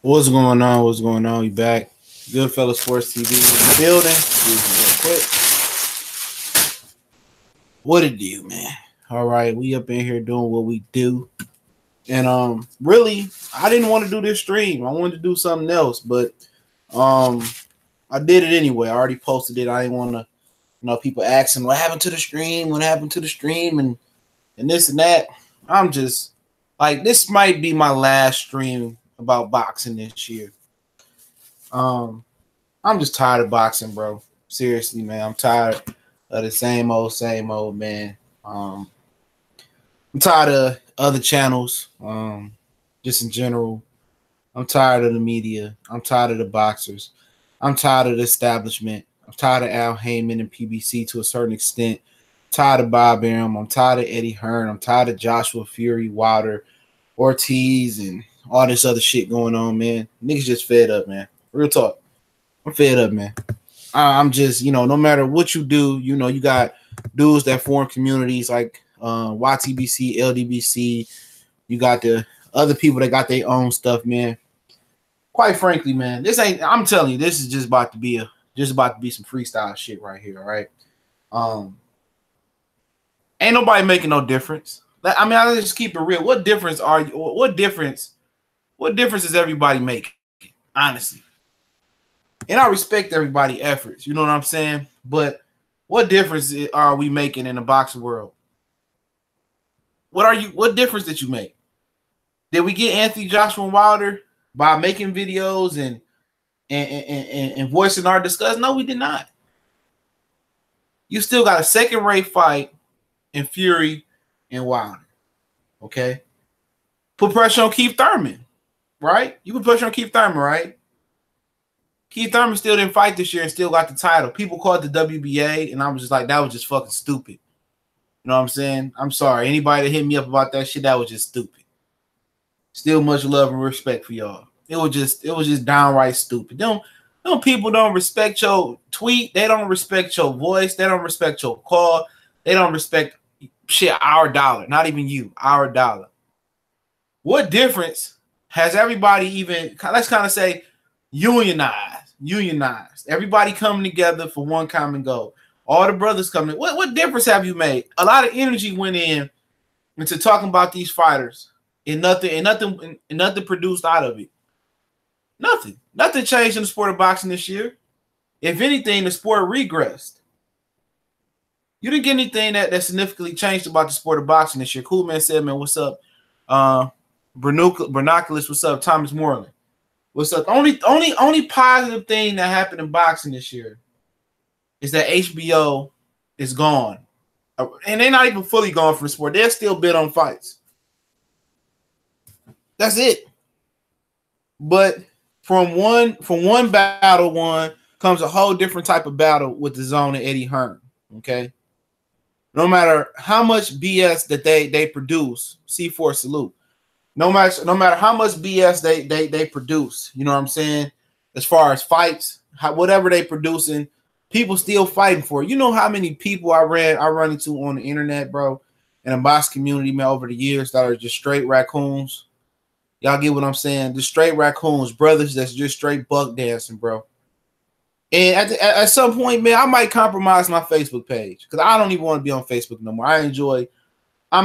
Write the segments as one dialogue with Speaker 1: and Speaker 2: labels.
Speaker 1: What's going on? What's going on? You back? Goodfellas Sports TV in the building. Excuse me real quick. What it do, man? All right, we up in here doing what we do. And really, I didn't want to do this stream. I wanted to do something else, but I did it anyway. I already posted it. I didn't want to, people asking what happened to the stream, what happened to the stream, and this and that. I'm just like, this might be my last stream about boxing this year. I'm just tired of boxing, bro. Seriously, man. I'm tired of the same old, man. I'm tired of other channels, just in general. I'm tired of the media. I'm tired of the boxers. I'm tired of the establishment. I'm tired of Al Heyman and PBC to a certain extent. I'm tired of Bob Arum. I'm tired of Eddie Hearn. I'm tired of Joshua Fury, Wilder, Ortiz, and all this other shit going on, man. Niggas just fed up, man. Real talk. I'm fed up, man. I'm just, no matter what you do, you got dudes that form communities like YTBC, LDBC. You got the other people that got their own stuff, man. Quite frankly, man, I'm telling you, this is just about to be some freestyle shit right here, all right? Ain't nobody making no difference. I mean, I'll just keep it real. What difference does everybody make, honestly? And I respect everybody's efforts, you know what I'm saying? But what difference are we making in the boxing world? What difference did you make? Did we get Anthony Joshua Wilder by making videos and voicing our disgust? No, we did not. You still got a second-rate fight in Fury and Wilder. Okay? Put pressure on Keith Thurman, right? You put pressure on Keith Thurman, right? Keith Thurman still didn't fight this year and still got the title. People called it the WBA, and I was just like, that was just fucking stupid. You know what I'm saying? I'm sorry. Anybody that hit me up about that shit, that was just stupid. Still much love and respect for y'all. It was just downright stupid. Them people don't respect your tweet. They don't respect your voice. They don't respect your call. They don't respect shit, our dollar. Not even you, our dollar. What difference has everybody even, let's kind of say, unionized? Everybody coming together for one common goal. All the brothers coming. What difference have you made? A lot of energy went into talking about these fighters, and nothing produced out of it. Nothing changed in the sport of boxing this year. If anything, the sport regressed. You didn't get anything that significantly changed about the sport of boxing this year. Cool Man said, man, what's up? Bernoculus, what's up? Thomas Moreland, what's up? Only positive thing that happened in boxing this year is that HBO is gone. And they're not even fully gone from the sport. They're still bid on fights. That's it. But from one battle comes a whole different type of battle with the Zone and Eddie Hearn. Okay. No matter how much BS that they produce, C4 salute. No matter how much BS they produce, you know what I'm saying? As far as fights, whatever they producing, people still fighting for it. You know how many people I run into on the internet, bro, in the box community, man, over the years that are just straight raccoons. Y'all get what I'm saying? Just straight raccoons, brothers that's just straight buck dancing, bro. And at some point, man, I might compromise my Facebook page because I don't even want to be on Facebook no more. I'm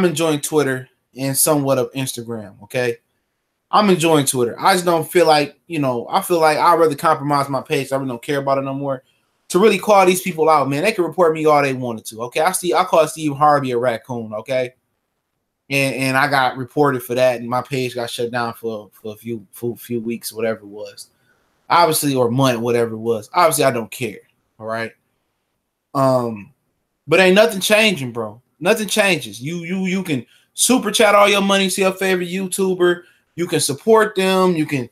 Speaker 1: enjoying Twitter and somewhat of Instagram, okay? I'm enjoying Twitter. I just don't feel like, I feel like I'd rather compromise my page. I really don't care about it no more. To really call these people out, man, they can report me all they wanted to, okay? I call Steve Harvey a raccoon, okay? And I got reported for that, and my page got shut down for a few weeks, whatever it was. Obviously, or month, whatever it was. Obviously, I don't care, all right? But ain't nothing changing, bro. Nothing changes. You can super chat all your money to your favorite YouTuber. You can support them. They can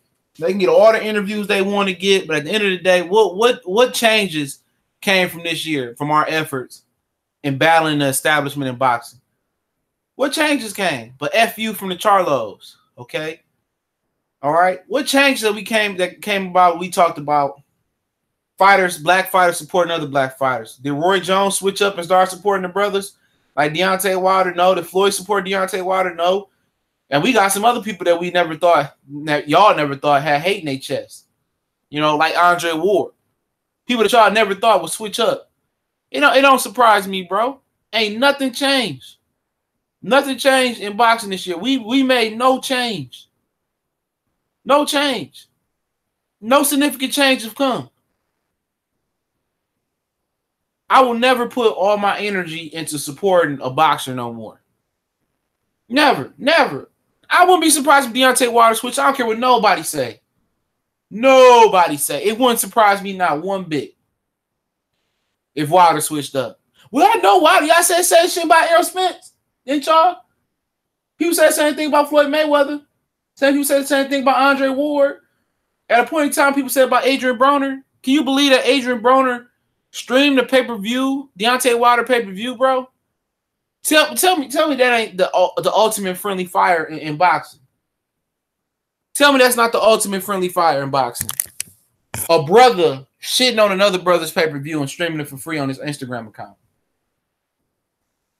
Speaker 1: get all the interviews they want to get. But at the end of the day, what changes came from this year, from our efforts in battling the establishment in boxing? What changes came? But F you from the Charlos, okay? All right. What changes that came about? We talked about fighters, black fighters supporting other black fighters. Did Roy Jones switch up and start supporting the brothers like Deontay Wilder? No. Did Floyd support Deontay Wilder? No. And we got some other people that we never thought, that y'all never thought had hate in their chest. You know, like Andre Ward. People that y'all never thought would switch up. You know, it don't surprise me, bro. Ain't nothing changed. Nothing changed in boxing this year. We made no change. No change. No significant change have come. I will never put all my energy into supporting a boxer no more. Never, never. I wouldn't be surprised if Deontay Wilder switched. I don't care what nobody say. Nobody say. It wouldn't surprise me not one bit if Wilder switched up. Well, I know Wilder. Y'all said the same shit about Errol Spence, didn't y'all? People said the same thing about Floyd Mayweather. Some people said the same thing about Andre Ward. At a point in time, people said about Adrian Broner. Can you believe that Adrian Broner streamed the pay-per-view, Deontay Wilder pay-per-view, bro? Tell me that ain't the ultimate friendly fire in boxing. Tell me that's not the ultimate friendly fire in boxing. A brother shitting on another brother's pay-per-view and streaming it for free on his Instagram account.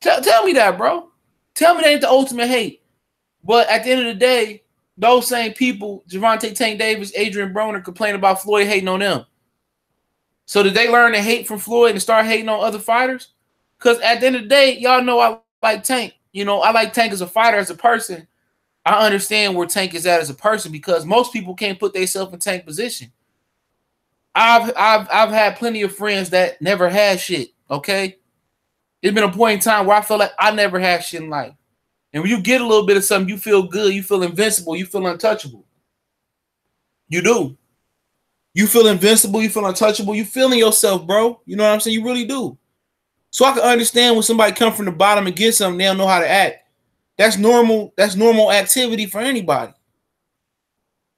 Speaker 1: Tell me that, bro. Tell me that ain't the ultimate hate. But at the end of the day, those same people, Gervonta Tank Davis, Adrian Broner, complain about Floyd hating on them. So did they learn to hate from Floyd and start hating on other fighters? Because at the end of the day, y'all know I like Tank. You know, I like Tank as a fighter, as a person. I understand where Tank is at as a person because most people can't put themselves in Tank position. I've had plenty of friends that never had shit, okay? It's been a point in time where I feel like I never had shit in life. And when you get a little bit of something, you feel good, you feel invincible, you feel untouchable. You do. You feel invincible, you feel untouchable, you feeling yourself, bro. You know what I'm saying? You really do. So I can understand when somebody come from the bottom and get something, they don't know how to act. That's normal activity for anybody.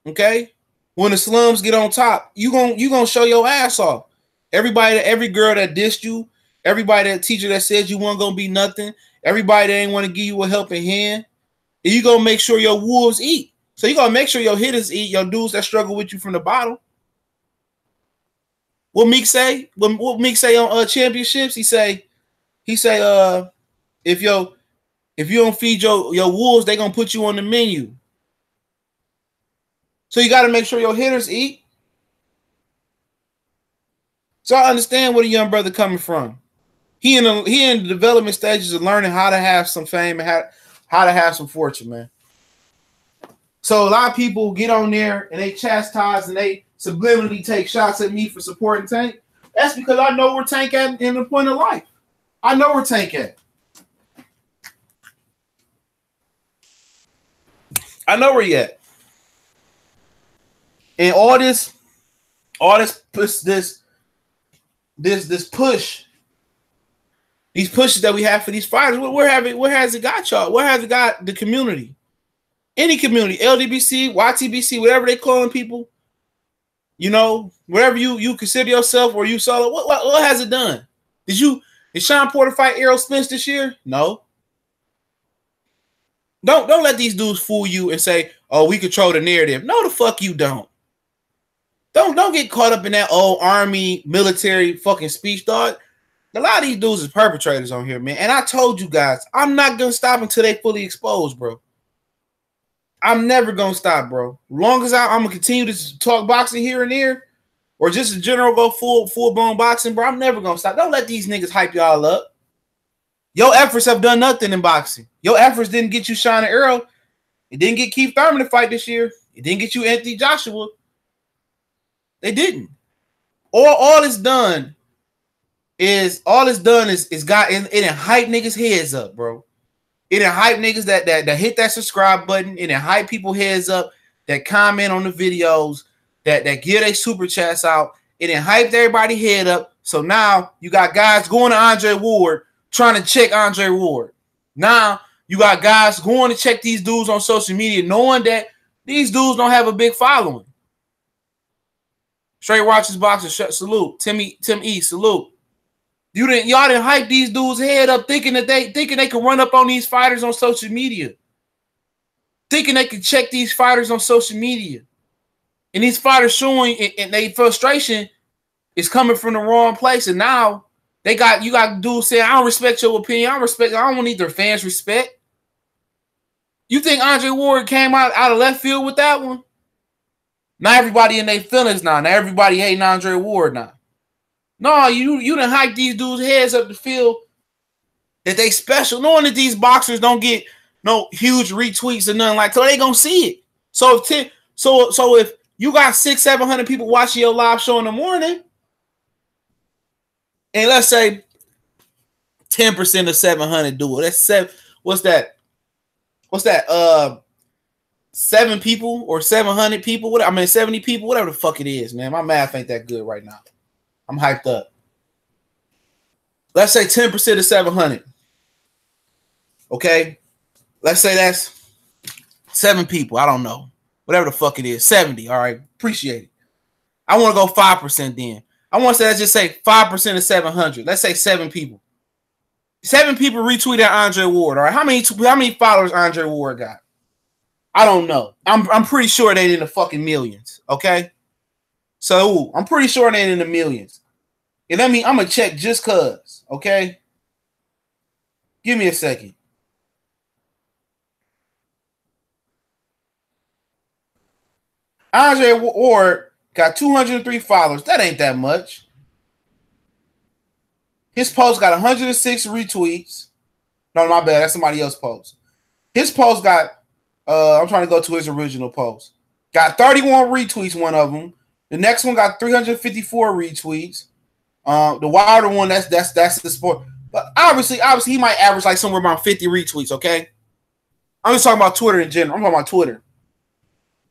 Speaker 1: Okay? When the slums get on top, you gonna show your ass off. Every girl that dissed you, everybody, that teacher that said you weren't gonna be nothing, everybody that ain't want to give you a helping hand, and you gonna make sure your wolves eat. So you gotta make sure your hitters eat, your dudes that struggle with you from the bottom. What Meek say? What Meek say on championships? He say, if you don't feed your wolves, they gonna put you on the menu. So you gotta make sure your hitters eat. So I understand where the young brother coming from. He in the development stages of learning how to have some fame and how to have some fortune, man. So a lot of people get on there and they chastise and they subliminally take shots at me for supporting Tank. That's because I know where Tank at in the point of life. I know where Tank at. I know where he at. And all this push, these pushes that we have for these fighters, where has it got y'all? Where has it got the community? Any community, LDBC, YTBC, whatever they calling people, you know, wherever you consider yourself or you saw it, what has it done? Did Sean Porter fight Errol Spence this year? No. Don't let these dudes fool you and say, oh, we control the narrative. No, the fuck you don't. Don't get caught up in that old army military fucking speech, dog. A lot of these dudes is perpetrators on here, man. And I told you guys, I'm not gonna stop until they fully exposed, bro. I'm never gonna stop, bro. Long as I'm gonna continue to talk boxing here and there, or just in general go full blown boxing, bro. I'm never gonna stop. Don't let these niggas hype y'all up. Your efforts have done nothing in boxing. Your efforts didn't get you Sean and Earl. It didn't get Keith Thurman to fight this year. It didn't get you Anthony Joshua. They didn't. All it's done is got it and hype niggas' heads up, bro. It and hype niggas that hit that subscribe button. It and hype people heads up that comment on the videos, that give their super chats out. It and hyped everybody head up. So now you got guys going to Andre Ward trying to check Andre Ward. Now you got guys going to check these dudes on social media, knowing that these dudes don't have a big following. Straight Watchers Boxer, salute. Tim E, salute. Y'all didn't hype these dudes' head up thinking they can run up on these fighters on social media. Thinking they can check these fighters on social media. And these fighters showing and their frustration is coming from the wrong place. And now you got dudes saying, I don't respect your opinion. I don't need their fans' respect. You think Andre Ward came out of left field with that one? Not everybody in their feelings now. Not everybody hating Andre Ward now. No, you done hype these dudes' heads up the field that they special, knowing that these boxers don't get no huge retweets or nothing like, so they gonna see it. So if you got 600-700 people watching your live show in the morning, and let's say 10% of 700 do it. That's seven. What's that? 7 people or 700 people? What I mean, 70 people, whatever the fuck it is, man. My math ain't that good right now. I'm hyped up. Let's say 10% of 700. Okay, let's say that's 7 people. I don't know. Whatever the fuck it is. 70. All right. Appreciate it. I want to go 5% then. I want to say, let's just say 5% of 700. Let's say 7 people. 7 people retweeted Andre Ward. All right. How many followers Andre Ward got? I don't know. I'm pretty sure they in the fucking millions. Okay. So I'm pretty sure they in the millions. And I mean, I'm gonna check just cause. Okay. Give me a second. Andre Ward got 203 followers. That ain't that much. His post got 106 retweets. No, my bad. That's somebody else's post. His post got, I'm trying to go to his original post. Got 31 retweets, one of them. The next one got 354 retweets. The wilder one, that's the sport. But obviously, he might average like somewhere around 50 retweets, okay? I'm just talking about Twitter in general. I'm talking about Twitter.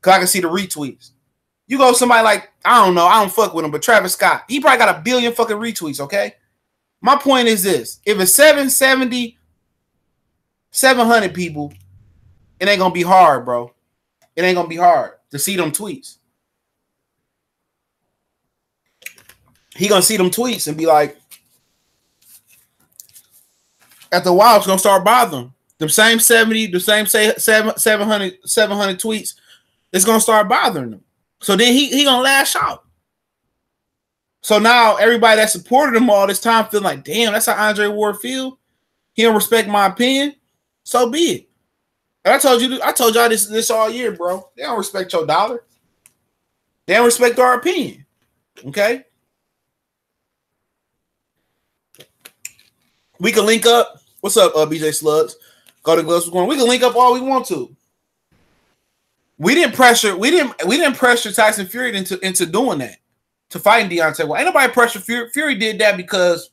Speaker 1: Because I can see the retweets. You go somebody like, I don't know, I don't fuck with him, but Travis Scott, he probably got 1 billion fucking retweets, okay? My point is this. If it's 700 people, it ain't going to be hard, bro. It ain't going to be hard to see them tweets. He going to see them tweets and be like, after a while, it's going to start bothering him. The same 70, the same 700 tweets, it's going to start bothering him. So then he going to lash out. So now everybody that supported him all this time feel like, damn, that's how Andre Ward feel. He don't respect my opinion. So be it. And I told y'all this all year, bro. They don't respect your dollar. They don't respect our opinion. Okay? We can link up. What's up, BJ Slugs? Golden Gloves was going. We can link up all we want to. We didn't pressure Tyson Fury into doing that, to fighting Deontay. Well, ain't nobody pressure Fury. Fury did that because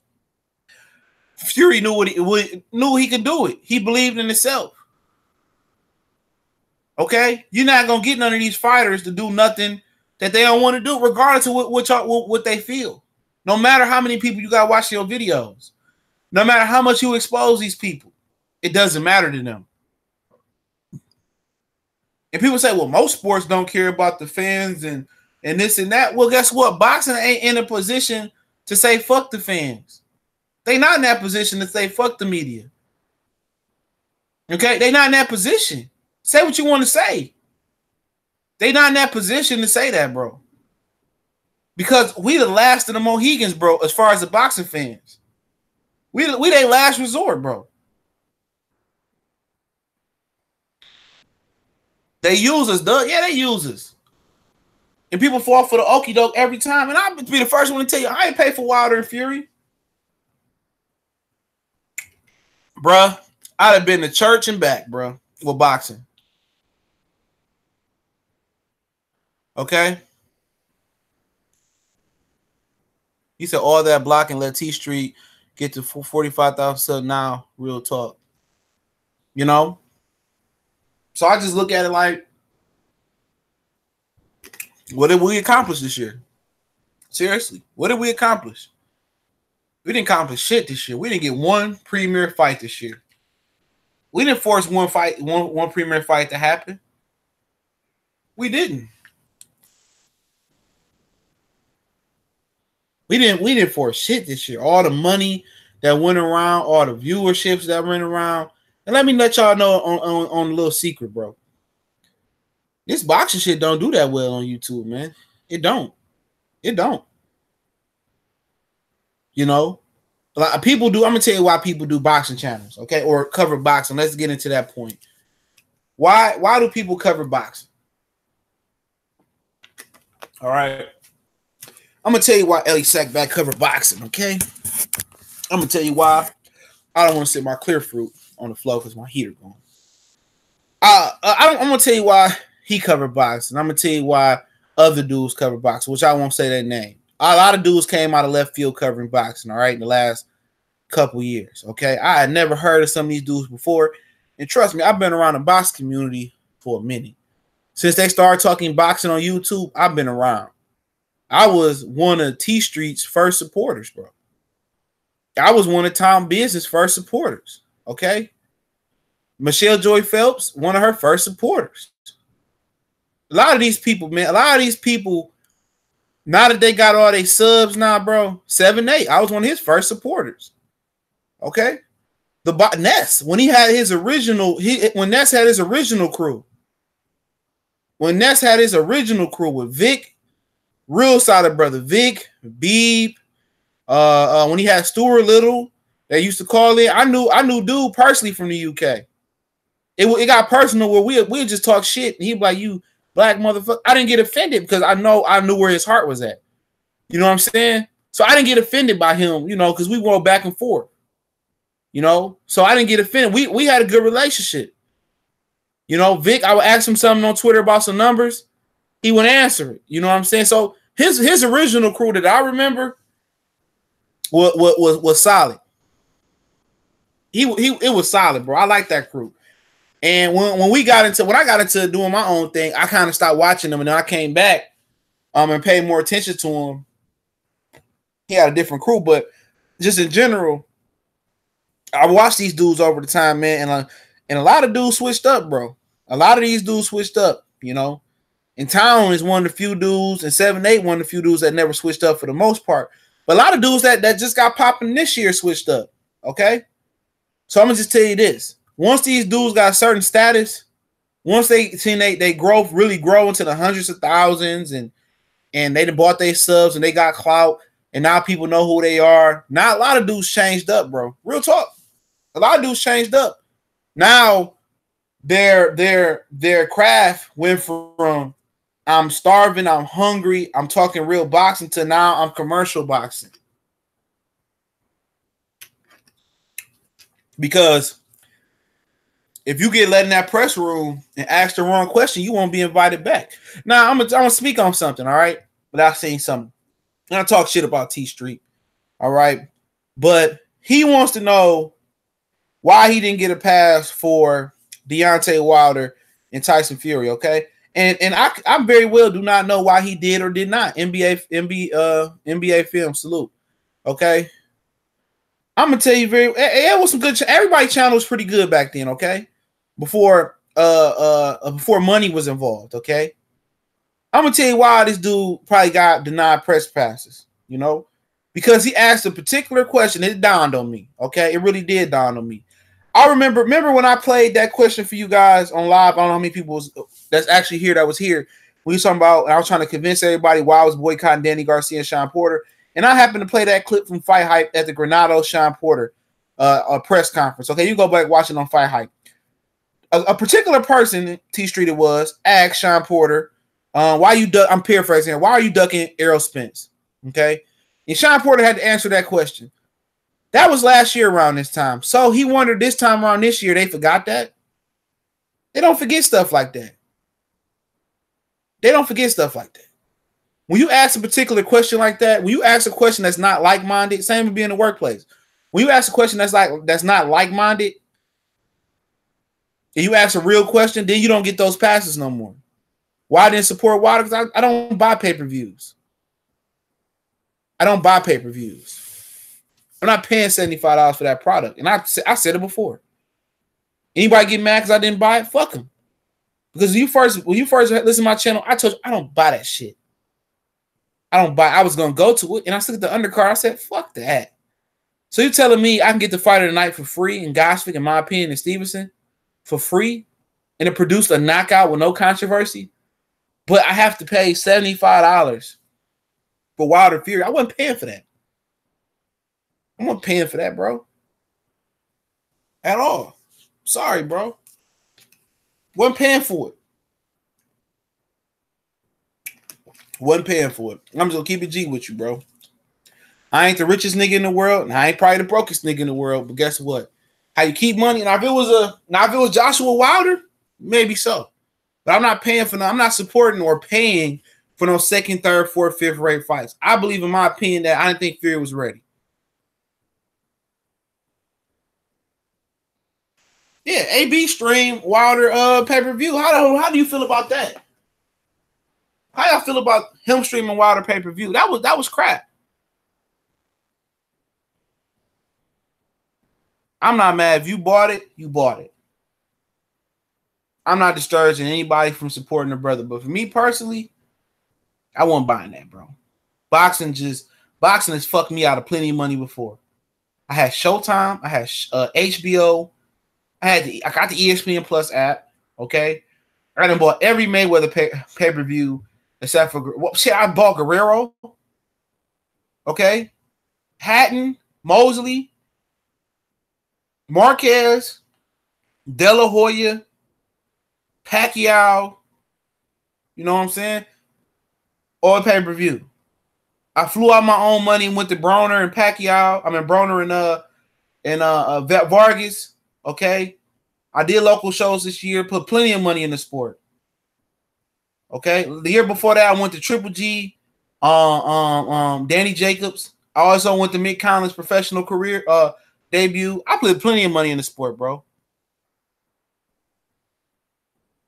Speaker 1: Fury knew he could do it. He believed in himself. Okay, you're not gonna get none of these fighters to do nothing that they don't want to do, regardless of what they feel. No matter how many people you got watching your videos, no matter how much you expose these people, it doesn't matter to them. And people say, well, most sports don't care about the fans and this and that. Well, guess what? Boxing ain't in a position to say fuck the fans. They not in that position to say fuck the media. Okay? They not in that position. Say what you want to say. They not in that position to say that, bro. Because we the last of the Mohegans, bro, as far as the boxing fans. We their last resort, bro. They use us, duh. Yeah, they use us. And people fall for the okie doke every time. And I'll be the first one to tell you, I ain't paid for Wilder and Fury. Bruh, I'd have been to church and back, bro, with boxing. Okay? He said all that blocking let T Street get to 45,000 now. Real talk. You know? So I just look at it like, what did we accomplish this year? Seriously, what did we accomplish? We didn't accomplish shit this year. We didn't get one premier fight this year. We didn't force one premier fight to happen. We didn't. We didn't force shit this year. All the money that went around, all the viewerships that went around. And let me let y'all know on a little secret, bro. This boxing shit don't do that well on YouTube, man. It don't. It don't. You know? Like people do. I'm gonna tell you why people do boxing channels, okay? Or cover boxing. Let's get into that point. Why do people cover boxing? All right. I'm gonna tell you why Ellie Sackback covered boxing, okay? I'm gonna tell you why. I don't want to sit my clear fruit on the floor because my heater going. I'm gonna tell you why he covered boxing. I'm gonna tell you why other dudes cover boxing, which I won't say their name. A lot of dudes came out of left field covering boxing, all right, in the last couple years. Okay. I had never heard of some of these dudes before. And trust me, I've been around the boxing community for a minute. Since they started talking boxing on YouTube, I've been around. I was one of T Street's first supporters, bro. I was one of Tom Business' first supporters. Okay. Michelle Joy Phelps, one of her first supporters. A lot of these people, man, now that they got all their subs now, bro, 7-8. I was one of his first supporters. Okay. Ness, when he had his original, when Ness had his original crew. When Ness had his original crew with Vic, real solid brother, Vic, Beeb, when he had Stuart Little, they used to call it. I knew dude personally from the UK. It got personal where we just talk shit, and he'd be like, "You black motherfucker." I didn't get offended because I knew where his heart was at. You know what I'm saying? So I didn't get offended by him, because we went back and forth. So I didn't get offended. We had a good relationship. Vic, I would ask him something on Twitter about some numbers. He would answer it. You know what I'm saying? So his original crew that I remember was solid. It was solid, bro. I like that crew. And when I got into doing my own thing, I kind of stopped watching them, and then I came back and paid more attention to him. He had a different crew, but just in general, I watched these dudes over the time, man, and a lot of dudes switched up, bro. A lot of these dudes switched up, And Town is one of the few dudes, and 7-8 one of the few dudes that never switched up for the most part. But a lot of dudes that just got popping this year switched up, okay? So I'm going to just tell you this. Once these dudes got a certain status, once they really grow into the hundreds of thousands, and they done bought their subs and they got clout, and now people know who they are. Now a lot of dudes changed up, bro. Real talk. A lot of dudes changed up. Now their craft went from I'm starving, I'm hungry, I'm talking real boxing to now I'm commercial boxing. Because if you get let in that press room and ask the wrong question, you won't be invited back. Now, I'm gonna speak on something, all right? Without saying something. I'm gonna talk shit about T Street, all right? But he wants to know why he didn't get a pass for Deontay Wilder and Tyson Fury, okay? And I very well do not know why he did or did not. NBA film salute, okay? I'm gonna tell you it was some good. Everybody's channel was pretty good back then, okay? Before money was involved, okay? I'm gonna tell you why this dude probably got denied press passes, because he asked a particular question. It dawned on me, okay? It really did dawn on me. I remember when I played that question for you guys on live. I don't know how many people that's actually here that was here. We were talking about, I was trying to convince everybody why I was boycotting Danny Garcia and Sean Porter. And I happened to play that clip from Fight Hype at the Granado Sean Porter press conference. Okay, you go back watch it on Fight Hype. A particular person, T Street it was, asked Sean Porter, why you I'm paraphrasing here, why are you ducking Errol Spence? Okay. And Sean Porter had to answer that question. That was last year around this time. So he wondered this time around this year, they forgot that. They don't forget stuff like that. They don't forget stuff like that. When you ask a particular question like that, when you ask a question that's not like-minded, same would be in the workplace. When you ask a question that's not like-minded, and you ask a real question, then you don't get those passes no more. Why I didn't support Wilder? Because I don't buy pay-per-views. I don't buy pay-per-views. I'm not paying $75 for that product. And I said it before. Anybody get mad because I didn't buy it? Fuck them. Because when you first listen to my channel, I told you I don't buy that shit. I was going to go to it, and I looked at the undercard. I said, fuck that. So you're telling me I can get the fight of the night for free in Gosvick, in my opinion, and Stevenson for free, and it produced a knockout with no controversy, but I have to pay $75 for Wilder Fury? I wasn't paying for that. I'm not paying for that, bro. At all. Sorry, bro. Wasn't paying for it. Wasn't paying for it. I'm just gonna keep it G with you, bro. I ain't the richest nigga in the world, and I ain't probably the brokest nigga in the world. But guess what? How you keep money? Now if it was Joshua Wilder, maybe so. But I'm not paying for no. I'm not supporting or paying for no second, third, fourth, fifth rate fights. I believe, in my opinion, that I didn't think Fury was ready. Yeah, AB stream Wilder pay-per-view. How do you feel about that? How y'all feel about him streaming Wilder pay-per-view? That was crap. I'm not mad. If you bought it, you bought it. I'm not discouraging anybody from supporting their brother, but for me personally, I wasn't buying that, bro. Boxing has fucked me out of plenty of money before. I had Showtime, I had HBO, I got the ESPN Plus app. Okay, I done bought every Mayweather pay-per-view except for I bought Guerrero. Okay, Hatton, Mosley, Marquez, De La Hoya, Pacquiao. You know what I'm saying? All pay-per-view. I flew out my own money and went to Broner and Pacquiao. I mean Broner and Vargas. Okay, I did local shows this year. Put plenty of money in the sport. Okay, the year before that I went to Triple G, Danny Jacobs. I also went to Mick Collins' professional career debut. I put plenty of money in the sport, bro.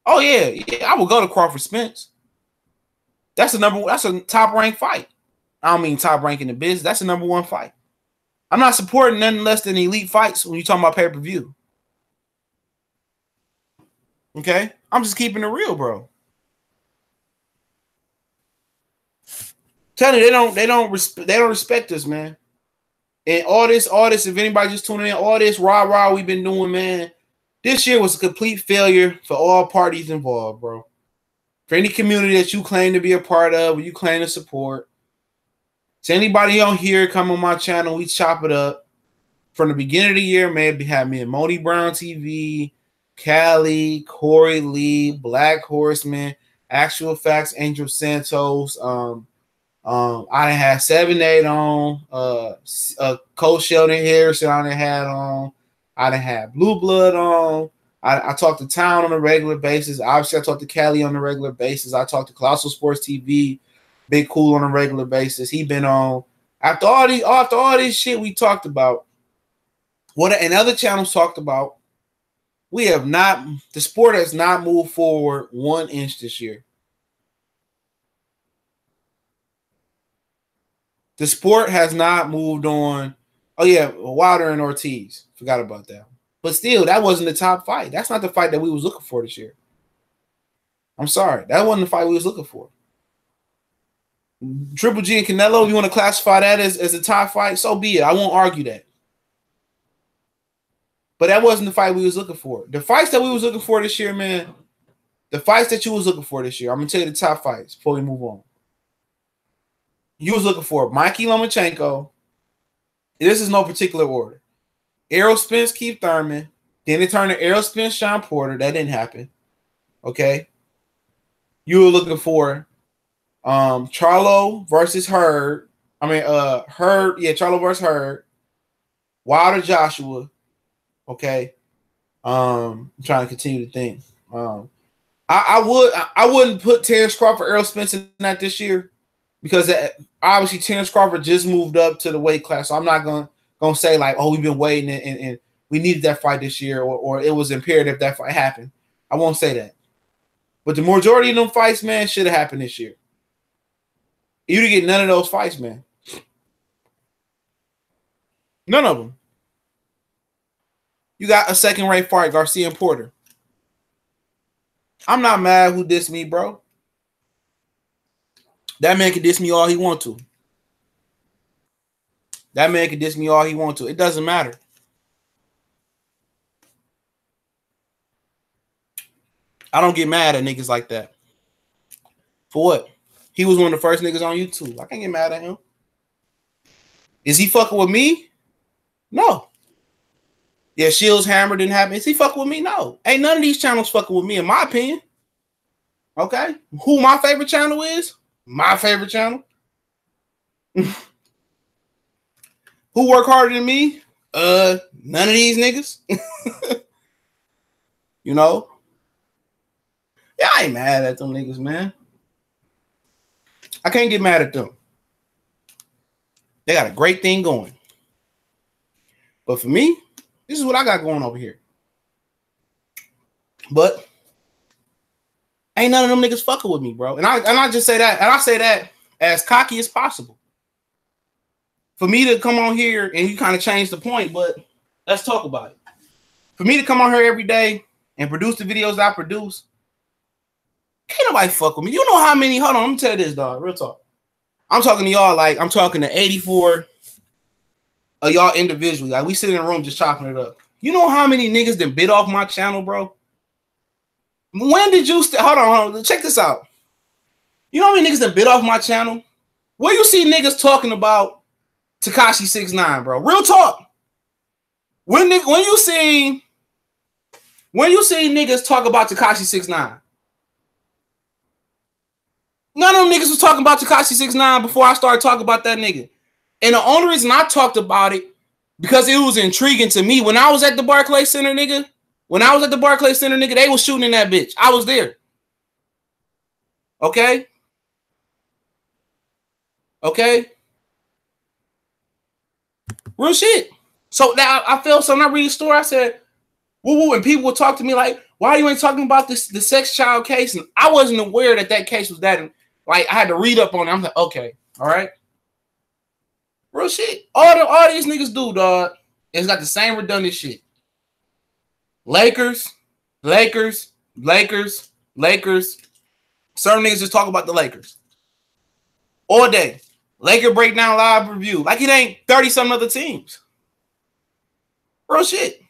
Speaker 1: Oh yeah, I would go to Crawford Spence. That's a top ranked fight. I don't mean top rank in the business. That's the number one fight. I'm not supporting nothing less than elite fights when you're talking about pay-per-view. Okay? I'm just keeping it real, bro. Tell you, they don't respect us, man. And all this, if anybody just tuning in, all this rah we've been doing, man. This year was a complete failure for all parties involved, bro. For any community that you claim to be a part of, or you claim to support. To anybody on here, come on my channel, we chop it up. From the beginning of the year, maybe have me and Moni Brown TV, Cali, Corey Lee, Black Horseman, Actual Facts, Angel Santos. I had 7-8 on. Coach Sheldon Harrison I done had on. I done had Blue Blood on. I talk to Town on a regular basis. Obviously, I talk to Cali on a regular basis. I talk to Colossal Sports TV, Big Cool on a regular basis. He been on. After all this shit we talked about, and other channels talked about, the sport has not moved forward 1 inch this year. The sport has not moved on. Oh yeah, Wilder and Ortiz. Forgot about that. But still, that wasn't the top fight. That's not the fight that we was looking for this year. I'm sorry. That wasn't the fight we was looking for. Triple G and Canelo, you want to classify that as a top fight? So be it. I won't argue that. But that wasn't the fight we was looking for. The fights that we was looking for this year, man, the fights that you was looking for this year, I'm going to tell you the top fights before we move on. You was looking for Mikey Lomachenko. This is no particular order. Errol Spence, Keith Thurman. Then it turned to Errol Spence, Sean Porter. That didn't happen. Okay. You were looking for Charlo versus Hurd. Hurd. Yeah, Charlo versus Hurd. Wilder, Joshua. Okay. I'm trying to continue to think. I wouldn't put Terence Crawford, Errol Spence in that this year because obviously Terence Crawford just moved up to the weight class. So I'm not gonna say like, oh, we've been waiting and we needed that fight this year or it was imperative that fight happened. I won't say that. But the majority of them fights, man, should have happened this year. You didn't get none of those fights, man. None of them. You got a second-rate fight, Garcia and Porter. I'm not mad who dissed me, bro. That man can diss me all he want to. That man can diss me all he want to. It doesn't matter. I don't get mad at niggas like that. For what? He was one of the first niggas on YouTube. I can't get mad at him. Is he fucking with me? No. Yeah, Shields Hammer didn't happen. Is he fucking with me? No. Ain't none of these channels fucking with me, in my opinion. Okay? Who my favorite channel is? My favorite channel. Who work harder than me? None of these niggas. You know? Yeah, I ain't mad at them niggas, man. I can't get mad at them. They got a great thing going. But for me, this is what I got going over here. But ain't none of them niggas fucking with me, bro. And I just say that, and I say that as cocky as possible. For me to come on here, and you kind of change the point, but let's talk about it. For me to come on here every day and produce the videos I produce, can't nobody fuck with me. You know how many, hold on, let me tell you this, dog, real talk. I'm talking to y'all like I'm talking to 84 of y'all individually. Like we sit in a room just chopping it up. You know how many niggas that bit off my channel, bro? When did you hold on, check this out. You know how many niggas that bit off my channel? Where you see niggas talking about Tekashi 6ix9ine, bro? Real talk. When you see niggas talk about Tekashi 6ix9ine, none of them niggas was talking about Tekashi 6ix9ine before I started talking about that nigga. And the only reason I talked about it because it was intriguing to me. When I was at the Barclays Center, nigga, they was shooting in that bitch. I was there. Okay? Okay? Real shit. So now I felt something. I read the story. I said, woo-woo, and people would talk to me like, why you ain't talking about the sex child case? And I wasn't aware that case was that. Like, I had to read up on it. I'm like, okay, all right. Real shit. All these niggas do, dog, it's got the same redundant shit. Lakers. Certain niggas just talk about the Lakers. All day. Laker breakdown live review. Like it ain't 30-some other teams. Real shit.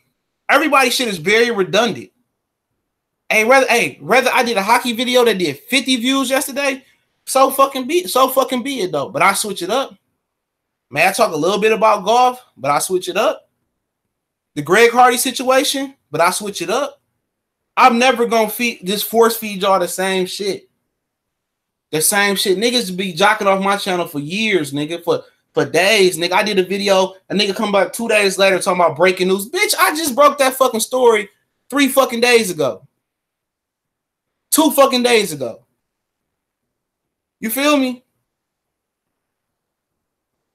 Speaker 1: Everybody's shit is very redundant. Whether I did a hockey video that did 50 views yesterday, so fucking be it though. But I switch it up. Man, I talk a little bit about golf, but I switch it up. The Greg Hardy situation, but I switch it up. I'm never gonna force feed y'all the same shit. The same shit. Niggas be jocking off my channel for years, nigga. For days, nigga. I did a video, a nigga come back 2 days later talking about breaking news. Bitch, I just broke that fucking story 3 fucking days ago. 2 fucking days ago. You feel me?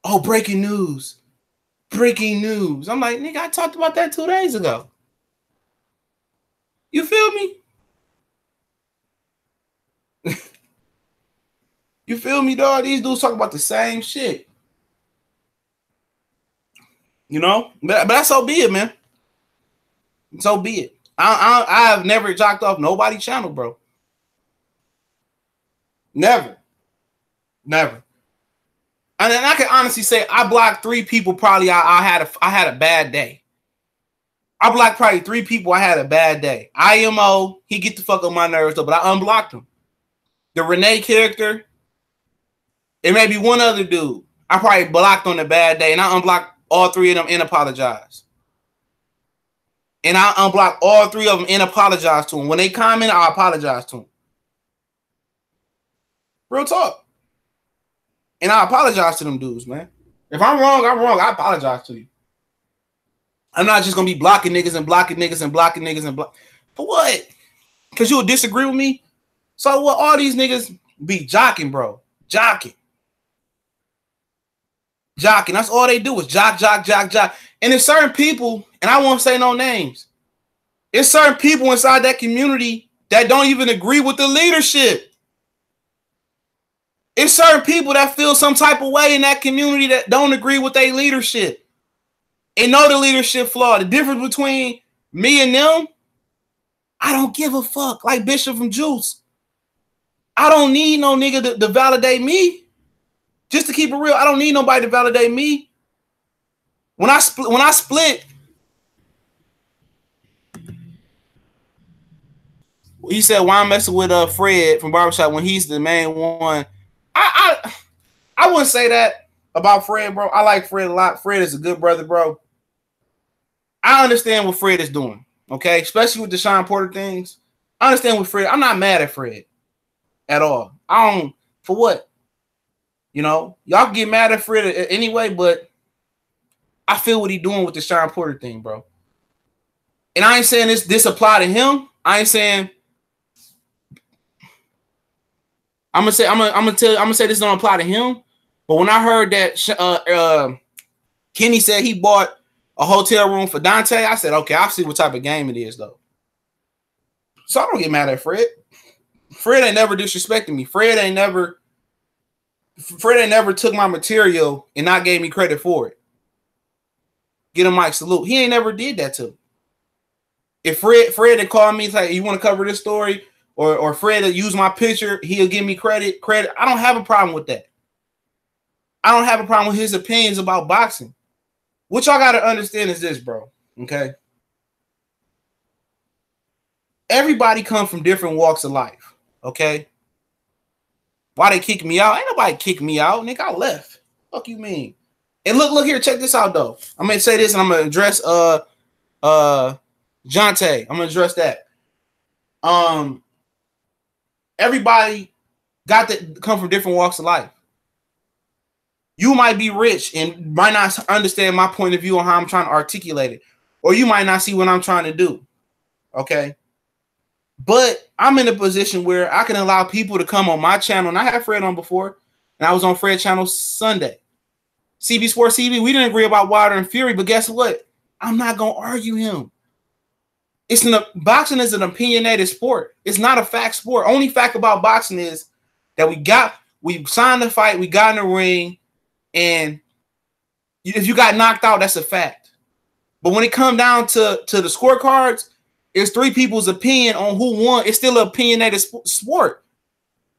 Speaker 1: Oh, breaking news. Breaking news. I'm like, nigga, I talked about that 2 days ago. You feel me? You feel me, dog? These dudes talk about the same shit. You know? But that's so be it, man. So be it. I have never jocked off nobody's channel, bro. Never. And then I can honestly say I blocked 3 people. Probably I had a bad day. I blocked probably 3 people. I had a bad day. IMO, he get the fuck on my nerves though, but I unblocked him. The Renee character, it may be one other dude. I probably blocked on a bad day, and I unblocked all 3 of them and apologized. And I unblocked all 3 of them and apologized to them. When they comment, I apologize to them. Real talk. And I apologize to them dudes, man. If I'm wrong, I'm wrong. I apologize to you. I'm not just going to be blocking niggas and blocking niggas and blocking niggas and block. For what? Because you'll disagree with me? So what? All these niggas be jocking, bro. Jocking. That's all they do is jock. And there's certain people, and I won't say no names, there's certain people inside that community that don't even agree with the leadership. It's certain people that feel some type of way in that community that don't agree with their leadership and know the leadership flaw. The difference between me and them, I don't give a fuck. Like Bishop from Juice. I don't need no nigga to validate me. Just to keep it real, I don't need nobody to validate me. When I split, he said, "Why I'm messing with Fred from Barbershop when he's the main one?" I wouldn't say that about Fred, bro. I like Fred a lot. Fred is a good brother, bro. I understand what Fred is doing, okay? Especially with the Sean Porter things. I understand what Fred. I'm not mad at Fred at all. I don't, for what? You know, y'all can get mad at Fred anyway, but I feel what he's doing with the Sean Porter thing, bro. And I ain't saying this apply to him. I ain't saying I'm gonna say this don't apply to him. But when I heard that Kenny said he bought a hotel room for Dante, I said, okay, I'll see what type of game it is, though. So I don't get mad at Fred. Fred ain't never disrespected me. Fred ain't never took my material and not gave me credit for it. Get him Mike salute. He ain't never did that to me. If Fred had called me, like, you want to cover this story, or Fred had used my picture, he'll give me credit. I don't have a problem with that. I don't have a problem with his opinions about boxing. What y'all got to understand is this, bro. Okay? Everybody comes from different walks of life. Okay? Why they kick me out? Ain't nobody kick me out. Nigga, I left. Fuck you mean? And look here, check this out, though. I'm going to say this, and I'm going to address Jonte. I'm going to address that. Everybody got to come from different walks of life. You might be rich and might not understand my point of view on how I'm trying to articulate it. Or you might not see what I'm trying to do. Okay? But I'm in a position where I can allow people to come on my channel. And I had Fred on before. And I was on Fred's channel Sunday. CB Sports TV, we didn't agree about Wilder and Fury. But guess what? I'm not going to argue him. Boxing is an opinionated sport. It's not a fact sport. Only fact about boxing is that we signed the fight, we got in the ring, and if you got knocked out, that's a fact. But when it comes down to the scorecards, it's three people's opinion on who won. It's still an opinionated sport.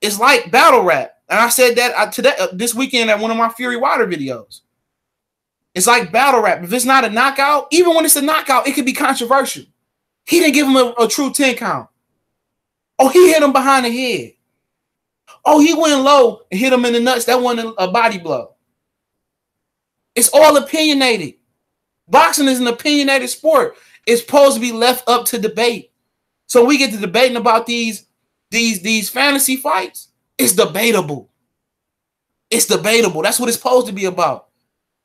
Speaker 1: It's like battle rap. And I said that this weekend at one of my Fury Wilder videos. It's like battle rap. If it's not a knockout, even when it's a knockout, it could be controversial. He didn't give him a true 10 count. Oh, he hit him behind the head. Oh, he went low and hit him in the nuts. That wasn't a body blow. It's all opinionated. Boxing is an opinionated sport. It's supposed to be left up to debate. So we get to debating about these fantasy fights. It's debatable. It's debatable. That's what it's supposed to be about.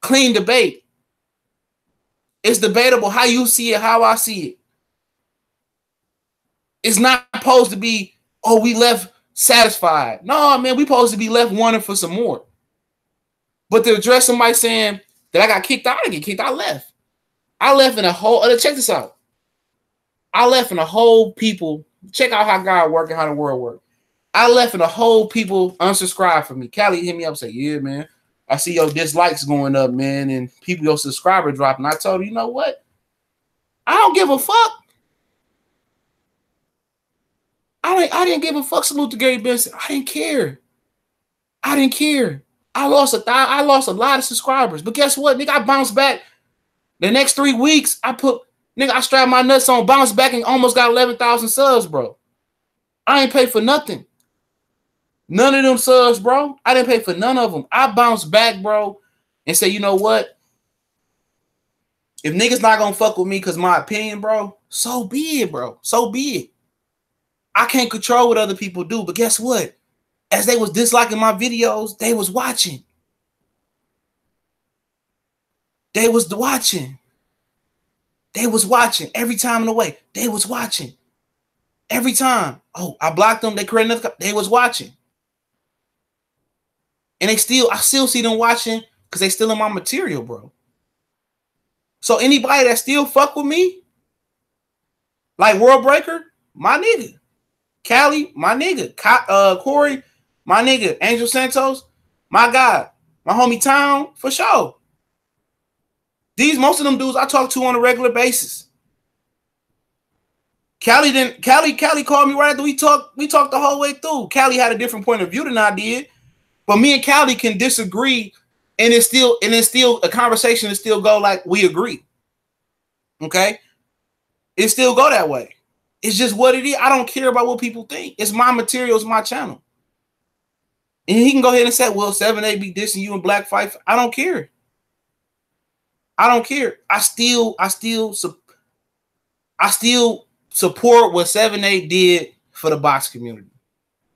Speaker 1: Clean debate. It's debatable how you see it, how I see it. It's not supposed to be, oh, we left satisfied. No, man, we supposed to be left wanting for some more. But to address somebody saying that I got kicked out, I didn't get kicked. I left. I left in a whole, check this out. I left in a whole people, check out how God works and how the world works. I left in a whole people unsubscribe for me. Callie hit me up and said, yeah, man, I see your dislikes going up, man, and people, your subscriber dropping. I told her, you know what? I don't give a fuck. I didn't give a fuck. Salute to Gary Benson. I didn't care. I lost a lot of subscribers. But guess what? Nigga, I bounced back. The next 3 weeks, I strapped my nuts on, bounced back, and almost got 11,000 subs, bro. I ain't paid for nothing. None of them subs, bro. I didn't pay for none of them. I bounced back, bro, and say, you know what? If niggas not gonna fuck with me because my opinion, bro, so be it, bro. So be it. I can't control what other people do, but guess what? As they was disliking my videos, they was watching. They was watching. They was watching every time in the way. They was watching every time. Oh, I blocked them. They created another. They was watching, and I still see them watching because they still in my material, bro. So anybody that still fuck with me, like World Breaker, my nigga. Callie, my nigga. Corey, my nigga. Angel Santos, my guy. My homie Town, for sure. Most of them dudes I talk to on a regular basis. Callie called me right after we talked the whole way through. Callie had a different point of view than I did. But me and Callie can disagree, and it's still a conversation that still go like we agree. Okay? It still go that way. It's just what it is. I don't care about what people think. It's my material, it's my channel. And he can go ahead and say, well, 7A be dissing you in Black Fight. I don't care. I don't care. I still support what 7-8 did for the box community.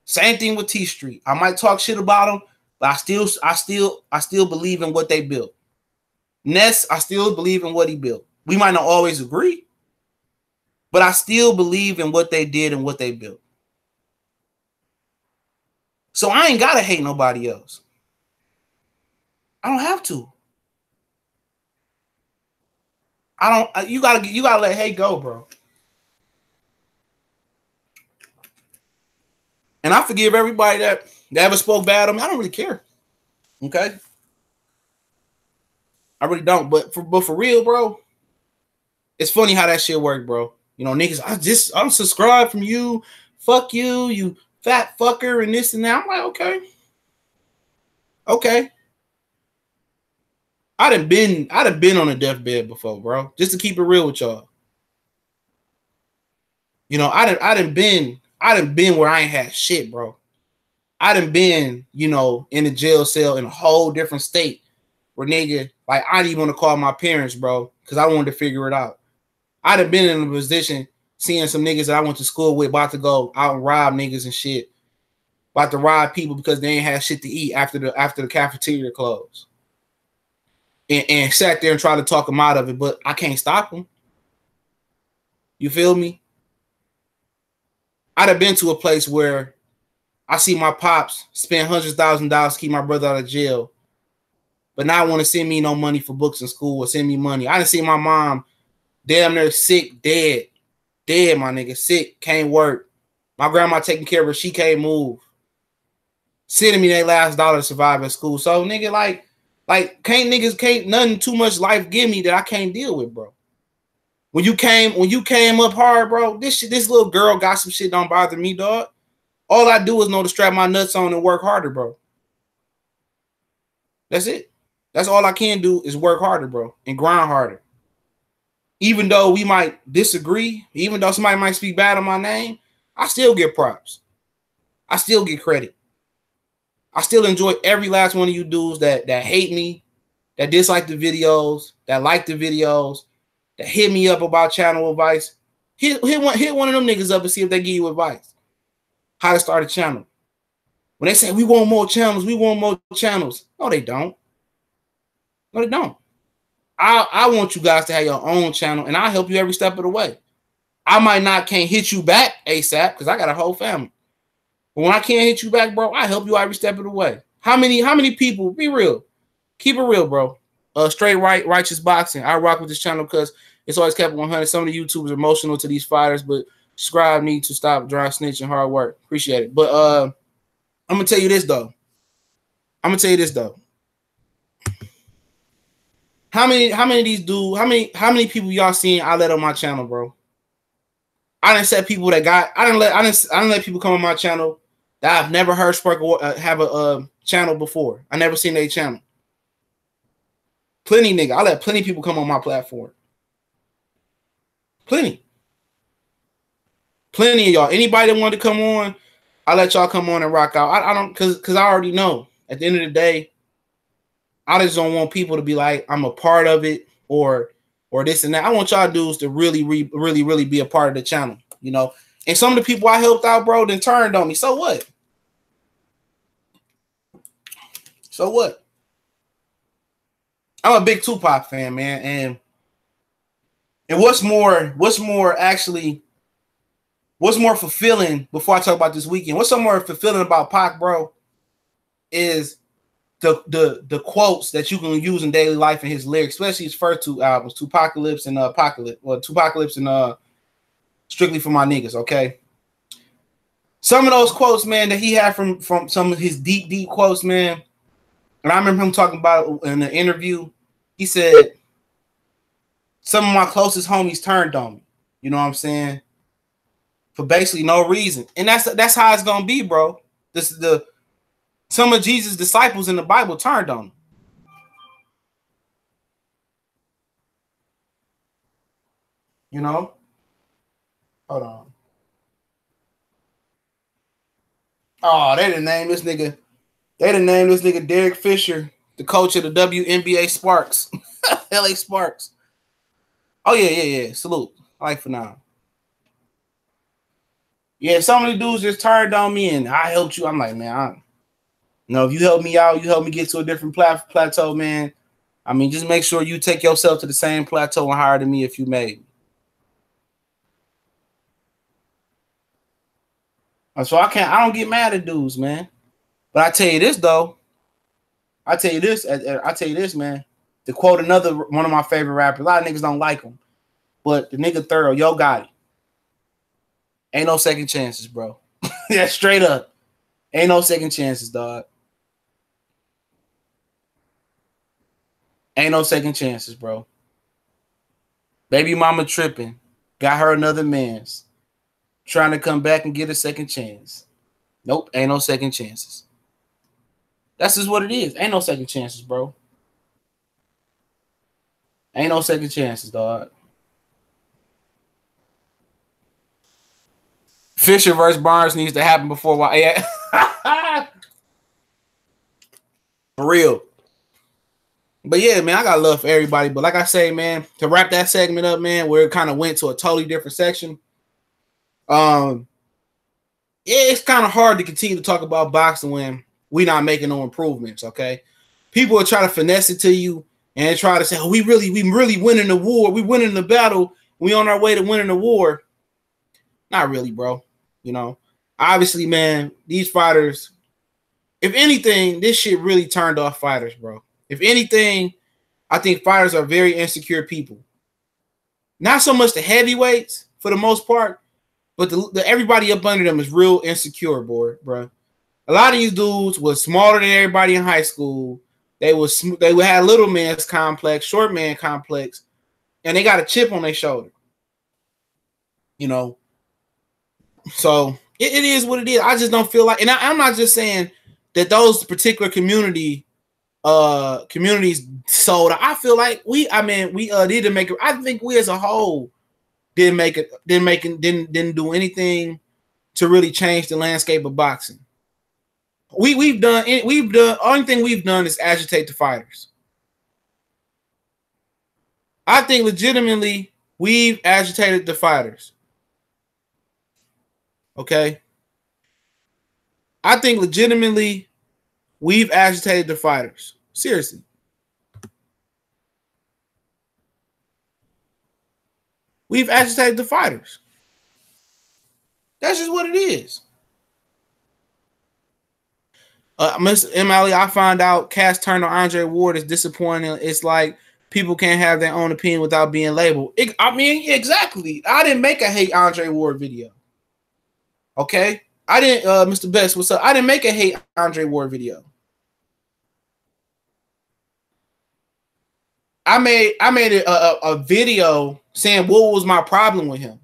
Speaker 1: Same thing with T Street. I might talk shit about them, but I still believe in what they built. Ness, I still believe in what he built. We might not always agree, but I still believe in what they did and what they built. So I ain't gotta hate nobody else. I don't have to. I don't. You gotta let hate go, bro. And I forgive everybody that ever spoke bad on me. I don't really care. Okay, I really don't. But for real, bro, it's funny how that shit worked, bro. You know, niggas, I'm subscribed from you. Fuck you, you fat fucker, and this and that. I'm like, okay. I'd have been on a deathbed before, bro. Just to keep it real with y'all. You know, I done been where I ain't had shit, bro. I done been, you know, in a jail cell in a whole different state where nigga, like I didn't even want to call my parents, bro, because I wanted to figure it out. I'd have been in a position seeing some niggas that I went to school with about to go out and rob niggas and shit. About to rob people because they ain't had shit to eat after the cafeteria closed. And sat there and tried to talk them out of it, but I can't stop them. You feel me? I'd have been to a place where I see my pops spend $100,000 to keep my brother out of jail, but now I want to send me no money for books in school or send me money. I didn't see my mom damn near sick, dead, my nigga, sick, can't work. My grandma taking care of her, she can't move. Sending me their last dollar to survive at school. So nigga, like can't nothing too much life give me that I can't deal with, bro. When you came up hard, bro, this little girl got some shit don't bother me, dog. All I do is know to strap my nuts on and work harder, bro. That's it. That's all I can do is work harder, bro, and grind harder. Even though we might disagree, even though somebody might speak bad on my name, I still get props. I still get credit. I still enjoy every last one of you dudes that hate me, that dislike the videos, that like the videos, that hit me up about channel advice. Hit one of them niggas up and see if they give you advice. How to start a channel. When they say we want more channels, No, they don't. No, they don't. I want you guys to have your own channel, and I'll help you every step of the way. I can't hit you back ASAP because I got a whole family. But when I can't hit you back, bro, I help you every step of the way. How many people? Be real. Keep it real, bro. Straight righteous boxing. I rock with this channel because it's always kept 100. Some of the YouTubers are emotional to these fighters, but subscribe need to stop dry snitching, hard work. Appreciate it. But I'm gonna tell you this though. How many of these dudes? How many people y'all seen I let on my channel, bro? I didn't set people that got. I didn't let people come on my channel that I've never heard Sparkle have a channel before. I never seen their channel. Plenty, nigga. I let plenty people come on my platform. Plenty of y'all. Anybody that wanted to come on, I let y'all come on and rock out. I don't because I already know. At the end of the day, I just don't want people to be like I'm a part of it or this and that. I want y'all dudes to really be a part of the channel, you know. And some of the people I helped out, bro, then turned on me. So what? I'm a big Tupac fan, man, and what's more fulfilling before I talk about this weekend? What's so more fulfilling about Pac, bro, is the quotes that you can use in daily life in his lyrics, especially his first two albums, Tupacalypse and Apocalypse, or Tupacalypse and Strictly for My Niggas, okay? Some of those quotes, man, that he had from some of his deep quotes, man. And I remember him talking about in an interview. He said, some of my closest homies turned on me. You know what I'm saying? For basically no reason. And that's how it's gonna be, bro. Some of Jesus' disciples in the Bible turned on him. You know? Hold on. Oh, they didn't name this nigga. They didn't name this nigga Derek Fisher the coach of the WNBA Sparks, LA Sparks. Oh yeah. Salute. I like Phenomenal. Yeah, some of the dudes just turned on me and I helped you. I'm like, man, if you help me out, you help me get to a different plateau, man. I mean, just make sure you take yourself to the same plateau and higher than me if you made me. So I don't get mad at dudes, man. But I tell you this, though. I tell you this, man. To quote another one of my favorite rappers, a lot of niggas don't like him. But the nigga thorough, Yo Gotti. Ain't no second chances, bro. Yeah, straight up. Ain't no second chances, dog. Ain't no second chances, bro. Baby mama tripping. Got her another man's. Trying to come back and get a second chance. Nope, ain't no second chances. That's just what it is. Ain't no second chances, bro. Ain't no second chances, dog. Fisher versus Barnes needs to happen before why. Yeah. For real. But yeah, man, I got love for everybody. But like I say, man, to wrap that segment up, man, where it kind of went to a totally different section. Yeah, it's kind of hard to continue to talk about boxing when we're not making no improvements. Okay, people are trying to finesse it to you and try to say, "Oh, we really winning the war. We winning the battle. We on our way to winning the war." Not really, bro. You know, obviously, man, these fighters. If anything, this shit really turned off fighters, bro. If anything, I think fighters are very insecure people. Not so much the heavyweights for the most part, but the everybody up under them is real insecure, bro. A lot of these dudes was smaller than everybody in high school. They had little man's complex, short man complex, and they got a chip on their shoulder. You know, so it is what it is. I just don't feel like, and I'm not just saying that those particular communities sold. I feel like we need to make it. I think we as a whole didn't do anything to really change the landscape of boxing. We've done only thing we've done is agitate the fighters. I think legitimately we've agitated the fighters. Okay. I think legitimately we've agitated the fighters. Seriously. We've agitated the fighters. That's just what it is. Mr. M. Ali, I found out Cass Turner, Andre Ward is disappointing. It's like people can't have their own opinion without being labeled. Exactly. I didn't make a hate Andre Ward video. Okay? I didn't, Mr. Best, what's up? I didn't make a hate Andre Ward video. I made a video saying what was my problem with him.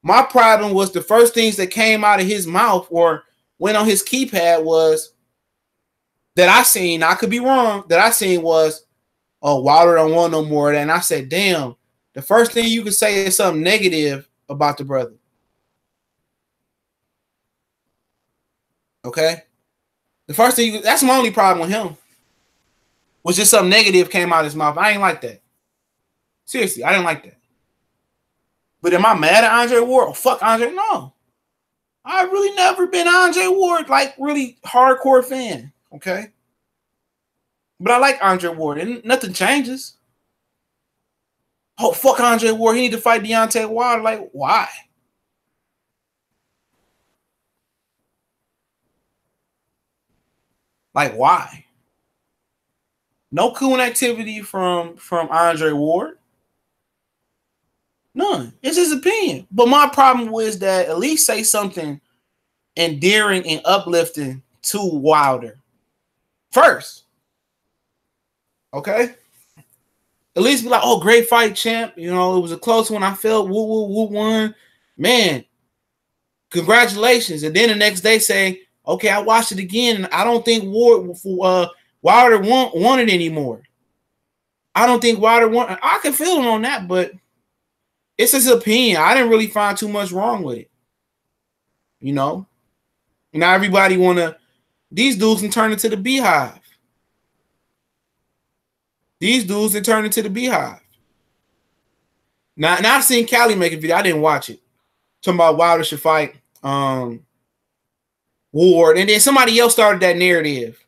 Speaker 1: My problem was the first things that came out of his mouth or went on his keypad was that I seen, I could be wrong, that I seen was, oh, Wilder don't want no more of that. And I said, damn, the first thing you could say is something negative about the brother. Okay? The first thing, that's my only problem with him. Was just something negative came out of his mouth. I ain't like that. Seriously, I didn't like that. But am I mad at Andre Ward? Oh, fuck Andre. No. I've really never been Andre Ward, like really hardcore fan. Okay. But I like Andre Ward, and nothing changes. Oh, fuck Andre Ward. He need to fight Deontay Wilder. Like, why? Like, why? No coon activity from Andre Ward. None. It's his opinion. But my problem was that at least say something endearing and uplifting to Wilder first. Okay? At least be like, oh, great fight, champ. You know, it was a close one. I felt woo won. Man, congratulations. And then the next day say, okay, I watched it again, and I don't think Wilder want it anymore. I don't think Wilder want. I can feel him on that, but it's his opinion. I didn't really find too much wrong with it. You know? Now everybody want to, these dudes can turn into the beehive. These dudes that turned into the Beehive. Now I've seen Cali make a video. I didn't watch it. Talking about Wilder should fight Ward, and then somebody else started that narrative.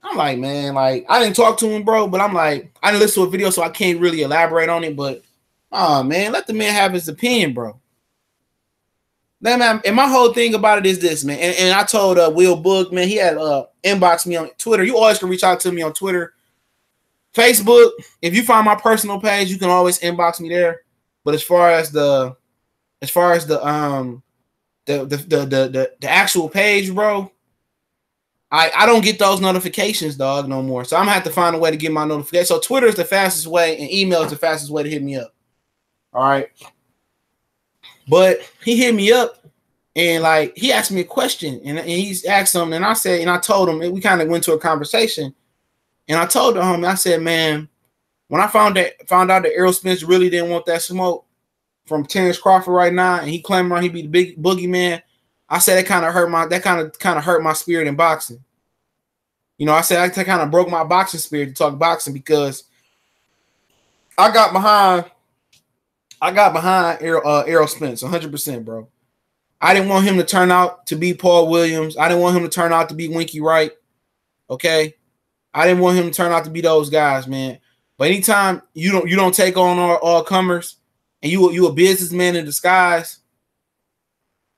Speaker 1: I'm like, man, like I didn't talk to him, bro, but I'm like, I didn't listen to a video, so I can't really elaborate on it. But man, let the man have his opinion, bro. Man, and my whole thing about it is this, man. And I told Will Book, man, he had inboxed me on Twitter. You always can reach out to me on Twitter, Facebook. If you find my personal page, you can always inbox me there. But as far as the actual page, bro, I don't get those notifications, dog, no more. So I'm gonna have to find a way to get my notifications. So Twitter is the fastest way, and email is the fastest way to hit me up. All right. But he hit me up and like he asked me a question and he's asked something, and I said, and I told him, and we kind of went to a conversation, and I told him, I said, man, when I found out that Errol Spence really didn't want that smoke from Terence Crawford right now, and he claimed he'd be the big boogeyman, I said it kind of hurt my spirit in boxing. You know, I said I kind of broke my boxing spirit to talk boxing because I got behind Errol Spence 100%, bro. I didn't want him to turn out to be Paul Williams. I didn't want him to turn out to be Winky Wright. Okay, I didn't want him to turn out to be those guys, man. But anytime you don't take on all comers, and you a businessman in disguise,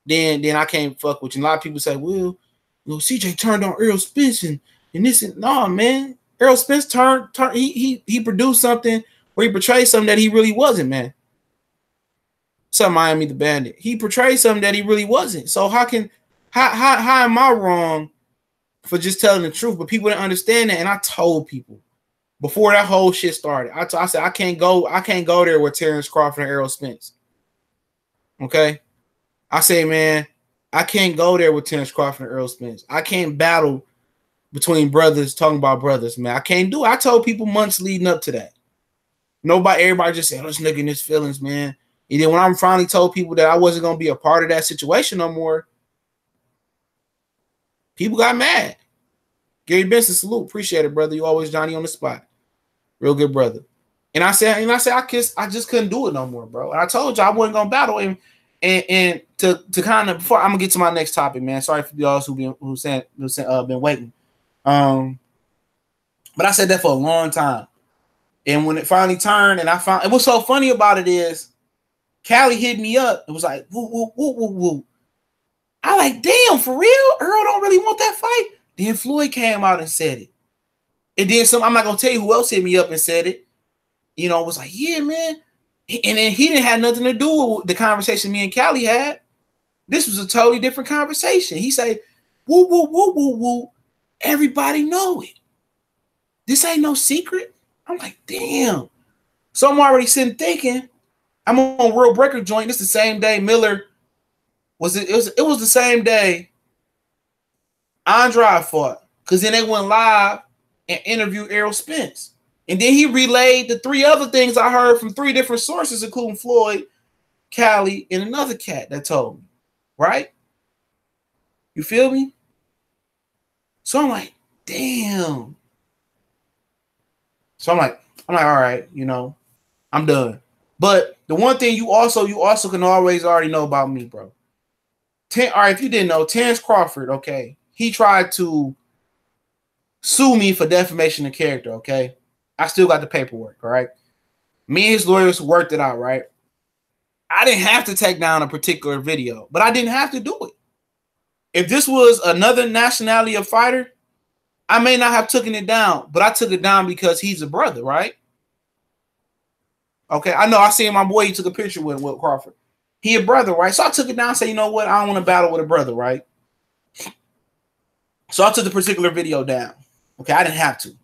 Speaker 1: then I can't fuck with you. And a lot of people say, well, CJ turned on Errol Spence and this and no, man. Errol Spence he produced something where he portrayed something that he really wasn't, man. Miami the Bandit. He portrayed something that he really wasn't. So how am I wrong for just telling the truth? But people didn't understand that, and I told people before that whole shit started. I said I can't go there with Terence Crawford and Errol Spence. Okay, I say, man, I can't go there with Terence Crawford and Errol Spence. I can't battle between brothers talking about brothers, man. I can't do it. I told people months leading up to that. Everybody just said, let's look in his feelings, man. And then when I finally told people that I wasn't going to be a part of that situation no more, people got mad. Gary Benson, salute. Appreciate it, brother. You always Johnny on the spot. Real good brother. And I said, I just couldn't do it no more, bro. And I told you I wasn't going to battle him. And to kind of, before I'm going to get to my next topic, man. Sorry for y'all who've been waiting. But I said that for a long time. And when it finally turned, and and what's so funny about it is, Callie hit me up. It was like, woo, woo, woo, woo, woo. I like, damn, for real? Earl don't really want that fight? Then Floyd came out and said it. And then I'm not going to tell you who else hit me up and said it. You know, it was like, yeah, man. And then he didn't have nothing to do with the conversation me and Callie had. This was a totally different conversation. He said, woo, woo, woo, woo, woo. Everybody know it. This ain't no secret. I'm like, damn. So I'm already sitting thinking, I'm on World Breaker Joint. This the same day Miller was it was the same day Andrade fought, because then they went live and interviewed Errol Spence. And then he relayed the three other things I heard from three different sources, including Floyd, Callie, and another cat that told me. Right? You feel me? So I'm like, damn. So I'm like, all right, you know, I'm done. But the one thing you also can always already know about me, bro. All right, if you didn't know, Terence Crawford, okay, he tried to sue me for defamation of character, okay? I still got the paperwork, all right? Me and his lawyers worked it out, right? I didn't have to take down a particular video, but I didn't have to do it. If this was another nationality of fighter, I may not have taken it down, but I took it down because he's a brother, right? Okay, I know. I seen my boy. He took a picture with Crawford. He a brother, right? So I took it down and said, you know what? I don't want to battle with a brother, right? So I took the particular video down. Okay, I didn't have to.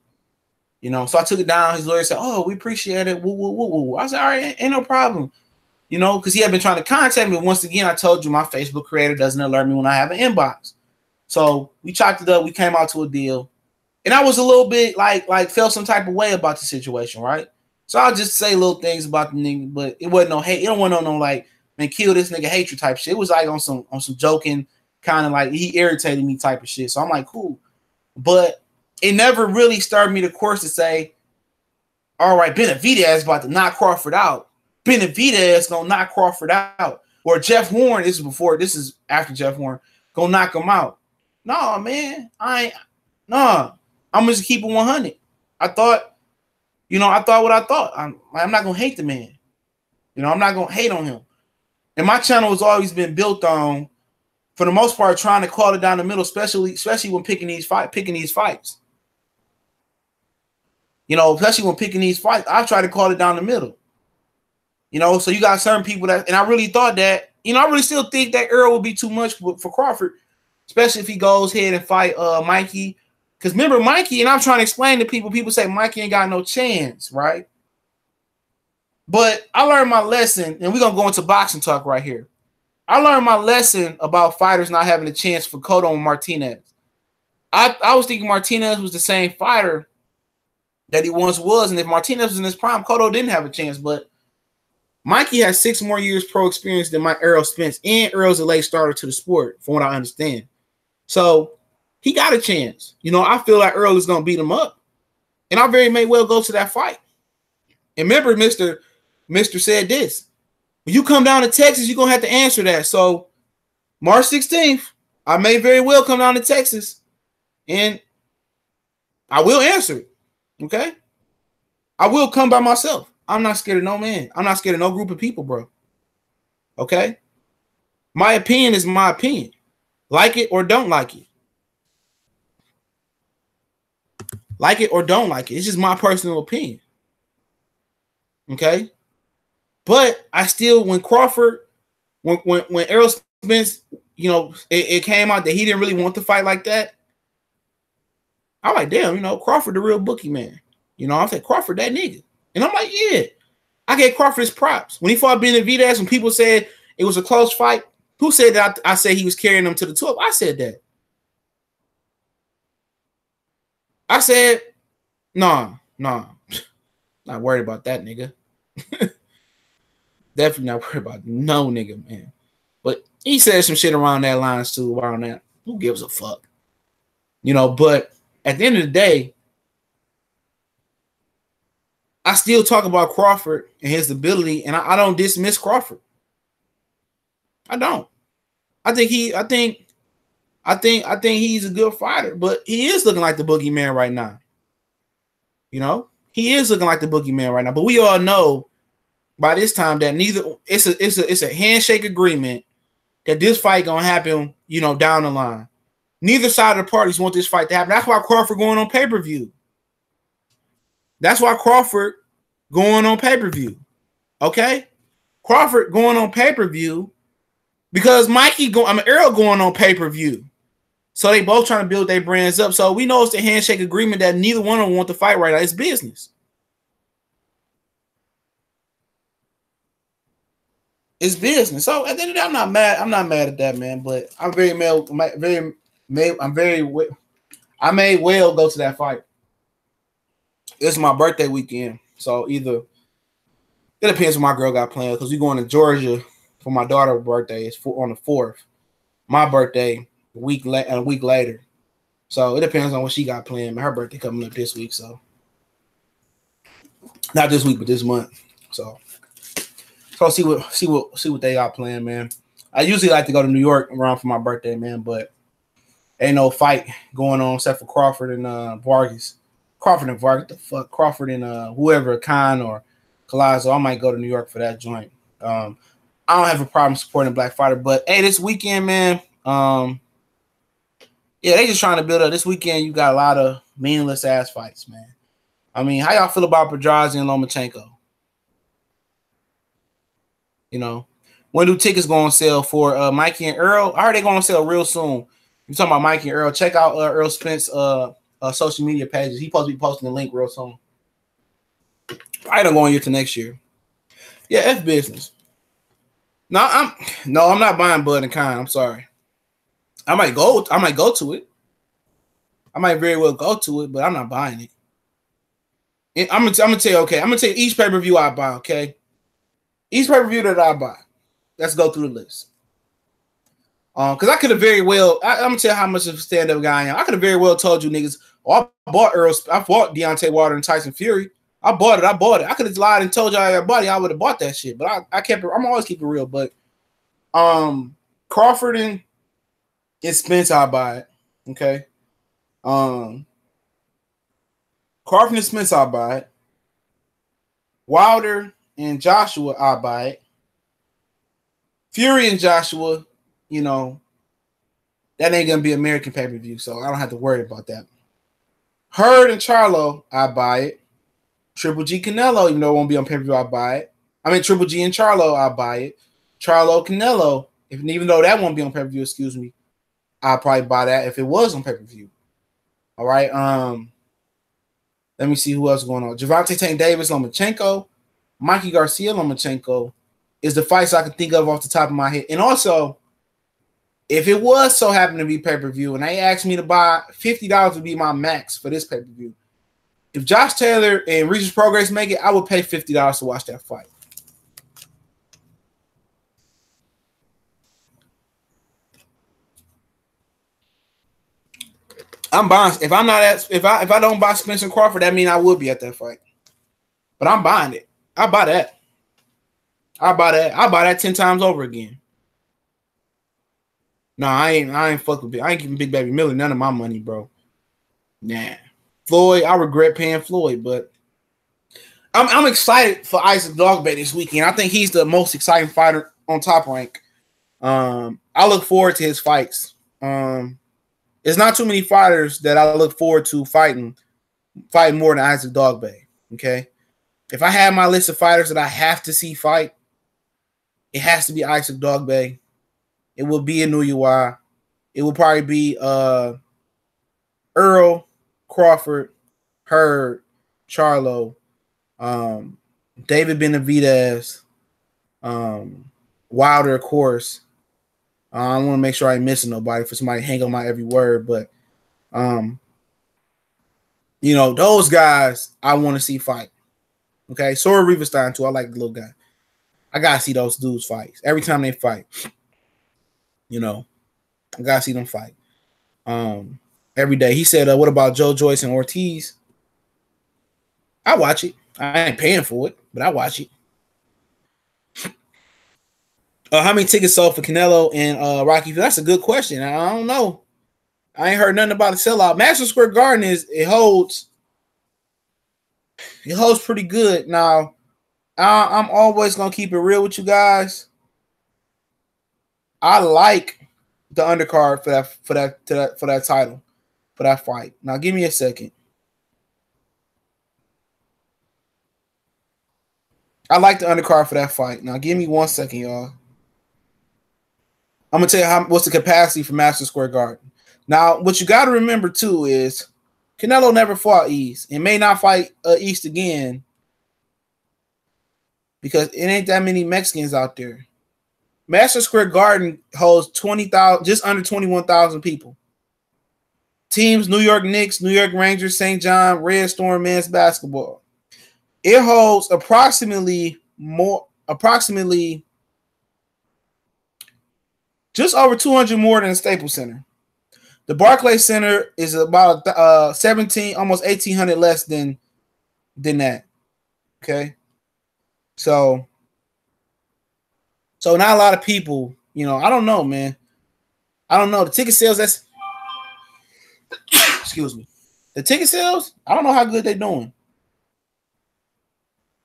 Speaker 1: You know, so I took it down. His lawyer said, oh, we appreciate it. Woo, woo, woo, woo. I said, all right, ain't no problem. You know, because he had been trying to contact me. Once again, I told you my Facebook creator doesn't alert me when I have an inbox. So we chopped it up. We came out to a deal. And I was a little bit like felt some type of way about the situation, right? So I'll just say little things about the nigga, but it wasn't no hate. It don't want no like, man, kill this nigga hatred type shit. It was like on some joking, kind of like he irritated me type of shit. So I'm like, cool. But it never really started me the course to say, all right, Benavidez about to knock Crawford out. Benavidez gonna knock Crawford out. Or Jeff Horn, this is after Jeff Horn, gonna knock him out. No, man, I'm just keep it 100. I thought what I thought. I'm not gonna hate the man. I'm not gonna hate on him. And my channel has always been built on, for the most part, trying to call it down the middle, especially when picking these fights. Especially when picking these fights, I try to call it down the middle. So you got certain people that, and I really thought that, I really still think that Earl would be too much for Crawford, especially if he goes ahead and fight Mikey. Because remember, Mikey, and I'm trying to explain to people say Mikey ain't got no chance, right? But I learned my lesson, and we're going to go into boxing talk right here. I learned my lesson about fighters not having a chance for Cotto and Martinez. I was thinking Martinez was the same fighter that he once was, and if Martinez was in his prime, Cotto didn't have a chance, but Mikey has 6 more years pro experience than my Errol Spence, and Errol's a late starter to the sport, from what I understand. So he got a chance. I feel like Earl is going to beat him up, and I very may well go to that fight. And remember, Mr. said this: when you come down to Texas, you're going to have to answer that. So March 16th, I may very well come down to Texas, and I will answer it. Okay? I will come by myself. I'm not scared of no man. I'm not scared of no group of people, bro. Okay? My opinion is my opinion. Like it or don't like it. Like it or don't like it. It's just my personal opinion. Okay? But I still, when Crawford, when Errol Spence, it came out that he didn't really want to fight like that, I'm like, damn, Crawford the real bookie man. I said, Crawford that nigga. And I'm like, yeah. I gave Crawford his props. When he fought Benavidez, when people said it was a close fight, who said that I said he was carrying them to the top? I said that. I said, nah. Not worried about that nigga. Definitely not worried about no nigga, man. But he said some shit around that lines too, around that. Who gives a fuck? But at the end of the day, I still talk about Crawford and his ability, and I don't dismiss Crawford. I don't. I think he's a good fighter, but he is looking like the boogeyman right now. He is looking like the boogeyman right now. But we all know by this time that it's a handshake agreement that this fight gonna happen, down the line. Neither side of the parties want this fight to happen. That's why Crawford going on pay-per-view. Okay? Crawford going on pay-per-view because Earl going on pay-per-view. So they both trying to build their brands up. So we know it's the handshake agreement that neither one of them want to fight right now. It's business. It's business. So at the end of the day, I'm not mad. I'm not mad at that, man. But I may well go to that fight. It's my birthday weekend, so either it depends what my girl got planned because we're going to Georgia for my daughter's birthday. It's on the 4th. My birthday a week later, so it depends on what she got planned. Her birthday coming up this week, so not this week, but this month. So see what they got planned, man. I usually like to go to New York around for my birthday, man, but ain't no fight going on except for Crawford and Vargas. Crawford and whoever, Khan or Collazo. I might go to New York for that joint. I don't have a problem supporting a black fighter, but hey, this weekend, man, yeah, they just trying to build up. This weekend, you got a lot of meaningless ass fights, man. I mean, how y'all feel about Pedraza and Lomachenko? When do tickets go on sale for Mikey and Earl? I heard they're going to sell real soon. You talking about Mikey and Earl? Check out Earl Spence social media pages. He supposed to be posting the link real soon. I don't go on here to next year. Yeah, F business. No, I'm not buying Bud and Kine. I'm sorry. I might go to it. I might very well go to it, but I'm not buying it. And I'm gonna tell you, okay. I'm gonna tell you each pay-per-view I buy, okay? Each pay-per-view that I buy. Let's go through the list. Because I could have very well, I'm gonna tell you how much of a stand-up guy I am. I could have very well told you niggas, I bought Deontay Wilder and Tyson Fury. I bought it. I could have lied and told y'all I bought it. I would have bought that shit. But I kept it. I'm always keeping it real. But Crawford and Spence, I buy it. Okay. Crawford and Spence, I buy it. Wilder and Joshua, I buy it. Fury and Joshua, you know, that ain't gonna be American pay-per-view, so I don't have to worry about that. Hurd and Charlo, I buy it. Triple G Canelo, even though it won't be on pay-per-view, I buy it. I mean Triple G and Charlo, I buy it. Charlo Canelo, even though that won't be on pay-per-view, excuse me, I'll probably buy that if it was on pay-per-view. All right. Let me see who else is going on. Gervonta Tank Davis, Lomachenko, Mikey Garcia, Lomachenko is the fights I can think of off the top of my head. And also, if it was so happen to be pay-per-view and they asked me to buy $50 would be my max for this pay-per-view. If Josh Taylor and Regis Progress make it, I would pay $50 to watch that fight. I'm buying. If I don't buy Spence and Crawford, that means I would be at that fight. But I'm buying it. I buy that. I buy that 10 times over again. No, I ain't fucking. I ain't giving Big Baby Miller none of my money, bro. Nah. Floyd, I regret paying Floyd, but I'm excited for Isaac Dogboe this weekend. I think he's the most exciting fighter on Top Rank. I look forward to his fights. There's not too many fighters that I look forward to fighting more than Isaac Dogboe. Okay, if I have my list of fighters that I have to see fight, it has to be Isaac Dogboe. It will be Inouye. It will probably be Earl, Crawford, Hurd, Charlo, David Benavidez, Wilder, of course. I want to make sure I ain't missing nobody for somebody to hang on my every word, but you know, those guys I want to see fight. Okay, Sora Riverstein too. I like the little guy. I gotta see those dudes fight every time they fight. You know, I gotta see them fight. Every day. He said, "What about Joe Joyce and Ortiz?" I watch it. I ain't paying for it, but I watch it. How many tickets sold for Canelo and Rocky? That's a good question. I don't know. I ain't heard nothing about the sellout. Madison Square Garden it holds pretty good. Now, I'm always gonna keep it real with you guys. I like the undercard for that title, for that fight. Now, give me a second. I like the undercard for that fight. Now, give me 1 second, y'all. I'm gonna tell you what's the capacity for Madison Square Garden. Now, what you got to remember too is Canelo never fought East and may not fight East again because it ain't that many Mexicans out there. Madison Square Garden holds 20,000, just under 21,000 people. Teams: New York Knicks, New York Rangers, St. John, Red Storm men's basketball. It holds approximately just over 200 more than the Staples Center. The Barclays Center is about 17, almost 1,800 less than that. Okay, so not a lot of people. You know, I don't know, man. I don't know the ticket sales. That's excuse me. The ticket sales. I don't know how good they're doing,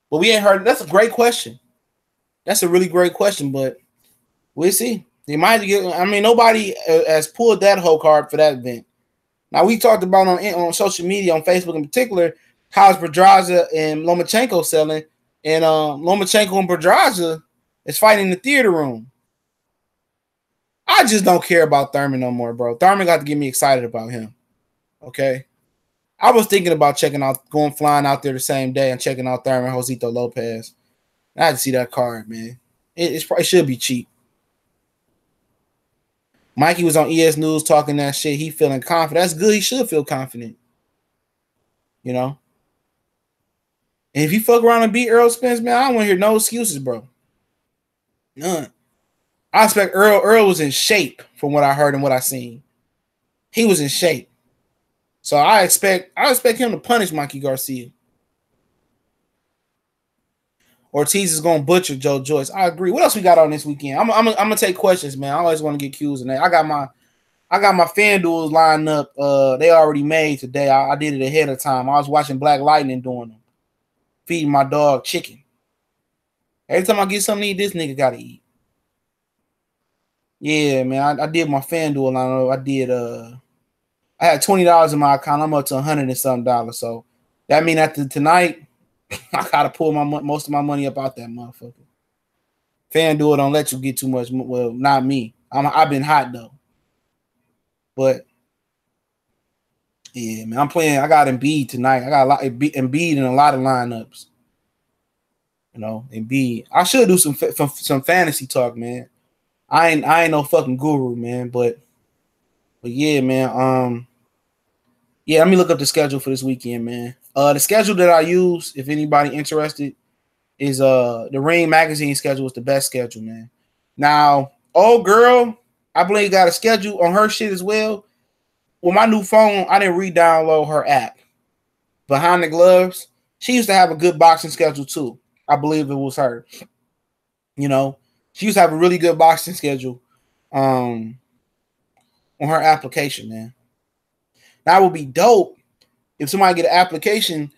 Speaker 1: but we ain't heard. That's a great question. That's a really great question, but we'll see. They might get. I mean, nobody has pulled that whole card for that event. Now we talked about on social media, on Facebook in particular, how's Pedraza and Lomachenko selling, and Lomachenko and Pedraza is fighting in the theater room. I just don't care about Thurman no more, bro. Thurman got to get me excited about him. Okay, I was thinking about flying out there the same day and checking out Thurman Josito Lopez. I had to see that card, man. It should be cheap. Mikey was on ES News talking that shit. He feeling confident. That's good. He should feel confident. You know? And if you fuck around and beat Earl Spence, man, I don't want to hear no excuses, bro. None. I expect Earl was in shape from what I heard and what I seen. He was in shape. So I expect him to punish Mikey Garcia. Ortiz is gonna butcher Joe Joyce. I agree. What else we got on this weekend? I'm gonna take questions, man. I always want to get cues in there. I got my FanDuels lined up. They already made today. I did it ahead of time. I was watching Black Lightning doing them, feeding my dog chicken. Every time I get something to eat, this nigga gotta eat. Yeah, man. I did my FanDuel lineup. I did. I had $20 in my account. I'm up to $100 and something. So that means after tonight, I gotta pull most of my money up out that motherfucker. FanDuel don't let you get too much. Well, not me. I've been hot though. But yeah, man, I'm playing. I got Embiid tonight. I got a lot Embiid in a lot of lineups. You know, Embiid. I should do some fantasy talk, man. I ain't no fucking guru, man. But yeah, man. Yeah, let me look up the schedule for this weekend, man. The schedule that I use, if anybody interested, is the Ring magazine schedule is the best schedule, man. Now, old girl, I believe got a schedule on her shit as well. With my new phone, I didn't re-download her app. Behind the Gloves, she used to have a good boxing schedule too. I believe it was her. You know, she used to have a really good boxing schedule on her application, man. That would be dope if somebody get an application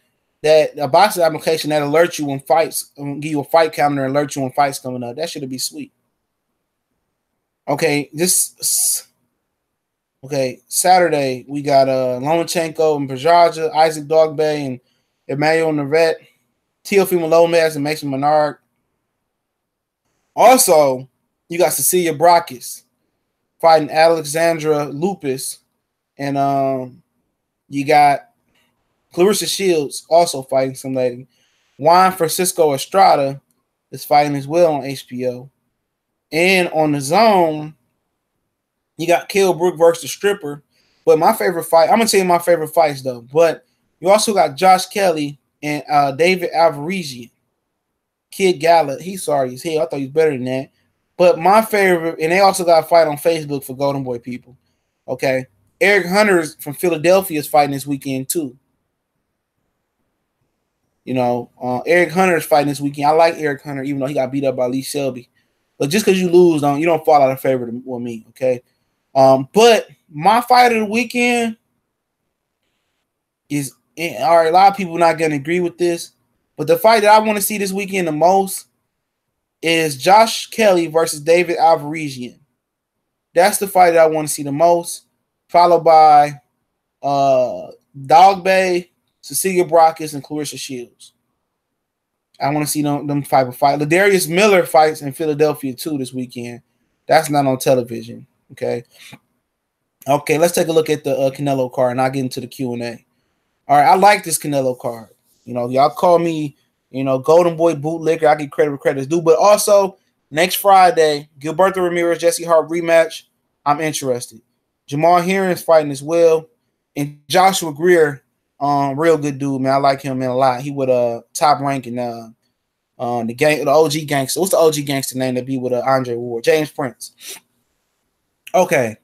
Speaker 1: a boxing application that alerts you when fights, give you a fight calendar and alert you when fights coming up. That should be sweet. Okay, Saturday we got Lomachenko and Pedraja, Isaac Dogbe and Emmanuel Navarrete, Teofimo Lopez and Mason Menard. Also, you got Cecilia Brakis fighting Alexandra Lupus, and you got Clarissa Shields also fighting some lady. Juan Francisco Estrada is fighting as well on HBO. And on the Zone, you got Kell Brook versus the Stripper. But my favorite fight, I'm going to tell you my favorite fights, though. But you also got Josh Kelly and David Alvarez. Kid Gallett, he's sorry as hell. I thought he was better than that. But my favorite, and they also got a fight on Facebook for Golden Boy people. Okay. Eric Hunter from Philadelphia is fighting this weekend, too. You know, Eric Hunter is fighting this weekend. I like Eric Hunter, even though he got beat up by Lee Shelby. But just because you lose, you don't fall out of favor with me, okay? But my fight of the weekend is, all right, a lot of people not going to agree with this, but the fight that I want to see this weekend the most is Josh Kelly versus David Alvarez. That's the fight that I want to see the most, followed by Dogbe, Cecilia Brakis, and Clarissa Shields. I want to see them fight. Ladarius Miller fights in Philadelphia too this weekend. That's not on television. Okay, let's take a look at the Canelo card, and I'll get into the Q&A. All right, I like this Canelo card. You know, y'all call me, Golden Boy bootlicker. I get credit where credit's due. But also, next Friday, Gilberto Ramirez, Jesse Hart rematch. I'm interested. Jamal Heron's fighting as well. And Joshua Greer, real good dude, man. I like him, man, a lot. He would top rank in the OG gangster. What's the OG gangster name that be with Andre Ward? James Prince. Okay.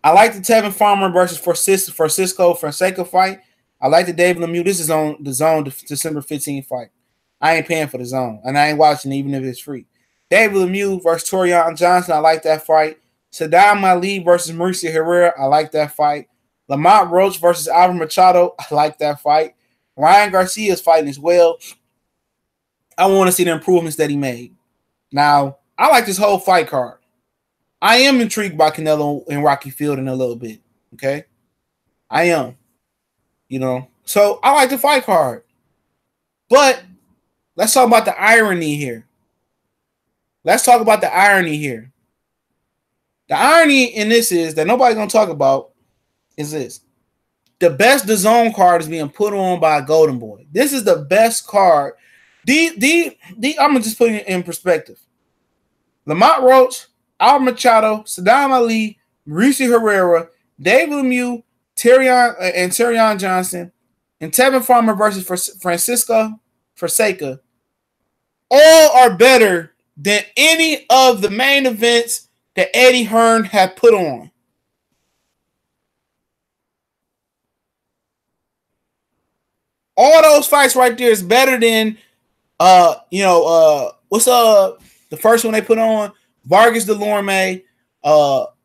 Speaker 1: I like the Tevin Farmer versus Francisco Fonseca fight. I like the David Lemieux. This is on the Zone December 15th fight. I ain't paying for the Zone, and I ain't watching it even if it's free. David Lemieux versus Torian Johnson. I like that fight. Saddam Ali versus Mauricio Herrera. I like that fight. Lamont Roach versus Alvin Machado. I like that fight. Ryan Garcia is fighting as well. I want to see the improvements that he made. Now, I like this whole fight card. I am intrigued by Canelo and Rocky Fielding a little bit. Okay? I am. So I like the fight card. But let's talk about the irony here. The irony in this is that nobody's going to talk about is this. The best DAZN card is being put on by a Golden Boy. This is the best card. I'm going to just put it in perspective. Lamont Roach, Alvin Machado, Saddam Ali, Mauricio Herrera, David Lemieux, Terion Johnson, and Tevin Farmer versus Francisco Fonseca all are better than any of the main events that Eddie Hearn had put on. All those fights right there is better than What's the first one they put on? Vargas Delorme,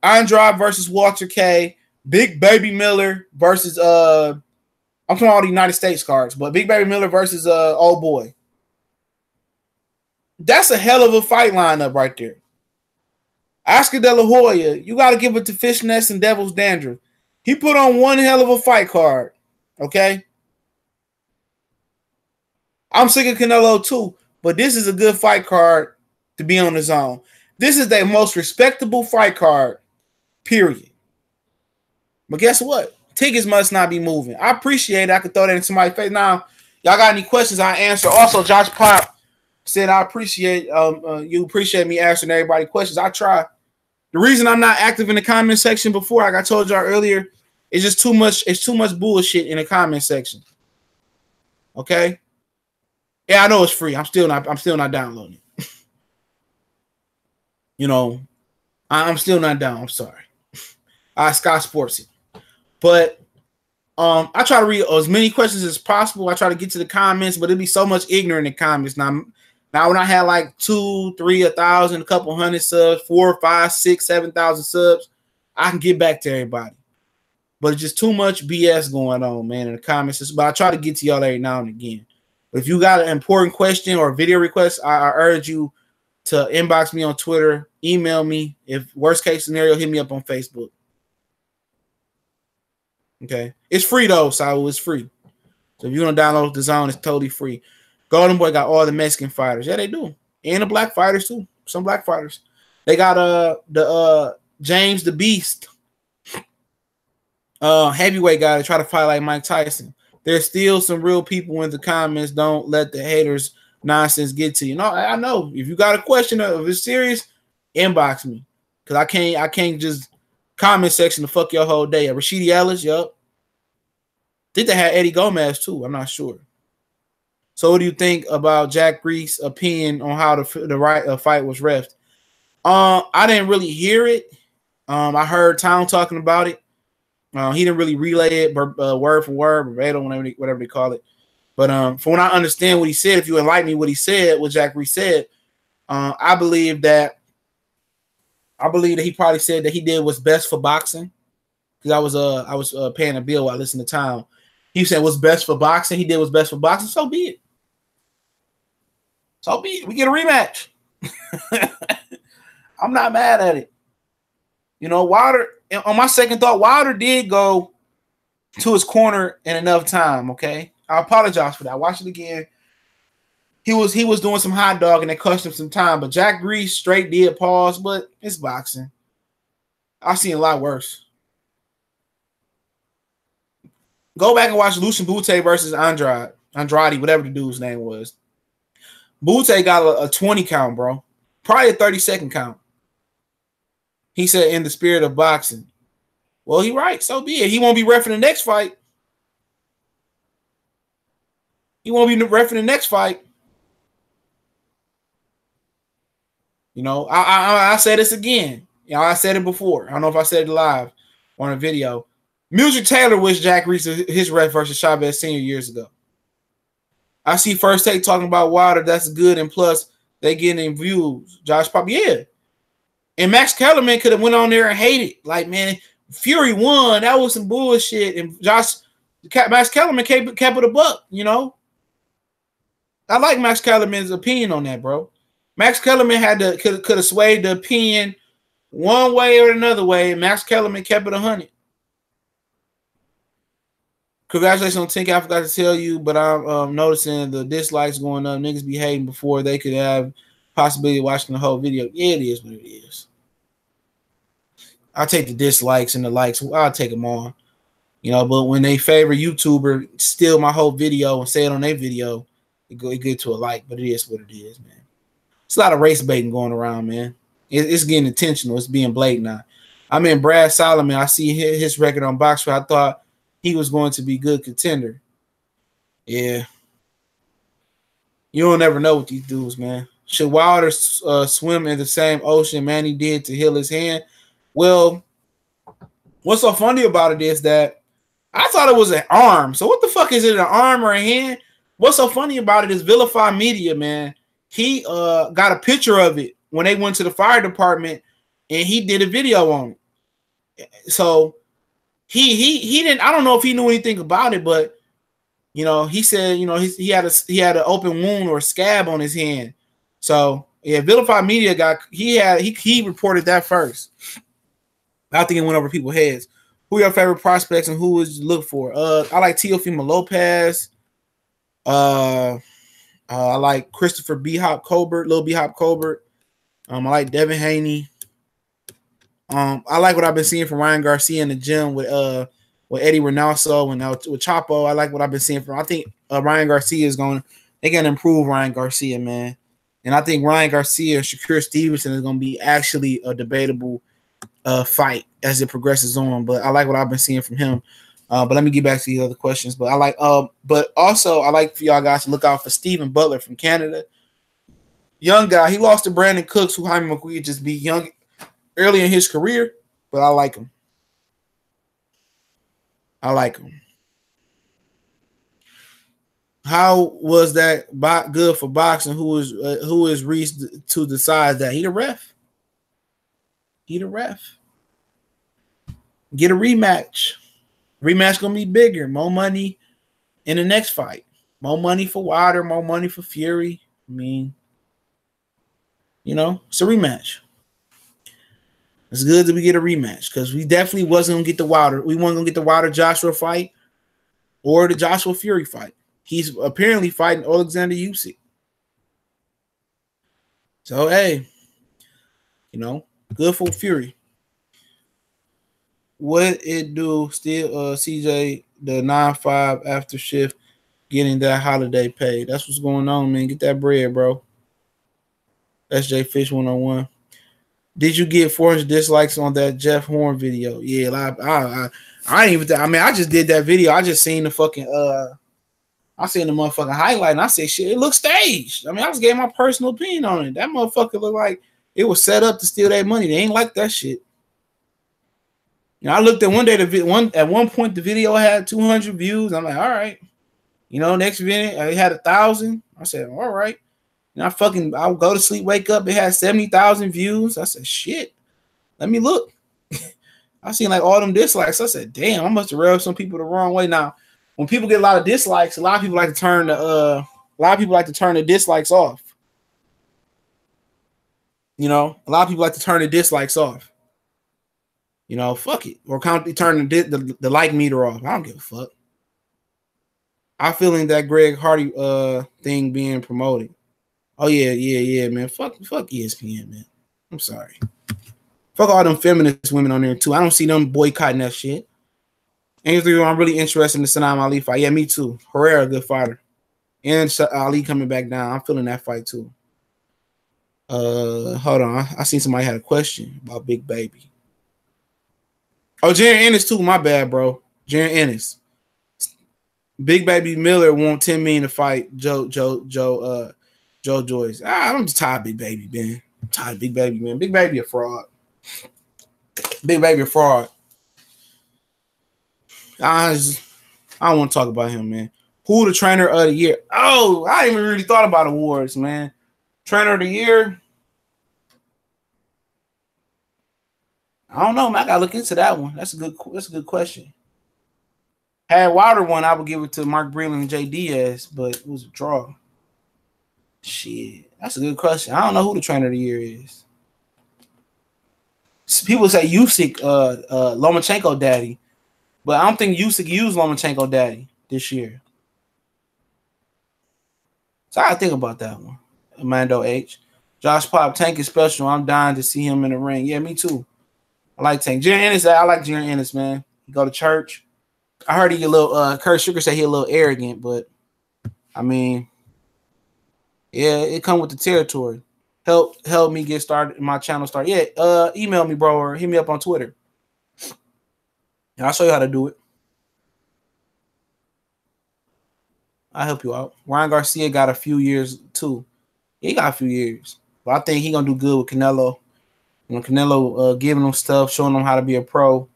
Speaker 1: Andrade versus Walter K, Big Baby Miller versus I'm talking all the United States cards, but Big Baby Miller versus Old Boy. That's a hell of a fight lineup right there. Oscar De La Hoya, you got to give it to Fishnets and Devil's Dandruff. He put on one hell of a fight card. Okay? I'm sick of Canelo too, but this is a good fight card to be on his own. This is the most respectable fight card, period. But guess what? Tickets must not be moving. I appreciate it. I could throw that in somebody's face. Now, y'all got any questions, I answer. Also, Josh Pop said, I appreciate you appreciate me answering everybody's questions. I try. The reason I'm not active in the comment section before, like I told y'all earlier, is just too much. It's too much bullshit in the comment section. Okay? Yeah, I know it's free. I'm still not downloading it. You know, I'm still not down. I'm sorry. Sky Sports it. But I try to read as many questions as possible. I try to get to the comments, but it'd be so much ignorant in comments. Now when I had like 2, 3, 1,000, a couple hundred subs, 4, 5, 6, 7,000 subs, I can get back to everybody. But it's just too much BS going on, man, in the comments. But I try to get to y'all every now and again. But if you got an important question or a video request, I urge you to inbox me on Twitter, email me. If worst case scenario, hit me up on Facebook. Okay. It's free though, Saul. It's free. So if you want to download the zone, it's totally free. Golden Boy got all the Mexican fighters. Yeah, they do. And the black fighters too. Some black fighters. They got the James the Beast. Heavyweight guy to try to fight like Mike Tyson. There's still some real people in the comments. Don't let the haters nonsense get to you. No, I know. If you got a question of it's serious, inbox me. Cause I can't just comment section to fuck your whole day. Rashidi Ellis, yup. Think they had Eddie Gomez too. I'm not sure. So what do you think about Jack Reese's opinion on how the fight was refed? I didn't really hear it. I heard Town talking about it. He didn't really relay it word for word, verbatim, whatever they call it. But from what I understand what he said, if you enlighten me what he said, what Jack Reese said, I believe that he probably said that he did what's best for boxing. Because I was paying a bill while I listened to Town. He said what's best for boxing. He did what's best for boxing. So be it. So be it. We get a rematch. I'm not mad at it. You know, Wilder, on my second thought, Wilder did go to his corner in enough time, okay? I apologize for that. I watched it again. He was doing some hot dog and it cost him some time, but Jack Reese straight did pause, but it's boxing. I've seen a lot worse. Go back and watch Lucian Bute versus Andrade, whatever the dude's name was. Bute got a 20 count, bro. Probably a 30-second count. He said, in the spirit of boxing. Well, he right. So be it. He won't be reffing the next fight. He won't be reffing the next fight. You know, I say this again. You know, I said it before. I don't know if I said it live on a video. Music Taylor wished Jack Reese his ref versus Chavez Sr. years ago. I see First Take talking about Wilder. That's good. And plus, they getting views. Josh Pop, yeah. And Max Kellerman could have went on there and hated. Like, man, Fury won. That was some bullshit. And Max Kellerman kept it a buck, you know. I like Max Kellerman's opinion on that, bro. Max Kellerman could have swayed the opinion one way or another way. And Max Kellerman kept it 100. Congratulations on 10K. I forgot to tell you, but I'm noticing the dislikes going up. Niggas be hating before they could have possibility of watching the whole video. Yeah, it is what it is. I'll take the dislikes and the likes. I'll take them all. You know, but when they favor YouTuber, steal my whole video and say it on their video, it get to a like. But it is what it is, man. It's a lot of race baiting going around, man. It's getting intentional. It's being blatant now. I mean, Brad Solomon, I see his record on Boxer. I thought he was going to be a good contender. Yeah. You don't ever know with these dudes, man. Should Wilder swim in the same ocean Manny did to heal his hand? Well, what's so funny about it is that I thought it was an arm. So what the fuck is it, an arm or a hand? what's so funny about it is Vilify Media, man. He got a picture of it when they went to the fire department, and he did a video on it. So he didn't. I don't know if he knew anything about it, but you know, he said, you know, he had an open wound or scab on his hand. So yeah, Vilify Media he reported that first. I think it went over people's heads. Who are your favorite prospects and who would you look for? I like Teofimo Lopez. I like Christopher B. Hop Colbert, Lil B. Hop Colbert. I like Devin Haney. I like what I've been seeing from Ryan Garcia in the gym with Eddie Reynoso and with Chapo. I like what I've been seeing from. I think Ryan Garcia they're gonna improve Ryan Garcia, man. And I think Ryan Garcia and Shakur Stevenson is gonna be actually a debatable fight as it progresses on. But I like what I've been seeing from him. But let me get back to the other questions. But I like but also I like for y'all guys to look out for Stephen Butler from Canada. Young guy. He lost to Brandon Cooks, who Jaime McQueen just be young early in his career, but I like him. I like him. How was that good for boxing? Who is Reese to decide that? He the ref. He the ref. Get a rematch. Rematch gonna be bigger. More money in the next fight. More money for Wilder. More money for Fury. I mean, you know, it's a rematch. It's good that we get a rematch because we definitely wasn't gonna get the Wilder. We weren't gonna get the Wilder Joshua fight or the Joshua Fury fight. He's apparently fighting Alexander Usyk. So hey, you know, good for Fury. What it do? Still, CJ the 9-5 after shift, getting that holiday pay. That's what's going on, man. Get that bread, bro. SJ Fish 101. Did you get 400 dislikes on that Jeff Horn video? Yeah, I ain't even. I mean, I just did that video. I just seen the fucking. I seen the motherfucking highlight, and I said, shit, it looks staged. I mean, I just gave my personal opinion on it. That motherfucker looked like it was set up to steal that money. They ain't like that shit. You know, I looked at one day. At one point, the video had 200 views. I'm like, all right. You know, next video it had 1,000. I said, all right. And I would go to sleep, wake up, it had 70,000 views. I said, shit, let me look. I seen like all them dislikes. I said, damn, I must have rubbed some people the wrong way. Now, when people get a lot of dislikes, a lot of people like to turn the dislikes off. You know, a lot of people like to turn the dislikes off. You know, fuck it. Or turn the like meter off. I don't give a fuck. I feeling that Greg Hardy thing being promoted. Oh yeah, man. Fuck ESPN, man. I'm sorry. Fuck all them feminist women on there too. I don't see them boycotting that shit. And I'm really interested in the Sanam Ali fight. Yeah, me too. Herrera, good fighter. And Ali coming back down. I'm feeling that fight too. Hold on. I seen somebody had a question about Big Baby. Oh, Jaren Ennis too. My bad, bro. Jaren Ennis. Big Baby Miller want $10 million to fight Joe Joyce. I'm just tired of Big Baby, man. I'm tired of Big Baby, man. Big Baby a fraud. Big Baby a fraud. I don't want to talk about him, man. Who the trainer of the year? Oh, I ain't even really thought about awards, man. Trainer of the year? I don't know, man. I gotta look into that one. That's a good question. Had Wilder won, I would give it to Mark Breland and Jay Diaz, but it was a draw. Shit, that's a good question. I don't know who the trainer of the year is. People say Usyk, Lomachenko daddy, but I don't think Usyk used Lomachenko daddy this year. So I gotta think about that one. Amando H. Josh Pop, Tank is special. I'm dying to see him in the ring. Yeah, me too. I like Tank. Jaren Ennis, I like Jaren Ennis, man. He go to church. I heard he a little Kurt Sugar said he a little arrogant, but I mean, yeah, it come with the territory. Help me get started. My channel start. Yeah, email me, bro, or hit me up on Twitter. And I'll show you how to do it. I'll help you out. Ryan Garcia got a few years too. He got a few years. But I think he's gonna do good with Canelo. You know, Canelo giving him stuff, showing him how to be a pro.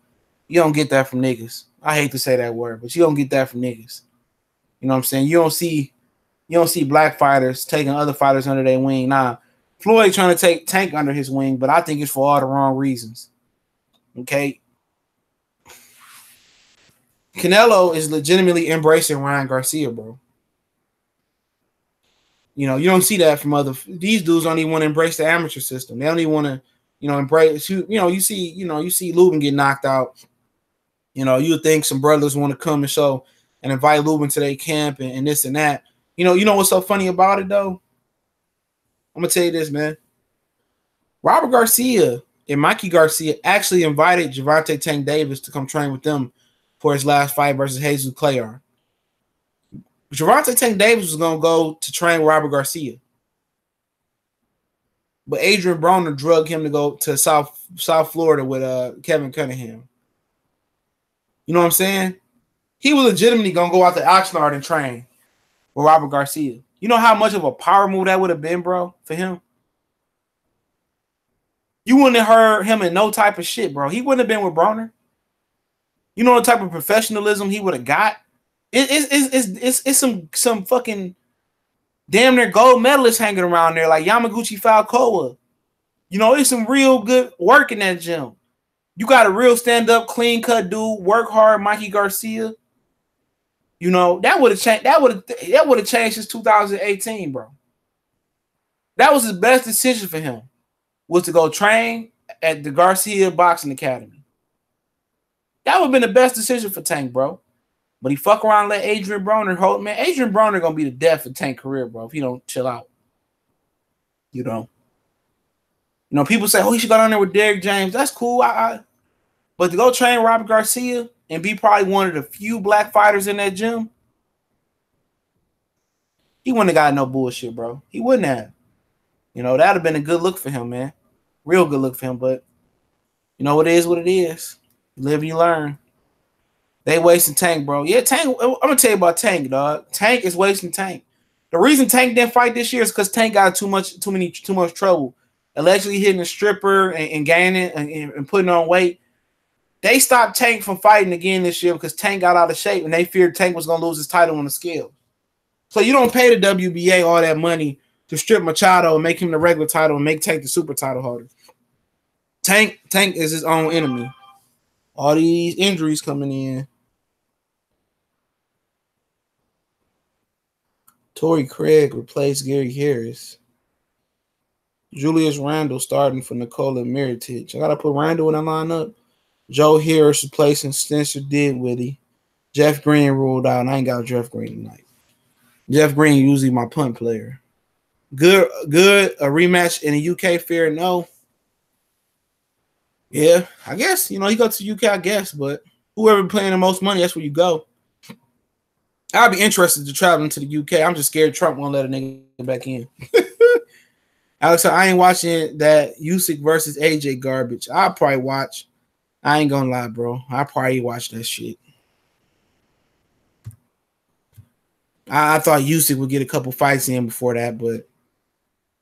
Speaker 1: You don't get that from niggas. I hate to say that word, but you don't get that from niggas. You know what I'm saying? You don't see You don't see black fighters taking other fighters under their wing. Nah, Floyd trying to take Tank under his wing, but I think it's for all the wrong reasons. Okay. Canelo is legitimately embracing Ryan Garcia, bro. You know, you don't see that from these dudes don't even want to embrace the amateur system. They don't even want to, embrace you see Lubin get knocked out. You know, you would think some brothers want to come and show and invite Lubin to their camp and this and that. You know what's so funny about it though? I'm gonna tell you this, man. Robert Garcia and Mikey Garcia actually invited Gervonta Tank Davis to come train with them for his last fight versus Jesus Clayar. Gervonta Tank Davis was going to go to train with Robert Garcia. But Adrian Broner drugged him to go to South Florida with Kevin Cunningham. You know what I'm saying? He was legitimately going to go out to Oxnard and train with Robert Garcia. You know how much of a power move that would have been, bro, for him? You wouldn't have heard him in no type of shit, bro. He wouldn't have been with Broner. You know the type of professionalism he would have got? It's some fucking damn near gold medalists hanging around there like Yamaguchi Falcoa. You know, it's some real good work in that gym. You got a real stand-up, clean-cut dude, work hard, Mikey Garcia. You know, that would have changed. That would have changed since 2018, bro. That was his best decision for him, was to go train at the Garcia Boxing Academy. That would have been the best decision for Tank, bro. But he fuck around and let Adrian Broner hold. Man, Adrian Broner gonna be the death of Tank career, bro, if he don't chill out. You know, people say, oh, he should go down there with Derrick James. That's cool. But to go train Robert Garcia and be probably one of the few black fighters in that gym, he wouldn't have got no bullshit, bro. He wouldn't have. You know, that'd have been a good look for him, man. Real good look for him. But you know, it is what it is. You live and you learn. They wasting Tank, bro. Yeah, Tank. I'm gonna tell you about Tank, dog. Tank is wasting Tank. The reason Tank didn't fight this year is because Tank got too much trouble. Allegedly hitting a stripper and gaining and putting on weight. They stopped Tank from fighting again this year because Tank got out of shape and they feared Tank was gonna lose his title on the scale. So you don't pay the WBA all that money to strip Machado and make him the regular title and make Tank the super title holder. Tank is his own enemy. All these injuries coming in. Torrey Craig replaced Gary Harris. Julius Randle starting for Nikola Mirotic. I got to put Randle in the lineup. Joe Harris replacing Spencer Dinwiddie. Jeff Green ruled out. I ain't got Jeff Green tonight. Jeff Green usually my punt player. Good. A rematch in the UK, fair? No. Yeah, I guess. You know, he go to the UK, I guess. But whoever paying the most money, that's where you go. I'd be interested to travel into the UK. I'm just scared Trump won't let a nigga back in. Alex, I ain't watching that Usyk versus AJ garbage. I'll probably watch. I ain't gonna lie, bro. I'll probably watch that shit. I thought Usyk would get a couple fights in before that, but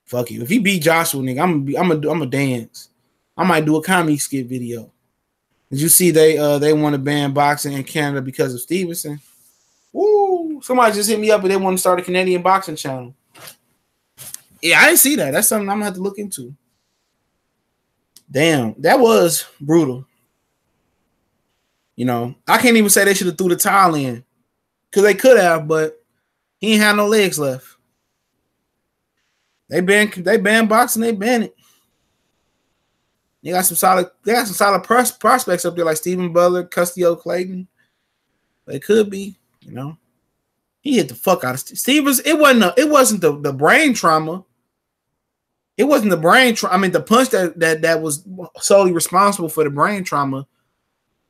Speaker 1: fuck you. If he beat Joshua, nigga, I'm gonna dance. I might do a comedy skit video. Did you see they want to ban boxing in Canada because of Stevenson? Woo! Somebody just hit me up and they want to start a Canadian boxing channel. Yeah, I didn't see that. That's something I'm gonna have to look into. Damn, that was brutal. You know, I can't even say they should have threw the towel in because they could have, but he ain't had no legs left. They banned boxing. They banned it. They got some solid prospects up there like Stephen Butler, Custio Clayton. They could be, you know. He hit the fuck out of Stevens. It wasn't the brain trauma. It wasn't the brain trauma. I mean, the punch that was solely responsible for the brain trauma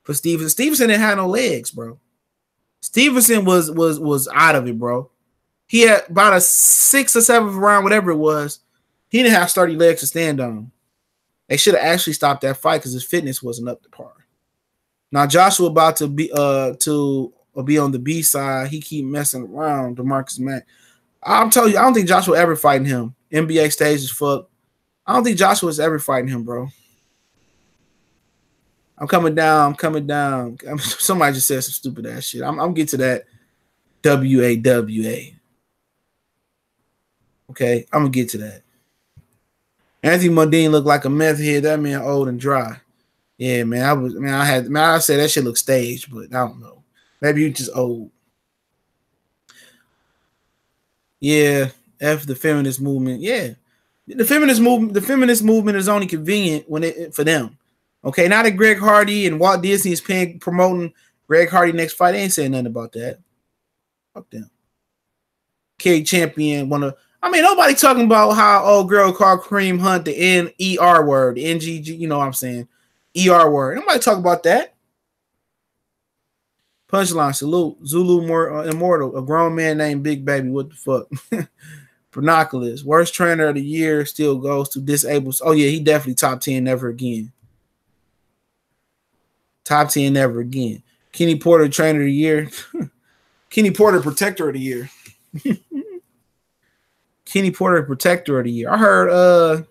Speaker 1: for Stevenson. Stevenson didn't have no legs, bro. Stevenson was out of it, bro. He had about a 6th or 7th round, whatever it was. He didn't have sturdy legs to stand on. They should have actually stopped that fight because his fitness wasn't up to par. Now Joshua about to be on the B side. He keep messing around. DeMarcus Mack. I'm telling you, I don't think Joshua ever fighting him. NBA stage is fuck. I don't think Joshua is ever fighting him, bro. I'm coming down. Somebody just said some stupid ass shit. I'm getting to that WAWA. Okay, I'm gonna get to that. Anthony Modine looked like a meth head. That man old and dry. Yeah, man. I said that shit look staged, but I don't know. Maybe you just old. Yeah, F the feminist movement. Yeah. The feminist movement is only convenient when it for them. Okay, now that Greg Hardy and Walt Disney is promoting Greg Hardy next fight, they ain't saying nothing about that. Fuck them. K champion nobody talking about how old girl called Kareem Hunt the N-E-R word, N-G-G, you know what I'm saying? E-R word. Nobody talk about that. Punchline, salute. Zulu Immortal, a grown man named Big Baby. What the fuck? Binoculars, worst trainer of the year still goes to disabled. Oh, yeah, he definitely top 10, never again. Top 10, never again. Kenny Porter, trainer of the year. Kenny Porter, protector of the year. Kenny Porter, protector of the year. I heard,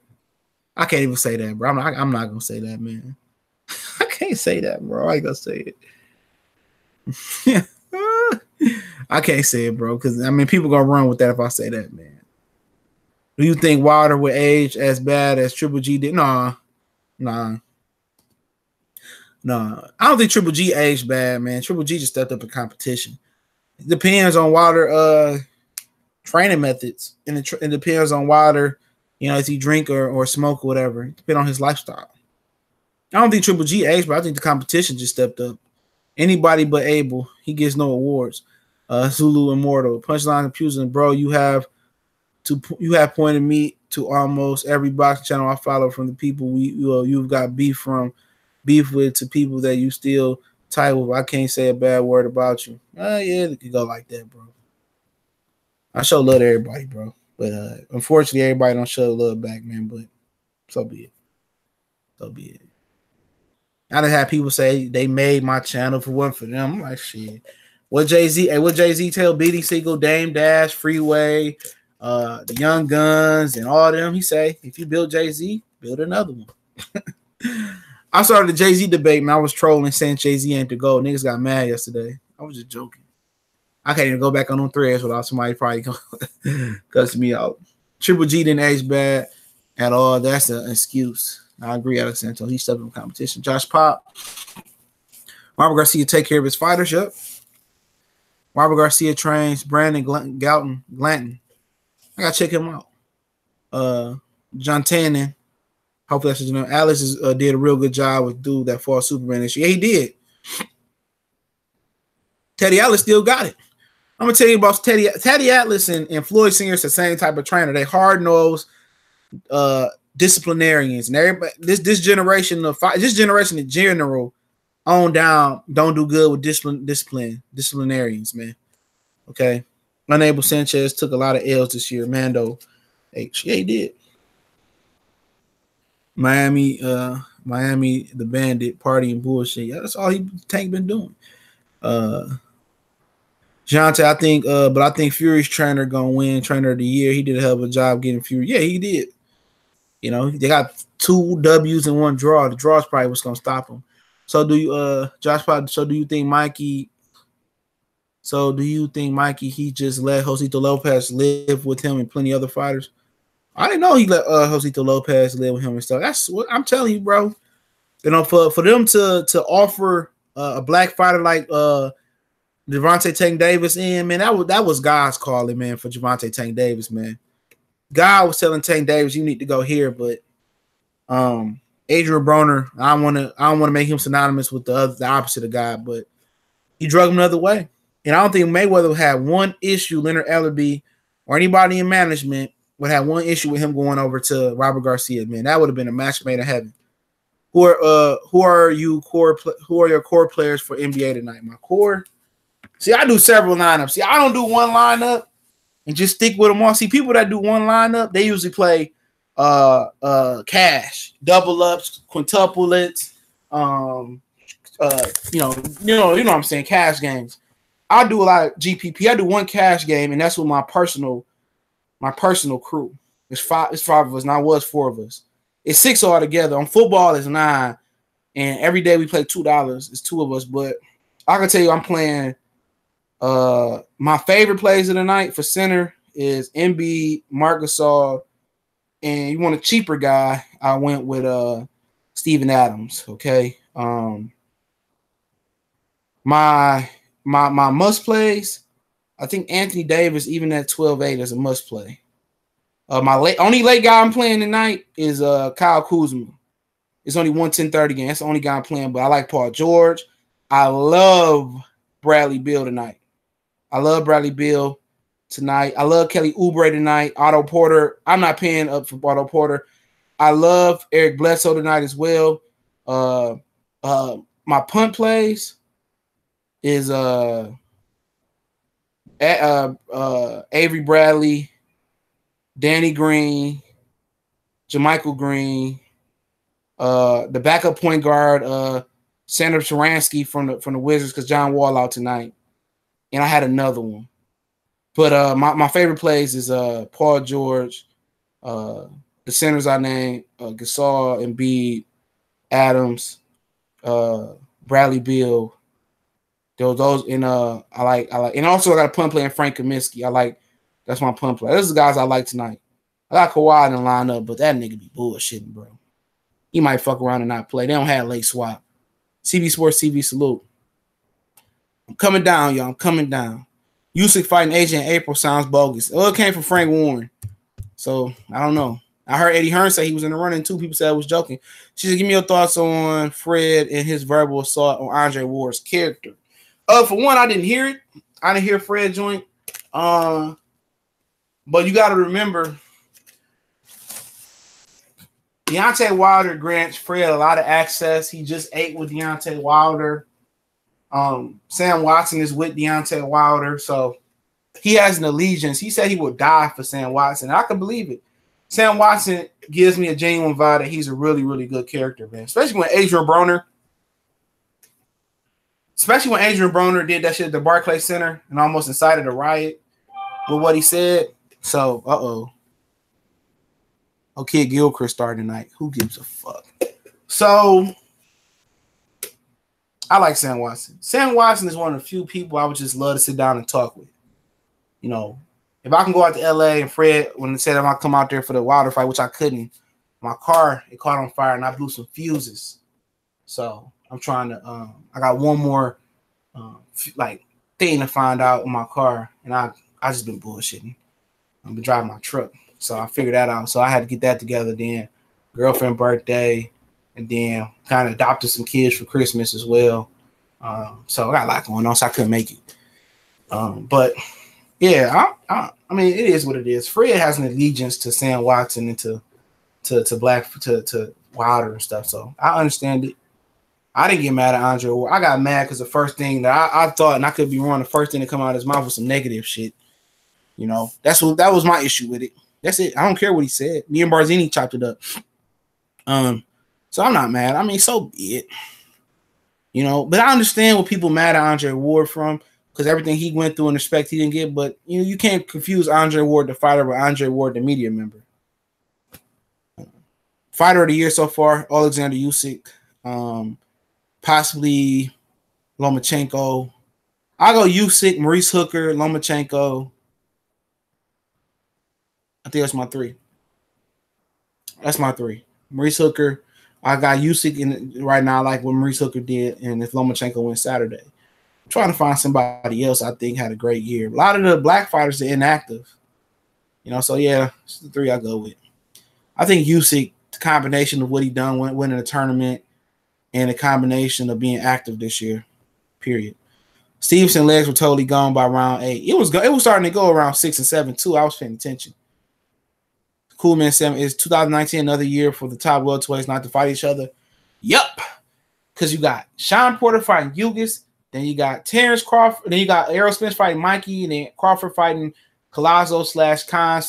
Speaker 1: I can't even say that, bro. I'm not going to say that, man. I can't say that, bro. I ain't going to say it. I can't say it, bro, because, people going to run with that if I say that, man. Do you think Wilder would age as bad as Triple G did? Nah. I don't think Triple G aged bad, man. Triple G just stepped up in competition. It depends on Wilder training methods, and it depends on Wilder, if he drink or smoke or whatever. It depends on his lifestyle. I don't think Triple G aged, but I think the competition just stepped up. Anybody but Abel. He gets no awards. Zulu Immortal. Punchline confusing, bro. You have pointed me to almost every boxing channel I follow, from the people you've got beef with to people that you still tight with. I can't say a bad word about you. Yeah, it could go like that, bro. I show love to everybody, bro. But unfortunately, everybody don't show love back, man. But so be it. I done had people say they made my channel for one for them. I'm like, shit. What Jay-Z tell Beatty Siegel, Dame Dash, Freeway, the Young Guns, and all them? He say, if you build Jay-Z, build another one. I started the Jay-Z debate, man. I was trolling, saying Jay-Z ain't the GOAT. Niggas got mad yesterday. I was just joking. I can't even go back on them threads without somebody probably cussing me out. Triple G didn't age bad at all. That's an excuse. I agree, Alex Santos. He stepped in competition. Josh Pop. Robert Garcia take care of his fighters. Yep. Robert Garcia trains Brandon Glanton. I gotta check him out. John Tannen. Hopefully that's his name. Alice did a real good job with dude that fought Superman this year. Yeah, he did. Teddy Atlas still got it. I'm gonna tell you about Teddy Atlas and Floyd Singer's the same type of trainer. They hard-nosed disciplinarians, and everybody this generation in general on down don't do good with disciplinarians, man. Okay. Unable Sanchez took a lot of L's this year. Mando H. Yeah, he did. Miami, the Bandit, party and bullshit. Yeah, that's all Tank been doing. Jonte, I think Fury's trainer gonna win trainer of the year. He did a hell of a job getting Fury. Yeah, he did. They got 2 W's and 1 draw. The draw is probably what's gonna stop him. So do you, Josh? So do you think Mikey? So do you think Mikey? He just let Josito Lopez live with him and plenty other fighters. I didn't know he let Josito Lopez live with him and stuff. That's what I'm telling you, bro. For them to offer a black fighter like Gervonta Tank Davis in, man, that was God's calling, man, for Gervonta Tank Davis, man. God was telling Tank Davis, you need to go here, but Adrian Broner, I don't want to make him synonymous with the opposite of God, but he drug him the other way. And I don't think Mayweather had one issue, Leonard Ellerby or anybody in management would have one issue with him going over to Robert Garcia, man. That would have been a match made in heaven. Who are your core players for NBA tonight? My core. See, I do several lineups. See, I don't do one lineup and just stick with them all. See, people that do one lineup, they usually play cash, double ups, quintuplets, you know what I'm saying, cash games. I do a lot of GPP. I do one cash game, and that's with my personal crew. It's five of us, and I was 4 of us. It's 6 all together. On football, it's 9, and every day we play $2. It's 2 of us, but I can tell you, I'm playing. My favorite plays of the night for center is Embiid, Marc Gasol, and you want a cheaper guy, I went with Steven Adams. Okay. My must plays, I think Anthony Davis, even at 12-8, is a must play. My only late guy I'm playing tonight is Kyle Kuzma. It's only 110-30 game. That's the only guy I'm playing, but I like Paul George. I love Bradley Beal tonight. I love Bradley Beal tonight. I love Kelly Oubre tonight. Otto Porter. I'm not paying up for Otto Porter. I love Eric Bledsoe tonight as well. My punt plays is Avery Bradley, Danny Green, JaMychal Green, the backup point guard, Sandra Sharansky from the Wizards because John Wall out tonight. And I had another one. But my favorite plays is Paul George, the centers I named, Gasol, Embiid, Adams, Bradley Beal. Those and I like and also I got a punt play in Frank Kaminsky. That's my punt play. Those are the guys I like tonight. I got Kawhi in the lineup, but that nigga be bullshitting, bro. He might fuck around and not play. They don't have late swap. CB Sports TV salute. I'm coming down, y'all. I'm coming down. Usyk fighting AJ in April sounds bogus. Oh, it came from Frank Warren. So I don't know. I heard Eddie Hearn say he was in the running too. People said I was joking. She said, give me your thoughts on Fred and his verbal assault on Andre Ward's character. For one, I didn't hear it. I didn't hear Fred joint. But you got to remember, Deontay Wilder grants Fred a lot of access. He just ate with Deontay Wilder. Sam Watson is with Deontay Wilder, so he has an allegiance. He said he would die for Sam Watson. I can believe it. Sam Watson gives me a genuine vibe that he's a really, really good character, man. Especially when Adrian Broner did that shit at the Barclays Center and almost incited a riot with what he said. So, Kid Gilchrist starting tonight. Who gives a fuck? So, I like Sam Watson. Sam Watson is one of the few people I would just love to sit down and talk with. You know, if I can go out to LA and Fred, when they said if I come out there for the Wilder fight, which I couldn't, my car, it caught on fire and I blew some fuses. So, I'm trying to, I got one more, thing to find out in my car. And I just been bullshitting. I've been driving my truck. So, I figured that out. So, I had to get that together then. Girlfriend birthday. And then kind of adopted some kids for Christmas as well. So, I got a lot going on, so I couldn't make it. But, yeah, I mean, it is what it is. Fred has an allegiance to Sam Watson and to Wilder and stuff. So, I understand it. I didn't get mad at Andre Ward. I got mad because the first thing that I thought, and I could be wrong, the first thing that come out of his mouth was some negative shit. You know, that was my issue with it. That's it. I don't care what he said. Me and Barzini chopped it up. So I'm not mad. I mean, so be it. You know, but I understand what people mad at Andre Ward from because everything he went through and respect he didn't get. But you can't confuse Andre Ward the fighter with Andre Ward the media member. Fighter of the year so far, Alexander Usyk. Possibly Lomachenko. I'll go Usyk, Maurice Hooker, Lomachenko. I think that's my three. That's my three. Maurice Hooker. I got Usyk in right now, like what Maurice Hooker did, and if Lomachenko went Saturday. I'm trying to find somebody else I think had a great year. A lot of the black fighters are inactive. You know, so yeah, it's the three I go with. I think Usyk, the combination of what he done winning a tournament and a combination of being active this year, period. Stevenson legs were totally gone by round 8. It was starting to go around 6 and 7 too. I was paying attention. Coolman 7 is 2019 another year for the top welterweights not to fight each other. Yup, because you got Sean Porter fighting Hughes, then you got Terence Crawford, then you got Errol Spence fighting Mikey, and then Crawford fighting Collazo / Khan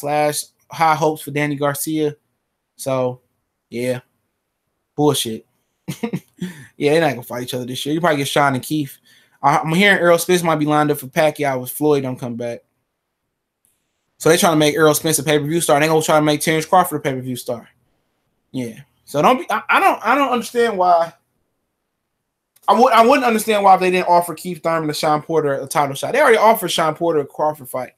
Speaker 1: / high hopes for Danny Garcia. So yeah, bullshit. Yeah, they're not gonna fight each other this year. You probably get Sean and Keith. I'm hearing Errol Spence might be lined up for Pacquiao with Floyd don't come back. So they're trying to make Errol Spence a pay-per-view star. They're gonna try to make Terence Crawford a pay-per-view star. Yeah. So I don't understand why. I wouldn't understand why if they didn't offer Keith Thurman to Sean Porter a title shot. They already offered Sean Porter a Crawford fight.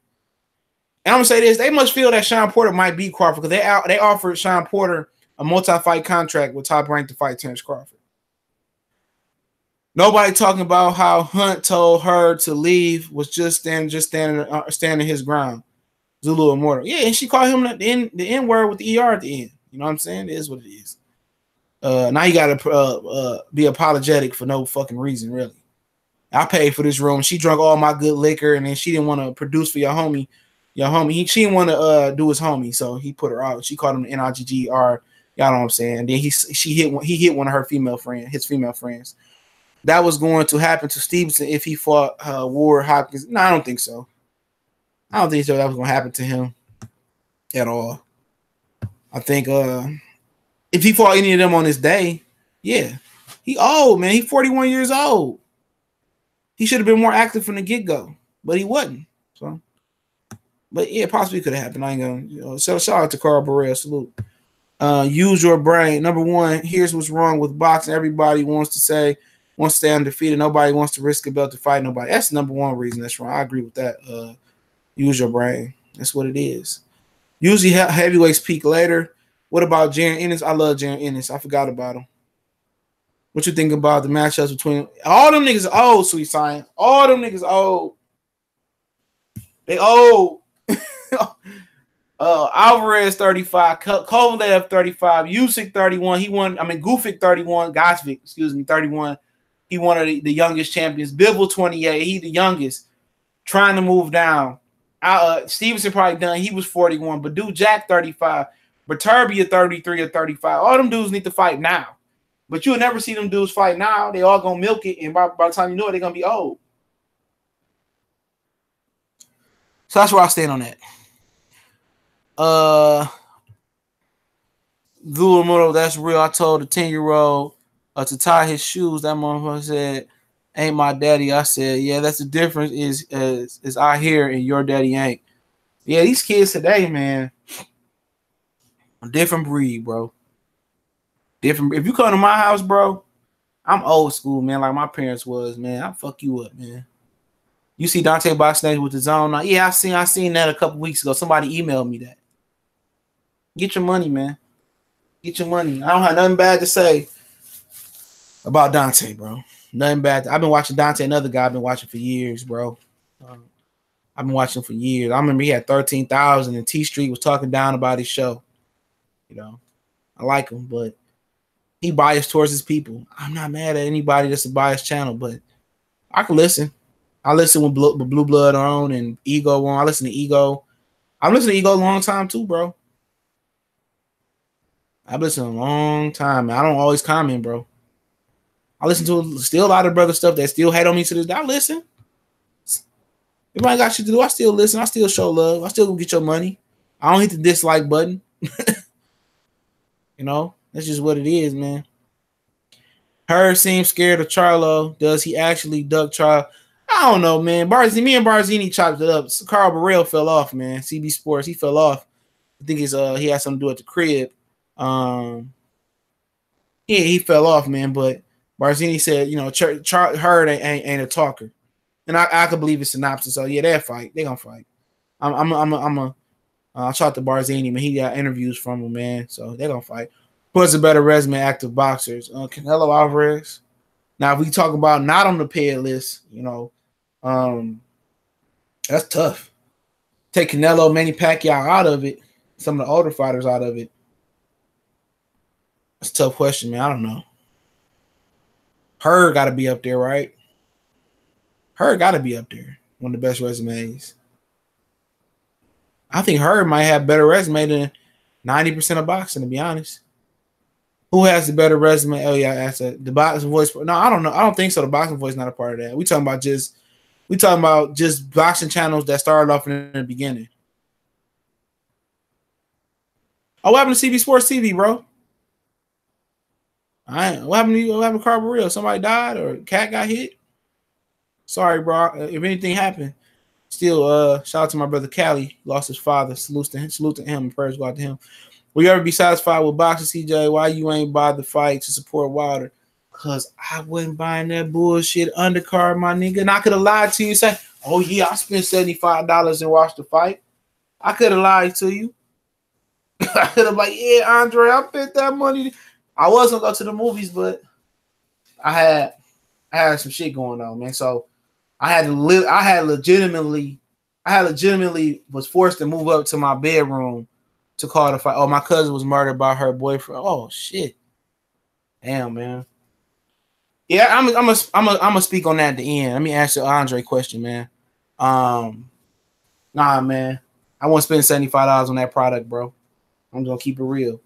Speaker 1: And I'm gonna say this: they must feel that Sean Porter might beat Crawford because they offered Sean Porter a multi-fight contract with Top Rank to fight Terence Crawford. Nobody talking about how Hunt told her to leave, was just standing his ground. Zulu Immortal. Yeah, and she called him the N word with the ER at the end. You know what I'm saying? It is what it is. Now you gotta be apologetic for no fucking reason, really. I paid for this room. She drank all my good liquor, and then she didn't want to produce for your homie. She didn't want to do his homie, so he put her out. She called him the NIGGR. Y'all know what I'm saying? And then he hit one of his female friends. That was going to happen to Stevenson if he fought Ward Hopkins. No, I don't think so. I don't think so. That was going to happen to him at all. I think if he fought any of them on this day, yeah. He old, man. He's 41 years old. He should have been more active from the get-go, but he wasn't. So, but yeah, possibly could have happened. I ain't gonna, so shout out to Carl Burrell. Salute. Use your brain. Number one, here's what's wrong with boxing. Everybody wants to stay undefeated. Nobody wants to risk a belt to fight nobody. That's the number one reason that's wrong. I agree with that. Use your brain. That's what it is. Usually heavyweights peak later. What about Jaron Ennis? I love Jaron Ennis. I forgot about him. What you think about the matchups between all them niggas? Old, sweet science. All them niggas old. They old. Alvarez 35, Kovalev 35, Usyk 31. He won. I mean, Gufic 31, Gosvic, 31. He one of the youngest champions. Bivol 28. He the youngest. Trying to move down. Stevenson probably done. He was 41. But dude, Jack 35. Berturbia 33 or 35. All them dudes need to fight now. But you'll never see them dudes fight now. They all gonna milk it, and by the time you know it, they're gonna be old. So that's where I stand on that. Zulamoto, that's real. I told the 10-year-old to tie his shoes. That motherfucker said, "Ain't my daddy." I said, "Yeah, that's the difference. Is I hear and your daddy ain't." Yeah, these kids today, man, a different breed, bro. Different. If you come to my house, bro, I'm old school, man, like my parents was, man. I'll fuck you up, man. You see Dante boxing with the zone. Yeah, I seen that a couple weeks ago. Somebody emailed me that. Get your money, man. Get your money. I don't have nothing bad to say about Dante, bro. Nothing bad. I've been watching Dante, another guy I've been watching for years, bro. I've been watching for years. I remember he had 13,000 and T Street was talking down about his show. You know, I like him, but he biased towards his people. I'm not mad at anybody that's a biased channel, but I can listen. I listen with Blue Blood on and Ego on. I listen to Ego. I've listened to Ego a long time too, bro. I've listened a long time. I don't always comment, bro. I listen to still a lot of brother stuff that still hate on me to this day. I listen. Everybody got shit to do. I still listen. I still show love. I still go get your money. I don't hit the dislike button. You know, that's just what it is, man. Her seems scared of Charlo. Does he actually duck Charlo? I don't know, man. Me and Barzini chopped it up. Carl Burrell fell off, man. CB Sports, he fell off. I think he had something to do at the crib. Yeah, he fell off, man. But Barzini said, you know, Hurd ain't a talker, and I could believe his synopsis. So yeah, they'll fight. They gonna fight. I'll talk to Barzini, man. He got interviews from him, man. So they're gonna fight. Who's a better resume, active boxers? Canelo Alvarez. Now, if we talk about not on the paid list, you know, that's tough. Take Canelo, Manny Pacquiao out of it. Some of the older fighters out of it. That's a tough question, man. I don't know. Hurd got to be up there, right? Hurd got to be up there. One of the best resumes. I think Hurd might have better resume than 90% of boxing, to be honest. Who has the better resume? Oh, yeah, that's the boxing voice. No, I don't know. I don't think so. The boxing voice is not a part of that. We talking about just boxing channels that started off in the beginning. Oh, what happened to CB Sports TV, bro? What happened to Carl Burrell? Somebody died or a cat got hit? Sorry, bro. If anything happened, still shout out to my brother Cali. Lost his father. Salute to him. And prayers go out to him. Will you ever be satisfied with boxing, CJ? Why you ain't buy the fight to support Wilder? Because I wasn't buying that bullshit undercard, my nigga. And I could have lied to you and say, oh, yeah, I spent $75 and watched the fight. I could have lied to you. I could have like, yeah, Andre, I bet that money. I was gonna go to the movies, but I had some shit going on, man. So I had to live. I had legitimately was forced to move up to my bedroom to call the fight. Oh, my cousin was murdered by her boyfriend. Oh shit, damn, man. Yeah, I'm gonna speak on that at the end. Let me answer Andre question, man. Nah, man, I won't spend $75 on that product, bro. I'm gonna keep it real.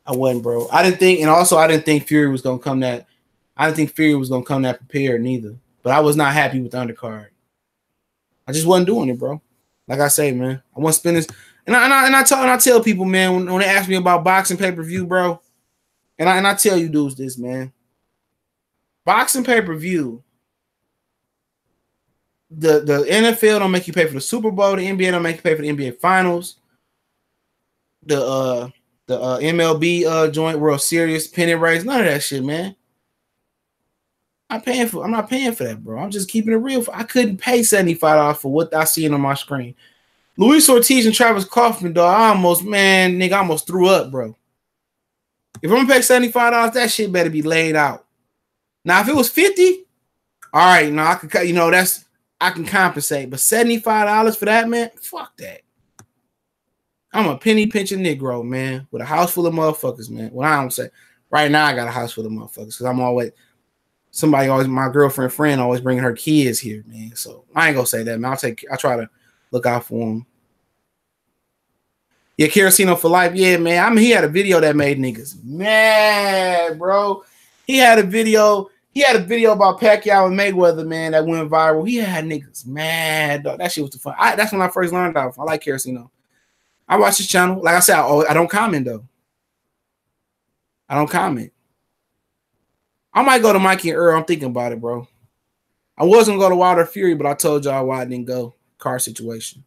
Speaker 1: I wasn't, bro. I didn't think, and also I didn't think Fury was gonna come that. I didn't think Fury was gonna come that prepared neither. But I was not happy with the undercard. I just wasn't doing it, bro. Like I say, man, I want to spend this, and I tell people, man, when they ask me about boxing pay-per-view, bro, and I tell you dudes this, man, boxing pay-per-view, the NFL don't make you pay for the Super Bowl, the NBA don't make you pay for the NBA Finals, the MLB joint World Series pennant race, none of that shit, man. I'm not paying for that, bro. I'm just keeping it real. I couldn't pay $75 for what I seen on my screen. Luis Ortiz and Travis Kaufman, dog. I almost threw up, bro. If I'm gonna pay $75, that shit better be laid out. Now, if it was $50, all right, now I could, I can compensate. But $75 for that, man, fuck that. I'm a penny pinching Negro, man, with a house full of motherfuckers, man. Well, I don't say right now I got a house full of motherfuckers because I'm always. My girlfriend friend always bringing her kids here, man. So I ain't gonna say that, man. I try to look out for them. Yeah, Carosino for life. Yeah, man. I mean, he had a video that made niggas mad, bro. He had a video about Pacquiao and Mayweather, man, that went viral. He had niggas mad, dog. That shit was the fun. That's when I first learned off. I like Carosino. I watch his channel. Like I said, I don't comment though. I don't comment. I might go to Mikey and Earl. I'm thinking about it, bro. I was gonna go to Wilder Fury, but I told y'all why I didn't go. Car situation.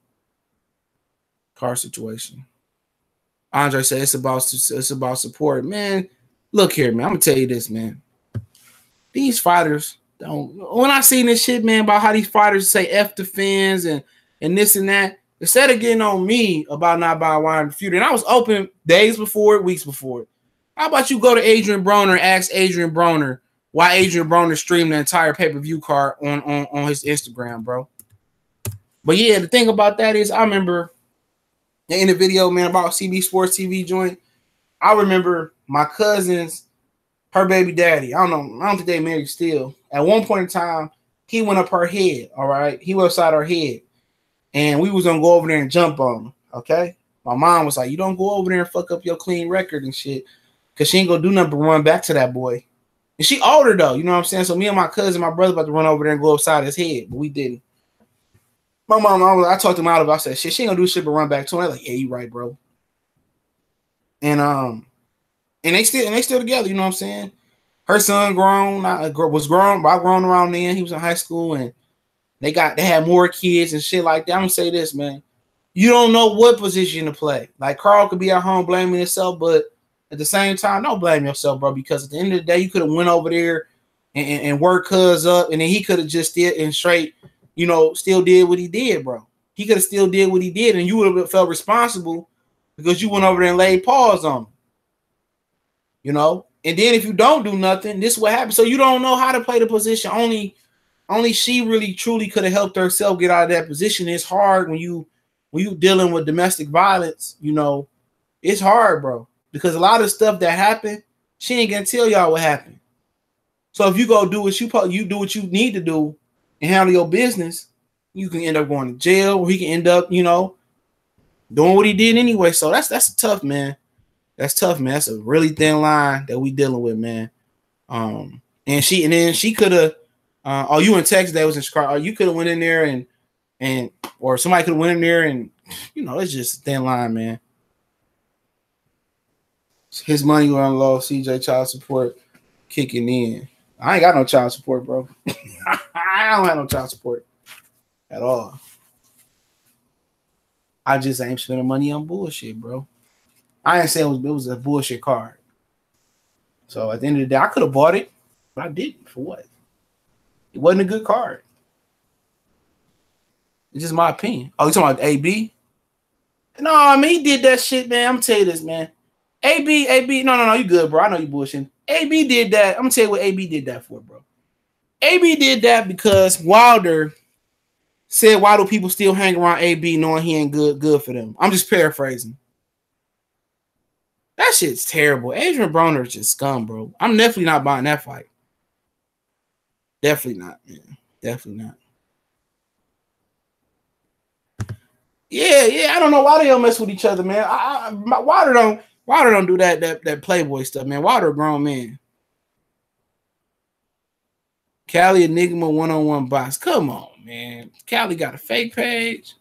Speaker 1: Andre said it's about support, man. Look here, man. I'm gonna tell you this, man. These fighters don't. When I seen this shit, man, about how these fighters say F the fans and this and that, instead of getting on me about not buying Wilder Fury, and I was open days before it, weeks before it. How about you go to Adrian Broner and ask Adrian Broner why Adrian Broner streamed the entire pay-per-view card on his Instagram, bro? But yeah, the thing about that is I remember in the video, man, about CB Sports TV joint, I remember my cousin's, her baby daddy. I don't think they married still. At one point in time, he went up her head, all right? He went upside her head. And we was going to go over there and jump on him, okay? My mom was like, you don't go over there and fuck up your clean record and shit. Because she ain't going to do nothing but run back to that boy. And she older, though. You know what I'm saying? So me and my cousin, my brother, about to run over there and go upside his head. But we didn't. My mom, I talked him out of it. I said, shit, she ain't going to do shit but run back to him. I was like, yeah, you right, bro. And they still together. You know what I'm saying? Her son was grown. I grown around then. He was in high school. And they had more kids and shit like that. I'm going to say this, man. You don't know what position to play. Like, Carl could be at home blaming himself, but at the same time, don't blame yourself, bro, because at the end of the day, you could have went over there and worked cuz up, and then he could have just did and straight, still did what he did, bro. He could have still did what he did, and you would have felt responsible because you went over there and laid paws on him. And then if you don't do nothing, this is what happens. So you don't know how to play the position. Only she really truly could have helped herself get out of that position. It's hard when you dealing with domestic violence, it's hard, bro. Because a lot of stuff that happened, she ain't gonna tell y'all what happened. So if you go do what you do what you need to do and handle your business, you can end up going to jail, or he can end up, doing what he did anyway. So that's tough, man. That's tough, man. That's a really thin line that we dealing with, man. And then she could have. You in Texas? That was in Chicago. You could have went in there or somebody could have went in there and it's just a thin line, man. His money went low. CJ child support kicking in. I ain't got no child support, bro. I don't have no child support at all. I just ain't spending money on bullshit, bro. I ain't saying it was a bullshit card. So at the end of the day, I could have bought it, but I didn't. For what? It wasn't a good card. It's just my opinion. Oh, you talking about AB? No, I mean he did that shit, man. I'm gonna tell you this, man. AB, no, you good, bro. I know you bullshitting. AB did that. I'm gonna tell you what AB did that for, bro. AB did that because Wilder said, "Why do people still hang around AB knowing he ain't good for them?" I'm just paraphrasing. That shit's terrible. Adrian Broner is just scum, bro. I'm definitely not buying that fight. Definitely not, man. Definitely not. Yeah. I don't know why they don't mess with each other, man. Wilder don't do that Playboy stuff, man. Wilder a grown man. Cali Enigma 1-on-1 box. Come on, man. Cali got a fake page.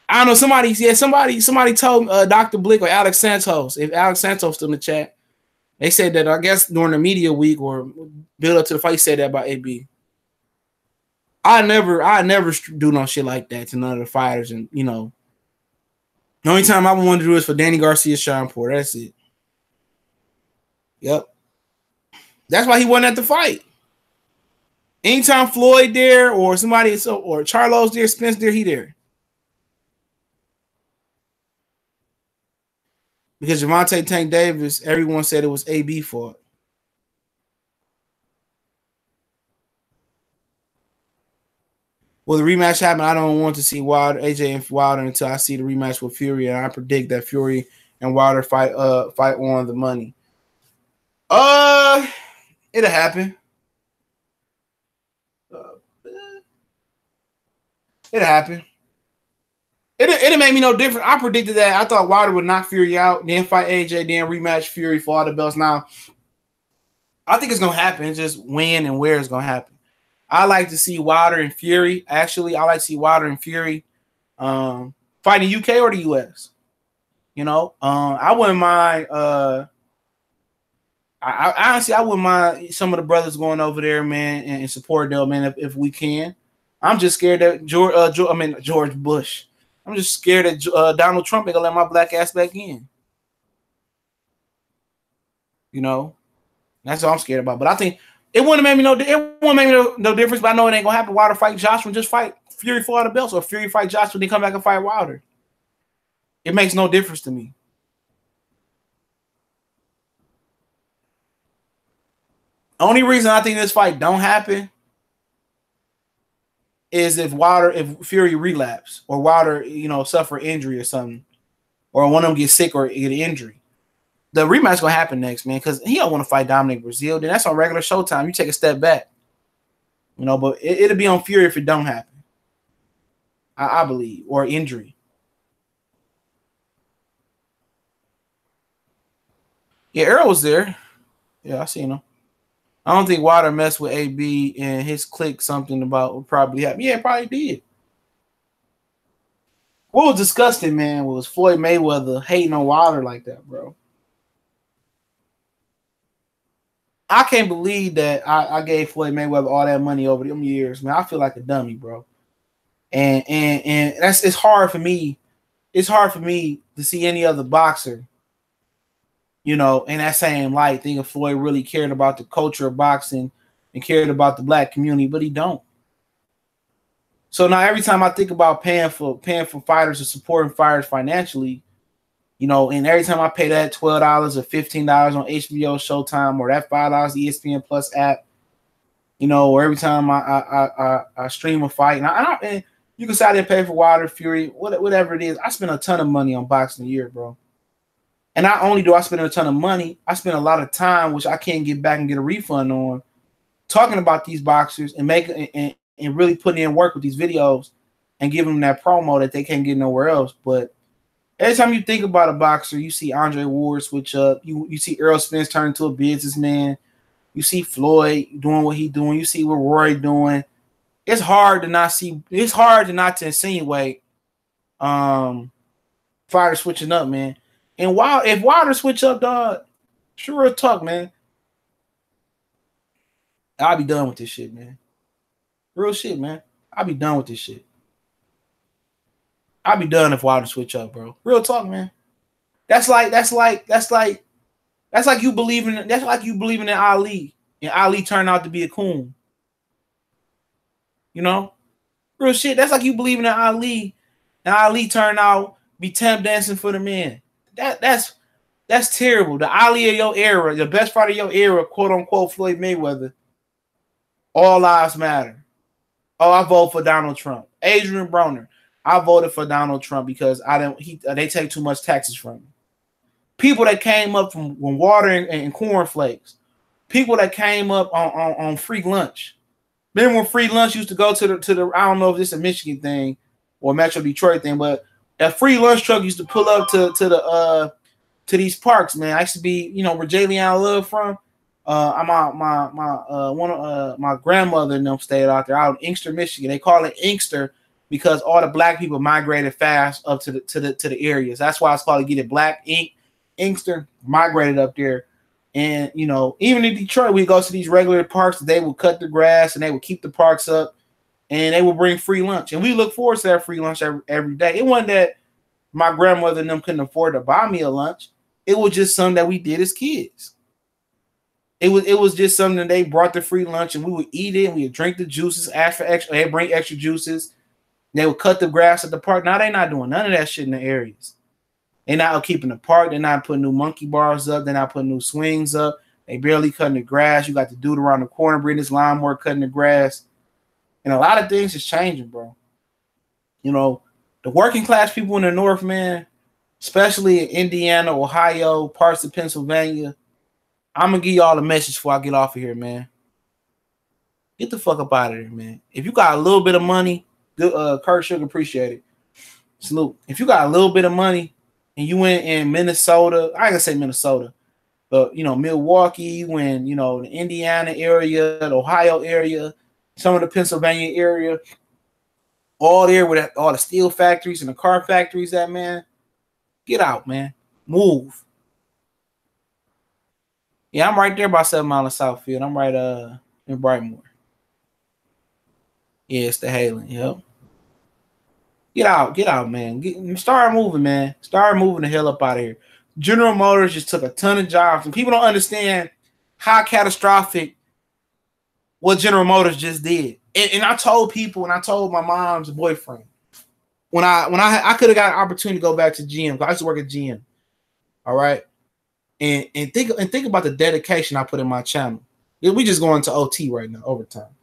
Speaker 1: I don't know. Somebody told Dr. Blick or Alex Santos. If Alex Santos still in the chat, they said that I guess during the media week or build up to the fight, said that about AB. I never do no shit like that to none of the fighters, and you know, the only time I want to do is for Danny Garcia, Sean Porter. That's it. Yep. That's why he wasn't at the fight. Anytime Floyd there or somebody or Charlo's there, Spence there, he there. Because Gervonta Tank Davis, everyone said it was AB fault. Well, the rematch happened. I don't want to see AJ and Wilder until I see the rematch with Fury, and I predict that Fury and Wilder fight on the money. It'll happen. It'll happen. It'll make me no different. I predicted that. I thought Wilder would knock Fury out, then fight AJ, then rematch Fury for all the belts. Now, I think it's gonna happen. It's just when and where it's gonna happen. I like to see Wilder and Fury. Actually, I like to see Wilder and Fury fighting the UK or the US. You know, I wouldn't mind. I honestly, I wouldn't mind some of the brothers going over there, man, and support them, man, if we can. I'm just scared that George Bush. I'm just scared that Donald Trump ain't gonna let my black ass back in. You know, that's all I'm scared about. But I think it wouldn't make me no difference. But I know it ain't gonna happen. Wilder fight Joshua, just fight Fury for all the belts, or Fury fight Joshua, then come back and fight Wilder. It makes no difference to me. Only reason I think this fight don't happen is if Fury relapse or Wilder, suffer injury or something, or one of them get sick or get an injury. The rematch gonna happen next, man, because he don't want to fight Dominic Brazil. Then that's on regular Showtime. You take a step back, but it'll be on Fury if it don't happen. I believe, or injury. Yeah, Earl was there. Yeah, I seen him. I don't think Wilder messed with AB and his clique something about what probably happened. Yeah, it probably did. What was disgusting, man, was Floyd Mayweather hating on Wilder like that, bro. I can't believe that I gave Floyd Mayweather all that money over them years, man. I feel like a dummy, bro. And it's hard for me. It's hard for me to see any other boxer, in that same light, thinking Floyd really cared about the culture of boxing and cared about the black community, but he don't. So now every time I think about paying for fighters or supporting fighters financially, and every time I pay that $12 or $15 on HBO Showtime, or that $5 ESPN Plus app, or every time I stream a fight, and you can say I didn't pay for Wilder, Fury, whatever it is, I spend a ton of money on boxing a year, bro. And not only do I spend a ton of money, I spend a lot of time, which I can't get back and get a refund on, talking about these boxers and and really putting in work with these videos and giving them that promo that they can't get nowhere else. But every time you think about a boxer, you see Andre Ward switch up. You see Errol Spence turn into a businessman. You see Floyd doing what he's doing. You see what Rory doing. It's hard to not to insinuate fighters switching up, man. And if Wilder switch up, dog, sure talk, man. I'll be done with this shit, man. Real shit, man. I'll be done with this shit. I'll be done if Wilder switch up, bro. Real talk, man. That's like you believing in Ali, and Ali turned out to be a coon. Real shit. That's like you believing in Ali, and Ali turned out be tap dancing for the men. That's terrible. The Ali of your era, the best fighter of your era, quote unquote, Floyd Mayweather. All lives matter. Oh, I vote for Donald Trump. Adrian Broner, I voted for Donald Trump because they take too much taxes from me. People that came up from water and cornflakes. People that came up on free lunch. Remember when free lunch used to go to the I don't know if this is a Michigan thing or Metro Detroit thing, but a free lunch truck used to pull up to these parks, man. I used to be, where Jay Leon Love from. My grandmother and them stayed out there out in Inkster, Michigan. They call it Inkster because all the black people migrated fast up to the areas. That's why it's called Get It Black. Inkster migrated up there. And, even in Detroit, we go to these regular parks. They would cut the grass and they would keep the parks up and they would bring free lunch. And we look forward to that free lunch every day. It wasn't that my grandmother and them couldn't afford to buy me a lunch. It was just something that we did as kids. It was just something that they brought the free lunch and we would eat it. And we would drink the juices, ask for extra. They bring extra juices. They would cut the grass at the park. Now they're not doing none of that shit in the areas. They're not keeping the park. They're not putting new monkey bars up. They're not putting new swings up. They barely cutting the grass. You got the dude around the corner bringing this lawnmower cutting the grass. And a lot of things is changing, bro. The working class people in the North, man, especially in Indiana, Ohio, parts of Pennsylvania, I'm going to give y'all a message before I get off of here, man. Get the fuck up out of there, man. If you got a little bit of money, Kurt Sugar, appreciate it. Salute. If you got a little bit of money, and you went in Minnesota, I gotta say Minnesota, but Milwaukee, you went, the Indiana area, the Ohio area, some of the Pennsylvania area, all there with all the steel factories and the car factories, that man, get out, man. Move. Yeah, I'm right there by 7 Mile of Southfield. I'm right in Brightmoor. Yeah, it's the Halen, yep. Get out, man. Start moving, man. Start moving the hell up out of here. General Motors just took a ton of jobs, and people don't understand how catastrophic what General Motors just did. And I told people, and I told my mom's boyfriend, when I could have got an opportunity to go back to GM, because I used to work at GM. All right. And think about the dedication I put in my channel. We just going to OT right now, overtime.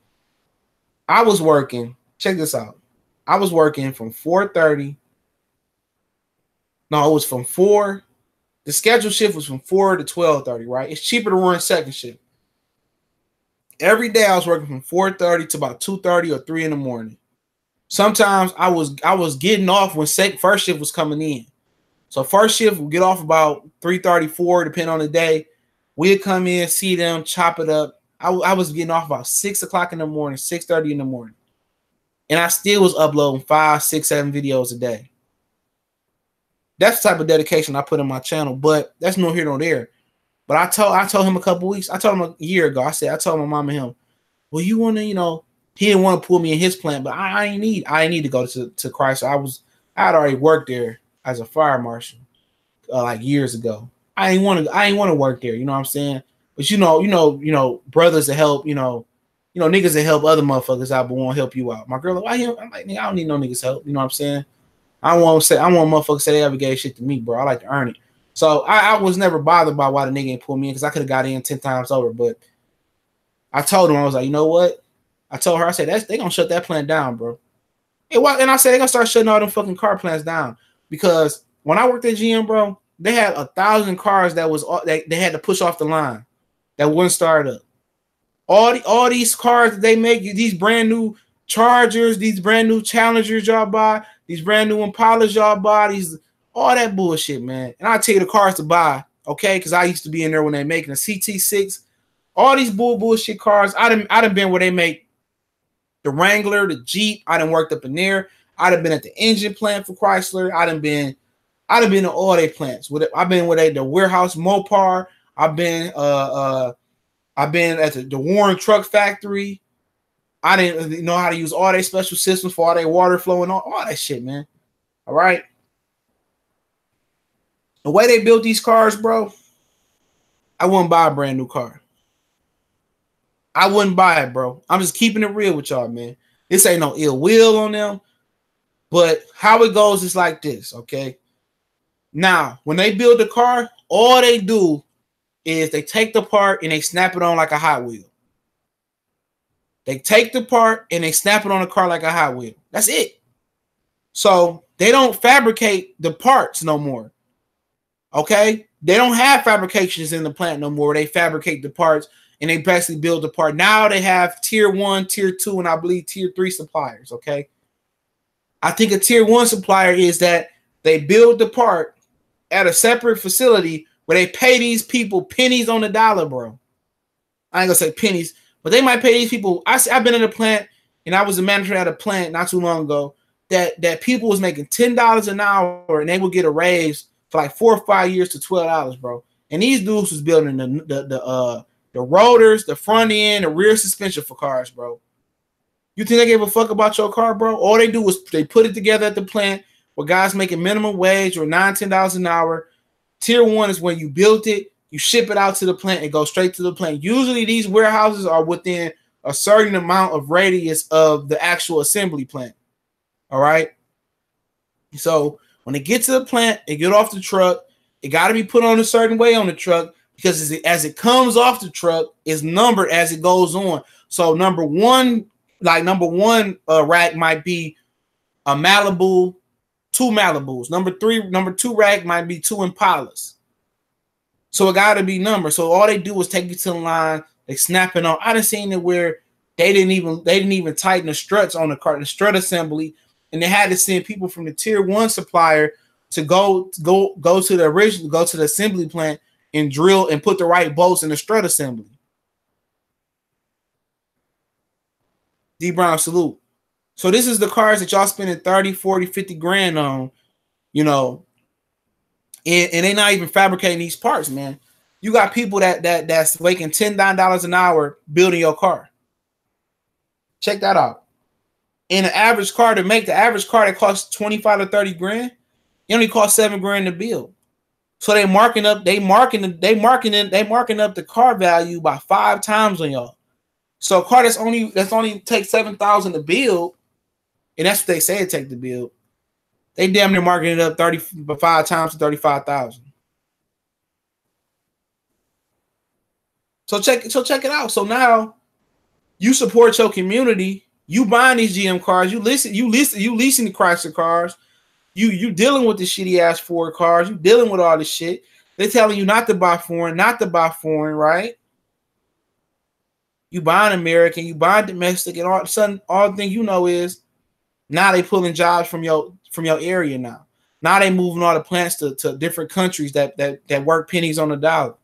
Speaker 1: I was working, check this out. I was working from 4:30. No, it was from 4. The scheduled shift was from 4 to 12:30, right? It's cheaper to run second shift. Every day I was working from 4:30 to about 2:30 or 3 in the morning. Sometimes I was getting off when first shift was coming in. So first shift would get off about 3:34, depending on the day. We'd come in, see them, chop it up. I was getting off about 6 o'clock in the morning, 6:30 in the morning. And I still was uploading 5, 6, 7 videos a day. That's the type of dedication I put in my channel, but that's no here nor there. But I told him I told him a year ago, I told my mom and him, well, you want to, he didn't want to pull me in his plant, but I ain't need to go to Christ. I had already worked there as a fire marshal like years ago. I ain't want to work there, you know what I'm saying? But brothers that help, niggas that help other motherfuckers out but won't help you out. My girl, I'm like, nigga, I don't need no niggas help. You know what I'm saying? I want motherfuckers to say they ever gave shit to me, bro. I like to earn it. So I was never bothered by why the nigga ain't pull me in, because I could have got in 10 times over. But I told him, I was like, you know what? I told her, I said, they gonna shut that plant down, bro. And I said, they gonna start shutting all them fucking car plants down. Because when I worked at GM, bro, they had 1,000 cars they had to push off the line that wouldn't start up. All these cars that they make, these brand new Chargers, these brand new Challengers y'all buy, these brand new Impalas y'all buy, all that bullshit, man. And I'll tell you the cars to buy, okay? Because I used to be in there when they making a CT6, all these bullshit cars. I done been where they make the Wrangler, the Jeep. I done worked up in there. I done been at the engine plant for Chrysler. I done been to all their plants. I've been with the warehouse Mopar. I've been at the Warren Truck Factory. I didn't know how to use all their special systems for all their water flow and all that shit, man. All right. The way they built these cars, bro, I wouldn't buy a brand new car. I wouldn't buy it, bro. I'm just keeping it real with y'all, man. This ain't no ill will on them. But how it goes is like this, okay? Now, when they build the car, all they do is they take the part and they snap it on like a Hot Wheel. They take the part and they snap it on the car like a Hot Wheel. That's it. So they don't fabricate the parts no more. Okay? They don't have fabrications in the plant no more. They fabricate the parts and they basically build the part. Now they have tier 1, tier 2, and I believe tier 3 suppliers. Okay? I think a tier 1 supplier is that they build the part at a separate facility where they pay these people pennies on the dollar, bro. I ain't gonna say pennies, but they might pay these people. I've been in a plant and I was a manager at a plant not too long ago that people was making $10 an hour and they would get a raise for like 4 or 5 years to $12, bro. And these dudes was building the rotors, the front end, the rear suspension for cars, bro. You think they gave a fuck about your car, bro? All they do is they put it together at the plant where guys making minimum wage or $9, $10 an hour. Tier 1 is when you built it, you ship it out to the plant and go straight to the plant. Usually these warehouses are within a certain amount of radius of the actual assembly plant. All right. So when they get to the plant, they get off the truck. It got to be put on a certain way on the truck because as it comes off the truck, it's numbered as it goes on. So number one rack might be a Malibu, 2 Malibus. Number 2 rack might be 2 Impalas. So it got to be numbered. So all they do is take you to the line. They snap it on. I done seen it where they didn't even tighten the struts on the car, the strut assembly, and they had to send people from the tier 1 supplier to go to the assembly plant and drill and put the right bolts in the strut assembly. D Brown, salute. So this is the cars that y'all spending 30, 40, 50 grand on, you know, and they not even fabricating these parts, man. You got people that's making $10 an hour building your car. Check that out. In an average car to make, the average car that costs 25 to 30 grand, it only costs 7 grand to build. So they marking up the car value by 5 times on y'all. So a car that's only takes 7,000 to build, and that's what they say it take to build. They damn near marking it up 35 times to 35,000. So check it out. So now you support your community. You buying these GM cars. You leasing the Chrysler cars. You dealing with the shitty ass Ford cars. You dealing with all this shit. They're telling you not to buy foreign, right? You buying American, you buying domestic, and all of a sudden, all the thing you know is now they pulling jobs from your area now. Now they moving all the plants to different countries that work pennies on the dollar.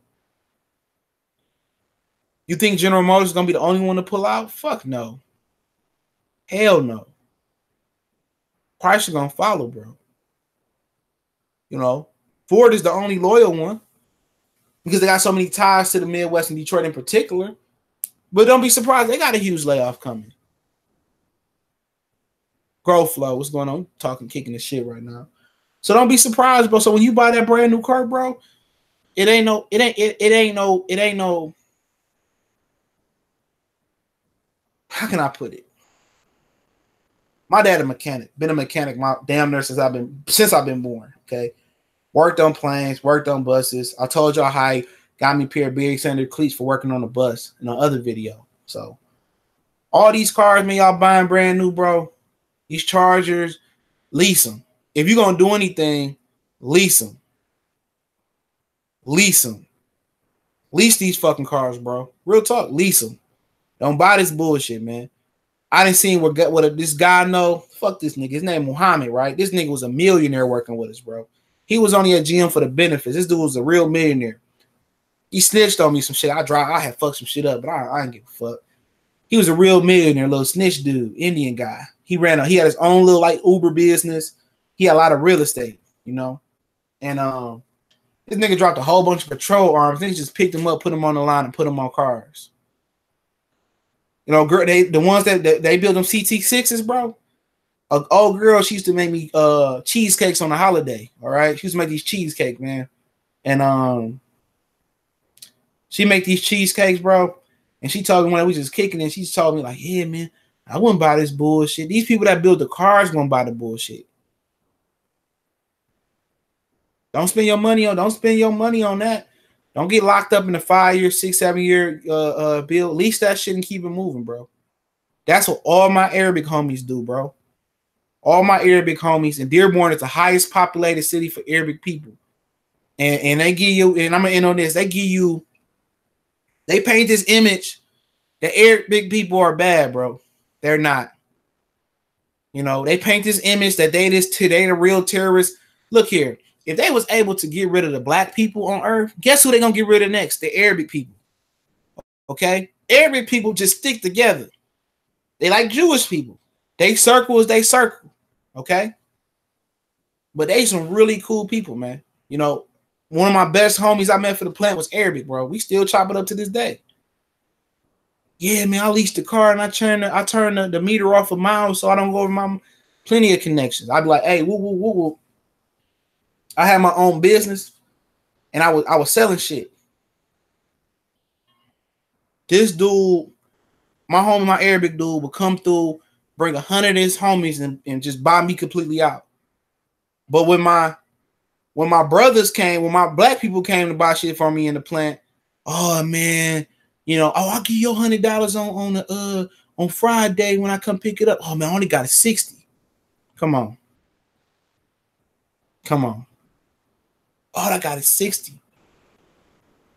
Speaker 1: You think General Motors is gonna be the only one to pull out? Fuck no. Hell no. Chrysler gonna follow, bro. You know, Ford is the only loyal one because they got so many ties to the Midwest and Detroit in particular. But don't be surprised, they got a huge layoff coming. Growth flow, what's going on? I'm kicking the shit right now. So don't be surprised, bro. So when you buy that brand new car, bro, it ain't no. How can I put it? My dad a mechanic, been a mechanic my damn near since I've been born. Okay, worked on planes, worked on buses. I told y'all how he got me a pair of BX cleats for working on a bus in the other video. So all these cars, man, y'all buying brand new, bro. These Chargers, lease them. If you're gonna do anything, lease them. Lease them. Lease these fucking cars, bro. Real talk, lease them. Don't buy this bullshit, man. I didn't see what this guy know. Fuck this nigga. His name Muhammad, right? This nigga was a millionaire working with us, bro. He was only at GM for the benefits. This dude was a real millionaire. He snitched on me some shit. I had fucked some shit up, but I didn't give a fuck. He was a real millionaire, little snitch dude, Indian guy. He had his own little like Uber business. He had a lot of real estate, you know. And this nigga dropped a whole bunch of patrol arms. Niggas just picked him up, put him on the line, and put him on cars. You know, girl, the ones that they build them CT6s, bro. An old girl, she used to make me cheesecakes on a holiday. All right, she used to make these cheesecakes, man, and she make these cheesecakes, bro. And she told me when we just kicking it, she told me like, yeah, man, I wouldn't buy this bullshit. These people that build the cars won't buy the bullshit. Don't spend your money on that. Don't get locked up in a 5-year, 6, 7-year bill. Lease that shit and keep it moving, bro. That's what all my Arabic homies do, bro. All my Arabic homies, and Dearborn is the highest populated city for Arabic people. And they give you, and I'm gonna end on this, they paint this image that Arabic people are bad, bro. They're not. You know, they paint this image that they the real terrorists. Look here, if they was able to get rid of the black people on earth, guess who they gonna get rid of next? The Arabic people. Okay? Arabic people just stick together. They like Jewish people. They circle as they circle. Okay? But they some really cool people, man. You know, one of my best homies I met for the plant was Arabic, bro. We still chop it up to this day. Yeah, man, I leased the car and I turn the meter off a mile so I don't go over my plenty of connections. I'd be like, hey, woo, woo, woo, woo. I had my own business and I was selling shit. This dude, my homie, my Arabic dude, would come through, bring 100 of his homies and just buy me completely out. But when my brothers came, when my black people came to buy shit for me in the plant, oh man, you know, oh, I'll give you $100 on Friday when I come pick it up. Oh man, I only got a 60. Come on. All I got is 60.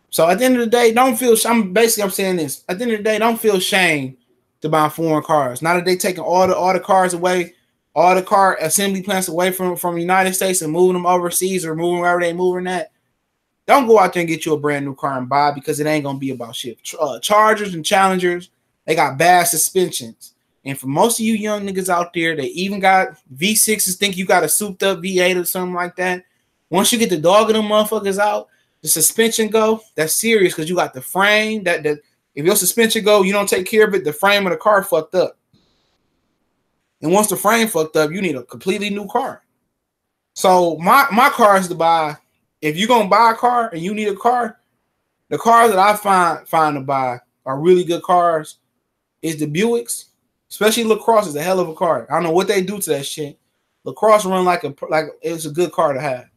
Speaker 1: So at the end of the day, don't feel. I'm saying this. At the end of the day, don't feel shame to buy foreign cars. Now that they taking all the cars away, all the car assembly plants away from the United States and moving them overseas or moving wherever they moving at. Don't go out there and get you a brand new car and buy because it ain't gonna be about shit. Chargers and Challengers, they got bad suspensions. And for most of you young niggas out there, they even got V6s. Think you got a souped up V8 or something like that. Once you get the dog of them motherfuckers out, the suspension go. That's serious because you got the frame. That if your suspension go, you don't take care of it. The frame of the car fucked up. And once the frame fucked up, you need a completely new car. So my car is to buy. If you're gonna buy a car and you need a car, the cars that I find to buy are really good cars. Is the Buicks, especially LaCrosse is a hell of a car. I don't know what they do to that shit. LaCrosse run like it's a good car to have.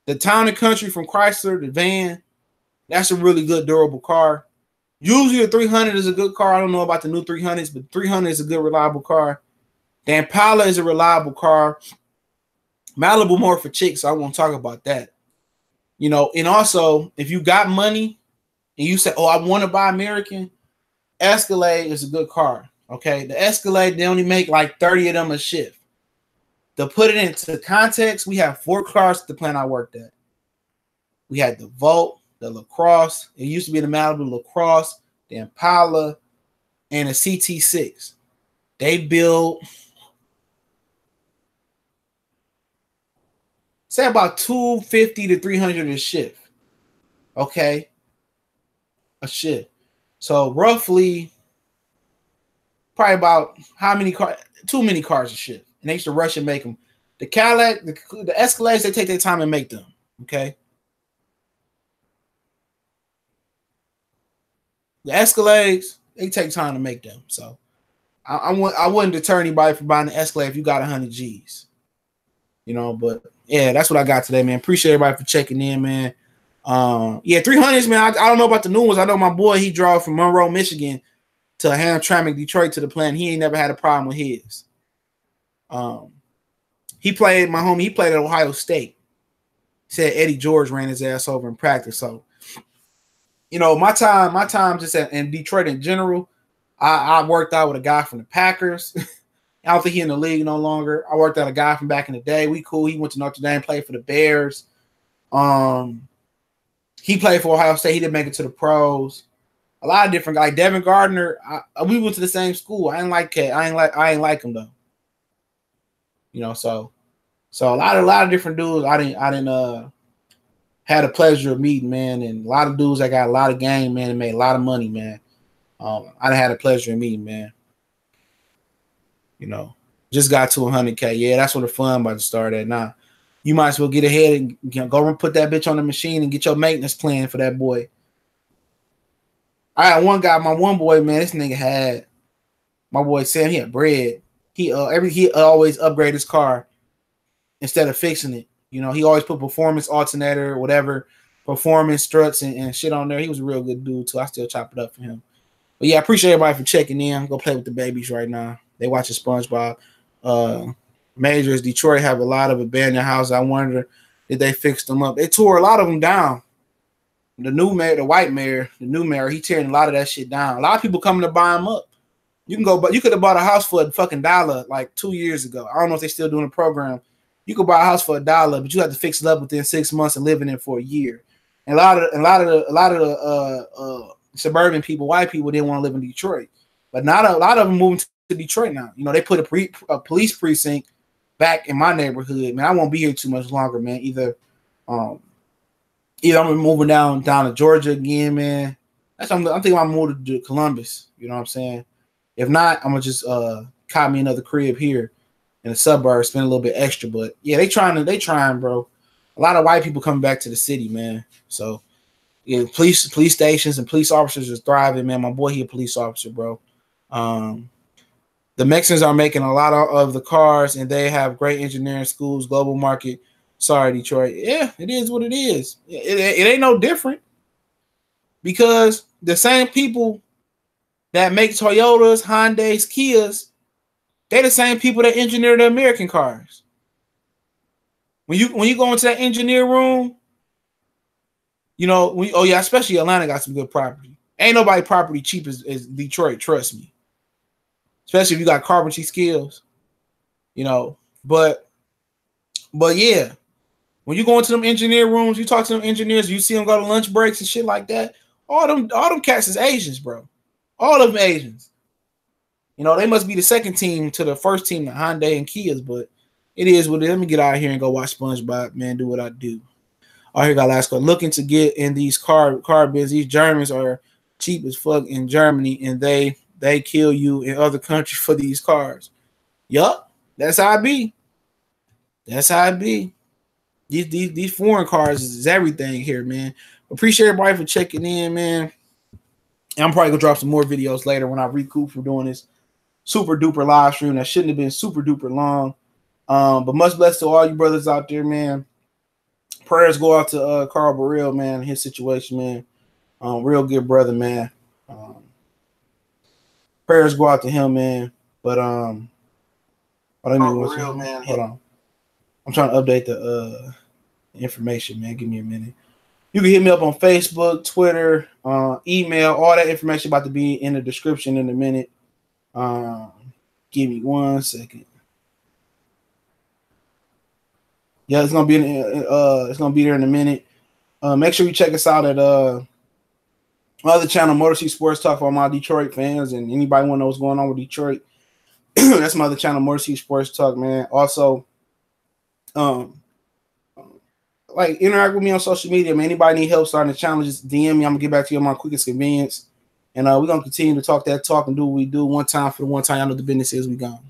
Speaker 1: The Town and Country from Chrysler, the van, that's a really good durable car. Usually the 300 is a good car. I don't know about the new 300s, but 300 is a good reliable car. The Impala is a reliable car. Malibu more for chicks, so I won't talk about that. You know, and also if you got money and you say, "Oh, I want to buy American," Escalade is a good car. Okay, the Escalade, they only make like 30 of them a shift. To put it into context, we have 4 cars at the plant I worked at. We had the Volt, the LaCrosse. It used to be the Malibu LaCrosse, the Impala, and a CT6. They built, say, about 250 to 300 a shift. Okay, a shift. So roughly, probably about how many cars? Too many cars a shift. And they used to rush and make them. The Cadillac, the Escalades, they take their time and make them. Okay. The Escalades, they take time to make them. So I wouldn't deter anybody from buying the Escalade if you got 100 G's. You know, but yeah, that's what I got today, man. Appreciate everybody for checking in, man. Yeah, 300s, man. I don't know about the new ones. I know my boy, he drove from Monroe, Michigan to Hamtramck, Detroit to the plant. He ain't never had a problem with his. He played at Ohio State. He said Eddie George ran his ass over in practice. So, you know, my time just in Detroit in general, I worked out with a guy from the Packers. I don't think he's in the league no longer. I worked out a guy from back in the day. We cool. He went to Notre Dame, played for the Bears. He played for Ohio State. He didn't make it to the pros. A lot of different guys. Like Devin Gardner, we went to the same school. I ain't like him though. You know, so a lot of different dudes I didn't had the pleasure of meeting, man, and a lot of dudes that got a lot of game, man, and made a lot of money, man. I done had the pleasure of meeting, man. You know, just got to 100K. Yeah, that's where the fun about to start at. Now, you might as well get ahead and go and put that bitch on the machine and get your maintenance plan for that boy. I had one guy, my one boy, man. This nigga had my boy Sam. He had bread. He always upgrade his car instead of fixing it. You know, he always put performance alternator, whatever, performance struts and shit on there. He was a real good dude too. I still chop it up for him. But yeah, I appreciate everybody for checking in. Go play with the babies right now. They watching SpongeBob. Majors, Detroit have a lot of abandoned houses. I wonder did they fix them up. They tore a lot of them down. The new mayor, the white mayor, the new mayor, he tearing a lot of that shit down. A lot of people coming to buy them up. You can go, but you could have bought a house for $1 like 2 years ago. I don't know if they're still doing the program. You could buy a house for $1, but you have to fix it up within 6 months and live in it for a year. And a lot of the suburban people, white people, didn't want to live in Detroit, but not a lot of them moving to Detroit now. You know, they put a police precinct back in my neighborhood. Man, I won't be here too much longer, man. Either I'm moving down to Georgia again, man. I'm thinking I'm moving to Columbus. You know what I'm saying? If not, I'm gonna just cop me another crib here in the suburbs, spend a little bit extra. But yeah, they trying, bro. A lot of white people coming back to the city, man. So yeah, police stations and police officers is thriving, man. My boy, he a police officer, bro. The Mexicans are making a lot of the cars, and they have great engineering schools, global market. Sorry, Detroit. Yeah, it is what it is. It ain't no different because the same people that make Toyotas, Hondas, Kias, they're the same people that engineer the American cars. When you go into that engineer room, you know, especially Atlanta got some good property. Ain't nobody property cheap as Detroit, trust me. Especially if you got carpentry skills, you know. But yeah, when you go into them engineer rooms, you talk to them engineers, you see them go to lunch breaks and shit like that. All them cats is Asians, bro. All of them Asians. You know, they must be the second team to the first team, the Hyundai and Kias, but it is what it is. Let me get out of here and go watch SpongeBob, man, do what I do. Oh, here got last call. Looking to get in these car bids. These Germans are cheap as fuck in Germany, and they kill you in other countries for these cars. Yup, that's how it be. That's how it be. These foreign cars is everything here, man. Appreciate everybody for checking in, man. And I'm probably gonna drop some more videos later when I recoup from doing this super duper live stream that shouldn't have been super duper long. But much blessed to all you brothers out there, man. Prayers go out to Carl Burrell, man, his situation, man. Real good brother, man. Prayers go out to him, man. But hold on. I'm trying to update the information, man. Give me a minute. You can hit me up on Facebook, Twitter, email. All that information about to be in the description in a minute. Give me 1 second. Yeah, it's gonna be there in a minute. Make sure you check us out at my other channel, Motor City Sports Talk, for all my Detroit fans and anybody want to know what's going on with Detroit. That's my other channel, Motor City Sports Talk, man. Also, like interact with me on social media, man. Anybody need help starting the channel, just DM me. I'm gonna get back to you on my quickest convenience. And we're gonna continue to talk that talk and do what we do one time for the one time. Y'all know the business is we gone.